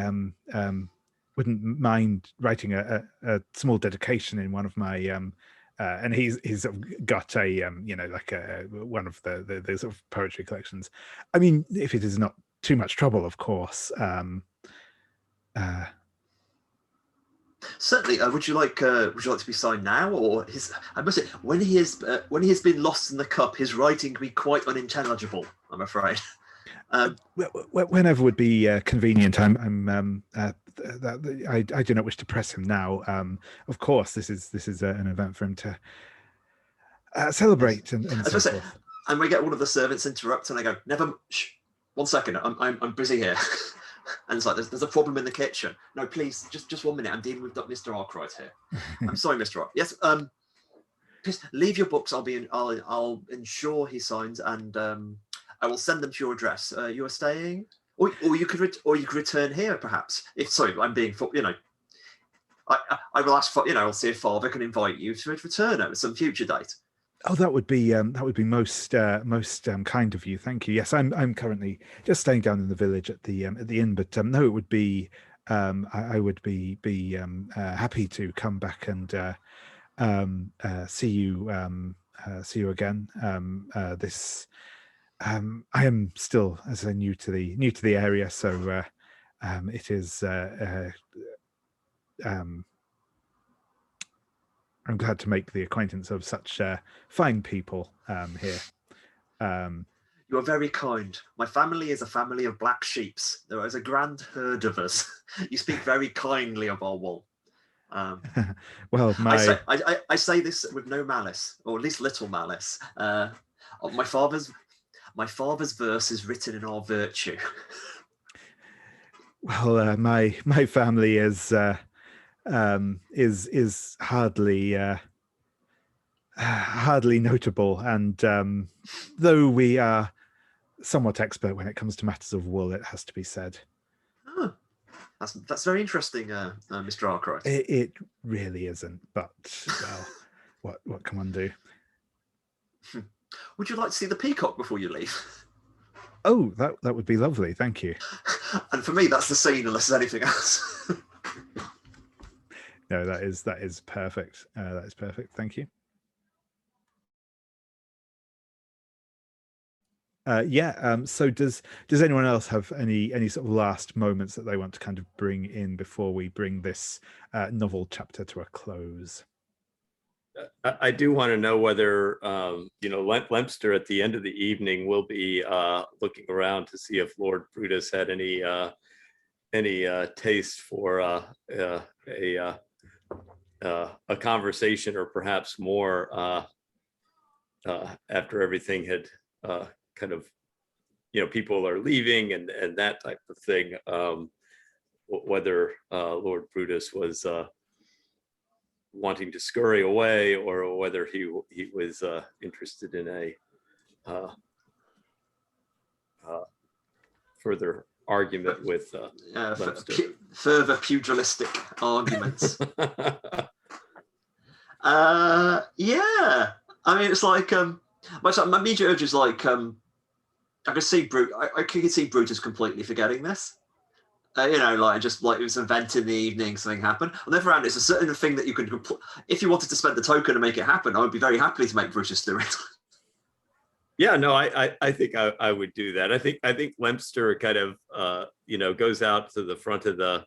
wouldn't mind writing a small dedication in one of my and he's sort of got a like one of the sort of poetry collections. I mean, if it is not too much trouble, of course. Certainly. Would you like to be signed now, or I must say, when he has been lost in the cup, his writing can be quite unintelligible, I'm afraid. Whenever would be convenient. I do not wish to press him now. Of course, this is an event for him to celebrate, and so forth. And we get one of the servants interrupt, and I go, "Never, shh, 1 second. I'm busy here." And it's like, there's a problem in the kitchen. No, please, just 1 minute. I'm dealing with Mr. Arkwright here. I'm sorry, Mr. Arkwright. Yes. Please leave your books. I'll ensure he signs, and I will send them to your address. You are staying, or you could return here, perhaps. I'm being, I will ask for, I'll see if Father can invite you to return at some future date. Oh, that would be most kind of you. Thank you. Yes, I'm currently just staying down in the village at the inn, but no, it would be I would be happy to come back and see you again. I am still, as I say, new to the area, so it is I'm glad to make the acquaintance of such fine people here. You are very kind. My family is a family of black sheeps. There is a grand herd of us. You speak very kindly of our wool. Well, I say this with no malice, or at least little malice. My father's verse is written in our virtue. Well, my family is hardly notable, and though we are somewhat expert when it comes to matters of wool, it has to be said. Oh, that's very interesting, Mr. Arkwright. It really isn't, but well, what can one do? Would you like to see the peacock before you leave? Oh, that would be lovely. Thank you. And for me, that's the scene, unless there's anything else. No, that is perfect. That is perfect. Thank you. So does anyone else have any sort of last moments that they want to kind of bring in before we bring this novel chapter to a close? I do want to know whether Lempster at the end of the evening will be looking around to see if Lord Brutus had any taste for a conversation, or perhaps more after everything had kind of, people are leaving and that type of thing. Whether Lord Brutus was wanting to scurry away, or whether he was interested in a further argument with further pugilistic arguments. Yeah, I mean, it's like my immediate urge is like I could see I could see Brutus completely forgetting this. Just like it was an event in the evening, something happened. On the other hand, it's a certain thing that you can, if you wanted to spend the token and make it happen, I would be very happy to make Brutus do it. Yeah, no, I think I would do that. I think Lempster kind of goes out to the front of the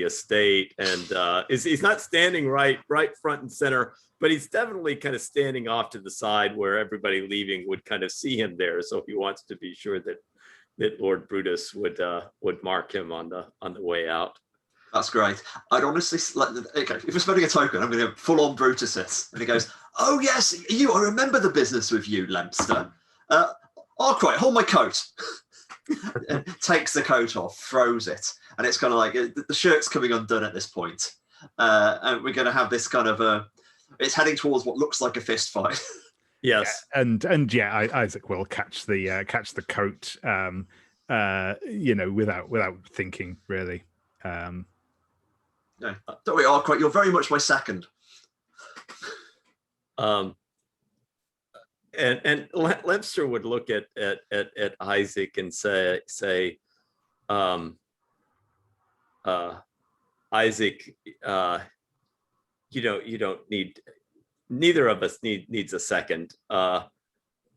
estate, and he's not standing right front and center, but he's definitely kind of standing off to the side where everybody leaving would kind of see him there. So he wants to be sure that Lord Brutus would mark him on the way out. That's great. I'd honestly okay, if we're spending a token, I'm going to full on Brutus it. And he goes, "Oh yes, I remember the business with you, Lempster. Arkwright, hold my coat." Takes the coat off, throws it, and it's kind of like the shirt's coming undone at this point, and we're going to have this kind of it's heading towards what looks like a fist fight. Yes, and Isaac will catch the coat, without thinking really. No, don't worry, Arkwright, you're very much my second. And Lempster would look at Isaac and say, Isaac, you don't need, neither of us needs a second. Why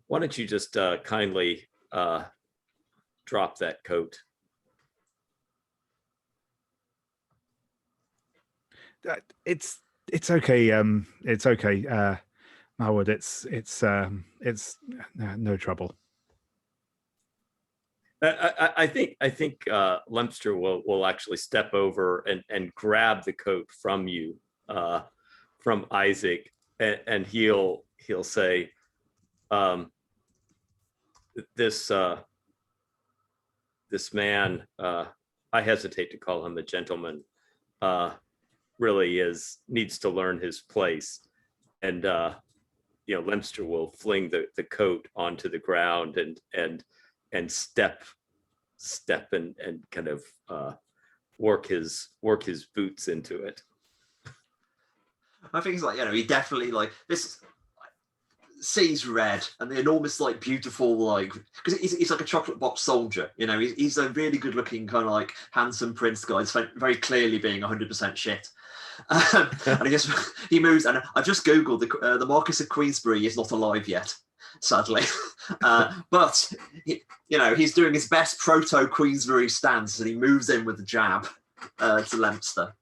don't you just kindly drop that coat? It's okay. It's okay. Marwood, it's no trouble. I think Lempster will actually step over and grab the coat from you, from Isaac, and he'll say, this man, I hesitate to call him a gentleman, really needs to learn his place. And Lempster will fling the coat onto the ground and step and kind of work his boots into it. I think it's like, he definitely this sees red, and the enormous beautiful because he's like a chocolate box soldier, he's a really good looking kind of handsome prince guy. It's very clearly being 100% shit. And he moves, and I've just googled the Marquis of Queensberry is not alive yet, sadly. But he's doing his best proto Queensberry stance, and he moves in with the jab to Lempster.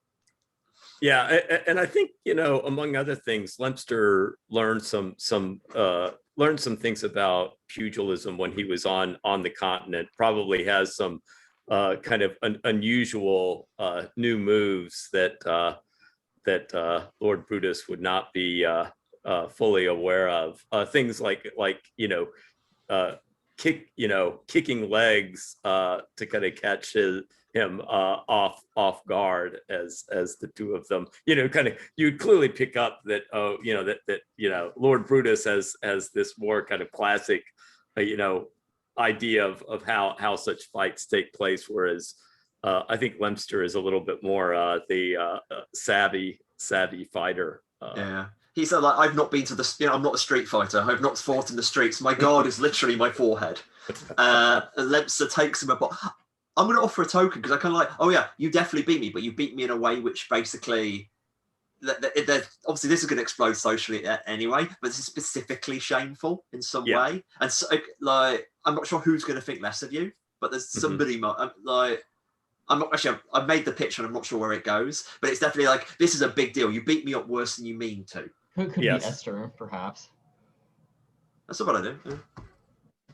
Yeah, and I think, you know, among other things, Lempster learned some things about pugilism when he was on the continent. Probably has some kind of unusual new moves that Lord Brutus would not be fully aware of. Things like you know, kicking legs to kind of catch him off guard as the two of them, you know, kind of, you'd clearly pick up that, you know, that you know, Lord Brutus has this more kind of classic, you know, idea of how such fights take place, whereas I think Lempster is a little bit more the savvy fighter. Yeah. He said, like, I've not been to the, you know, I'm not a street fighter. I've not fought in the streets. My guard is literally my forehead. And Lempster takes him apart. I'm going to offer a token because I kind of like, oh yeah, you definitely beat me, but you beat me in a way which basically, obviously this is going to explode socially anyway, but this is specifically shameful in some way. And so, like, I'm not sure who's going to think less of you, but there's somebody like, I'm not actually, I've made the pitch and I'm not sure where it goes, but it's definitely like, this is a big deal. You beat me up worse than you mean to. Could be Esther, perhaps. That's what I do. Yeah.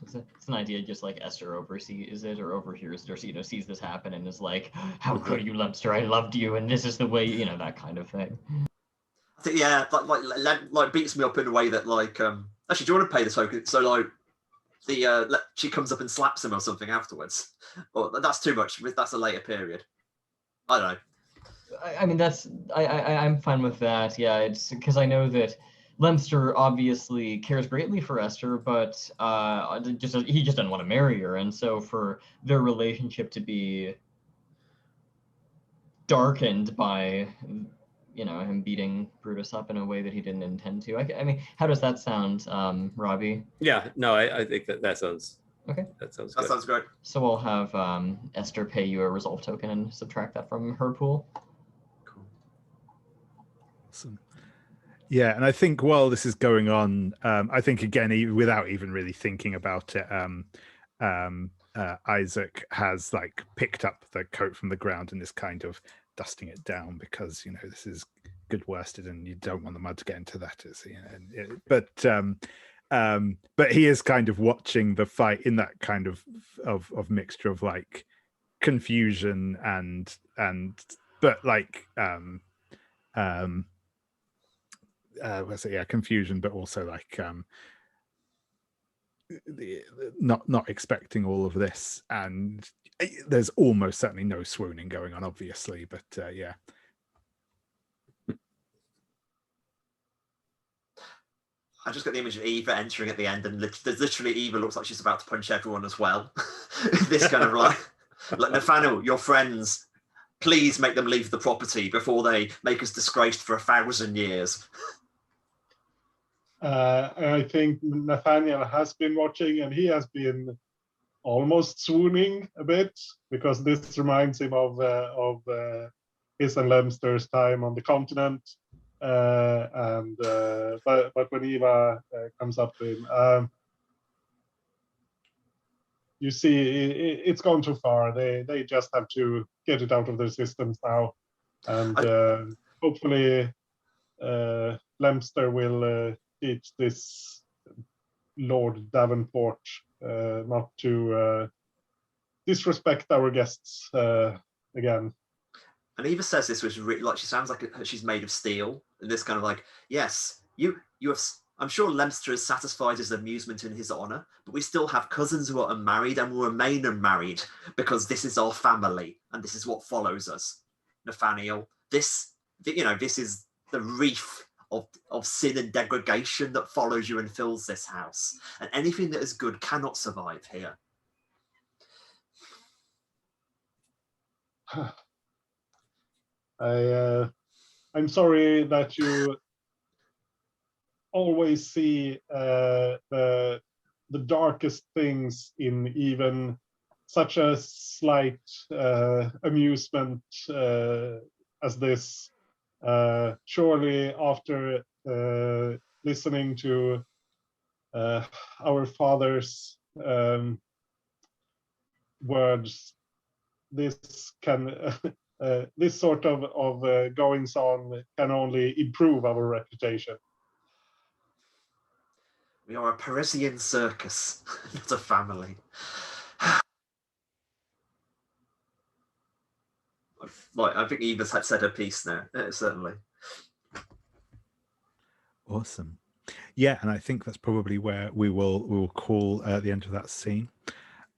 It's an idea, just like Esther oversees it or overhears it, or, you know, sees this happen and is like, how could you, Lempster? I loved you, and this is the way, you know, that kind of thing. I think, yeah, like beats me up in a way that, like, actually, do you want to pay the token? So, like, she comes up and slaps him or something afterwards. Or that's too much. That's a later period. I don't know. I mean, I'm fine with that. Yeah, it's because I know that Lempster obviously cares greatly for Esther, but he just doesn't want to marry her, and so for their relationship to be darkened by, you know, him beating Brutus up in a way that he didn't intend to. I mean, how does that sound, Robbie? Yeah, no, I think that sounds okay. That sounds good. That sounds great. So we'll have Esther pay you a resolve token and subtract that from her pool. Cool. Awesome. Yeah, and I think while this is going on, I think again, without even really thinking about it, Isaac has like picked up the coat from the ground and is kind of dusting it down because, you know, this is good worsted and you don't want the mud to get into that. But he is kind of watching the fight in that kind of mixture of like confusion and but like confusion, but also like not expecting all of this, and there's almost certainly no swooning going on, obviously, but yeah. I just got the image of Eva entering at the end, and there's literally Eva looks like she's about to punch everyone as well. This kind of like Nathaniel, your friends, please make them leave the property before they make us disgraced for 1,000 years. I think Nathaniel has been watching, and he has been almost swooning a bit because this reminds him of his and Lempster's time on the continent. But when Eva comes up to him, you see it's gone too far. They just have to get it out of their systems now, and hopefully Lempster will teach this Lord Davenport not to disrespect our guests again. And Eva says this was really, like, she sounds like she's made of steel. And this kind of like, yes, you have. I'm sure Lempster has satisfied his amusement in his honor, but we still have cousins who are unmarried and will remain unmarried because this is our family and this is what follows us. Nathaniel, this is the reef of sin and degradation that follows you and fills this house. And anything that is good cannot survive here. I'm sorry that you always see the darkest things in even such a slight amusement as this. Surely after listening to our father's words, this can this sort of goings on can only improve our reputation. We are a Parisian circus, not a family. Like, I think Eva's had said her piece there, certainly. Awesome. Yeah, and I think that's probably where we will call at the end of that scene.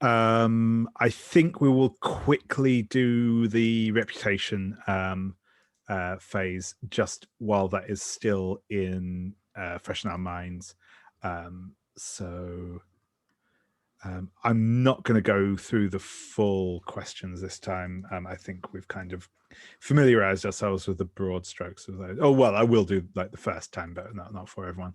I think we will quickly do the reputation phase just while that is still in fresh in our minds. So I'm not going to go through the full questions this time. I think we've kind of familiarized ourselves with the broad strokes of those. Oh, well, I will do like the first time, but not for everyone.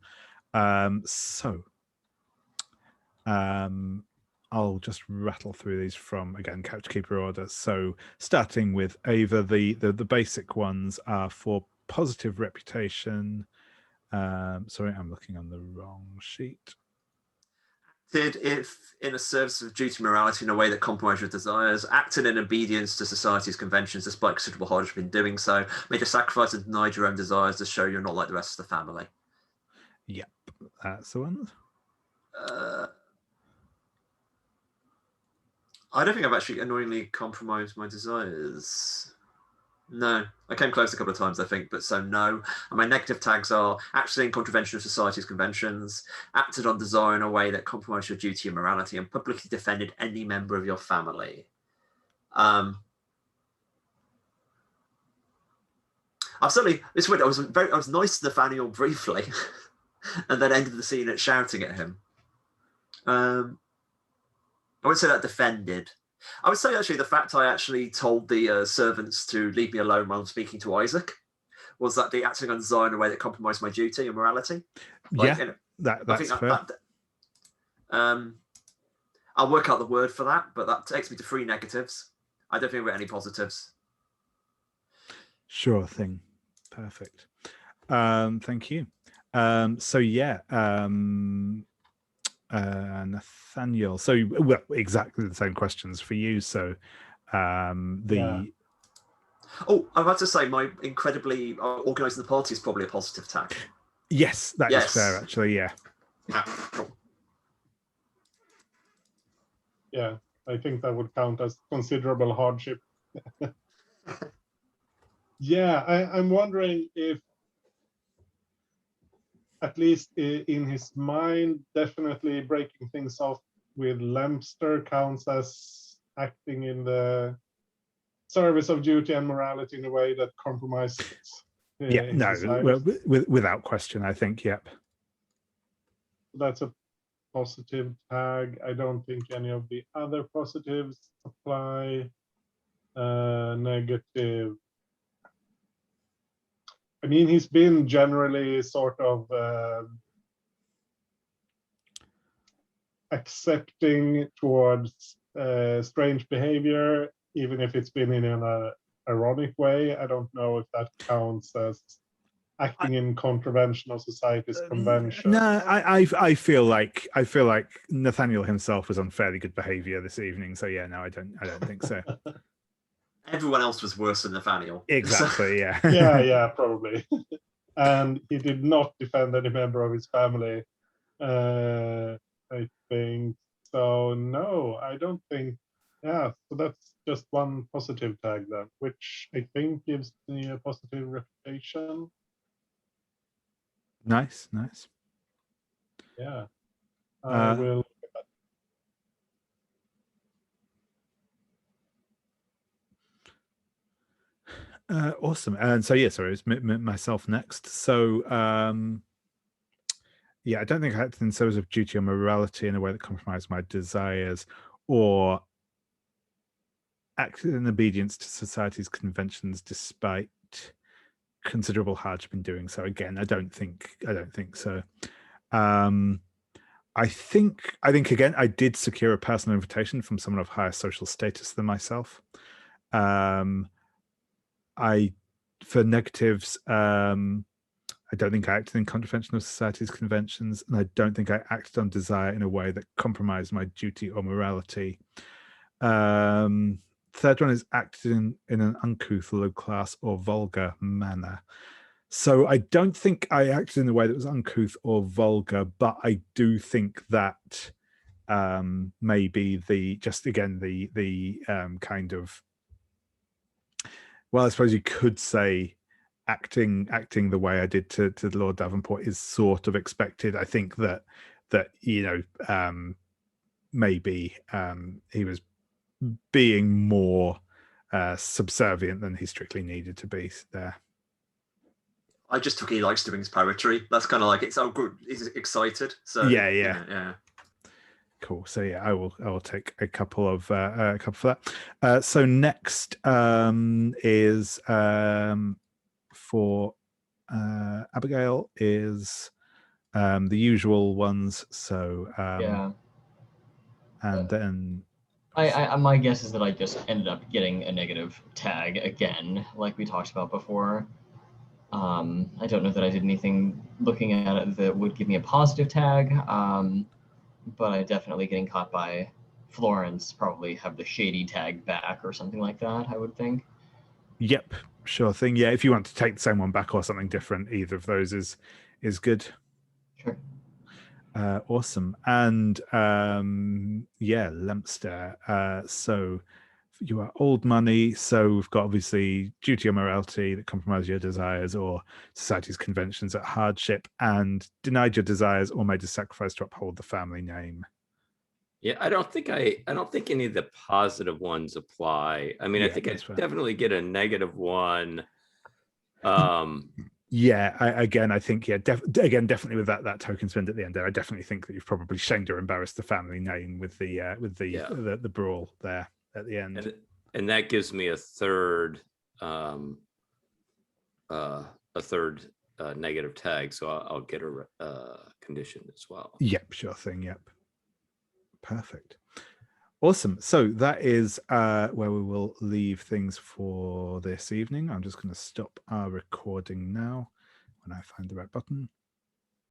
I'll just rattle through these from, again, Couchkeeper order. So starting with Ava, the basic ones are for positive reputation. Sorry, I'm looking on the wrong sheet. Acted if in a service of duty morality in a way that compromises your desires, acted in obedience to society's conventions despite considerable hardship in doing so, made a sacrifice and denied your own desires to show you're not like the rest of the family. Yep, that's the one. I don't think I've actually annoyingly compromised my desires. No, I came close a couple of times, I think, but so no. And my negative tags are acted in contravention of society's conventions, acted on desire in a way that compromised your duty and morality, and publicly defended any member of your family. I've certainly, this weird, I was nice to Nathaniel briefly, and then ended the scene at shouting at him. I would say that defended. I would say actually the fact I actually told the servants to leave me alone while I'm speaking to Isaac was that the acting on desire in a way that compromised my duty and morality. Like, yeah, that's fair. I'll work out the word for that, but that takes me to 3 negatives. I don't think we've got any positives. Sure thing. Perfect. Thank you. So yeah, Nathaniel. So well, exactly the same questions for you. So Yeah. Oh, I'm about to say my incredibly organising the party is probably a positive tag. Yes, that is fair, actually. Yeah. Cool. Yeah, I think that would count as considerable hardship. Yeah, I'm wondering if, at least in his mind, definitely breaking things off with Lempster counts as acting in the service of duty and morality in a way that compromises. Yeah, no, without question, I think. Yep. That's a positive tag. I don't think any of the other positives apply. Negative. I mean, he's been generally sort of accepting towards strange behavior, even if it's been in an ironic way. I don't know if that counts as acting in contravention of society's convention. No, I feel like Nathaniel himself was on fairly good behavior this evening. So yeah, no, I don't think so. Everyone else was worse than Nathaniel. Exactly. Yeah. yeah, probably. And he did not defend any member of his family. I think so. No, I don't think. Yeah, so that's just one positive tag then, which I think gives me a positive reputation. Nice. Yeah, I will. Awesome. And so yeah, sorry, it's myself next. So yeah, I don't think I acted in service of duty or morality in a way that compromised my desires, or acted in obedience to society's conventions despite considerable hardship in doing so. Again, I don't think so. I think again, I did secure a personal invitation from someone of higher social status than myself. For negatives, I don't think I acted in contravention of society's conventions, and I don't think I acted on desire in a way that compromised my duty or morality. third one is acted in an uncouth, low class, or vulgar manner. So I don't think I acted in a way that was uncouth or vulgar, but I do think that maybe the kind of, well, I suppose you could say acting the way I did to Lord Davenport is sort of expected. I think that maybe he was being more subservient than he strictly needed to be there. I just took he likes doing his poetry. That's kind of like, it's so good. He's excited. So Yeah. Cool. So yeah, I will take a couple for that. So next is for Abigail is the usual ones. So and then I my guess is that I just ended up getting a negative tag again, like we talked about before. I don't know that I did anything looking at it that would give me a positive tag, but I definitely getting caught by Florence probably have the shady tag back or something like that, I would think. Yep, sure thing. Yeah, if you want to take the same one back or something different, either of those is good. Sure. Awesome. And Lempster. So you are old money, so we've got obviously duty or morality that compromise your desires, or society's conventions at hardship, and denied your desires or made a sacrifice to uphold the family name. Yeah, I don't think any of the positive ones apply. I mean, I think I definitely get a negative one. I think definitely with that token spend at the end there, I definitely think that you've probably shamed or embarrassed the family name with the brawl there at the end, and that gives me a third negative tag, so I'll get a condition as well. Yep, sure thing. Yep, perfect. Awesome. So that is where we will leave things for this evening. I'm just going to stop our recording now when I find the right button.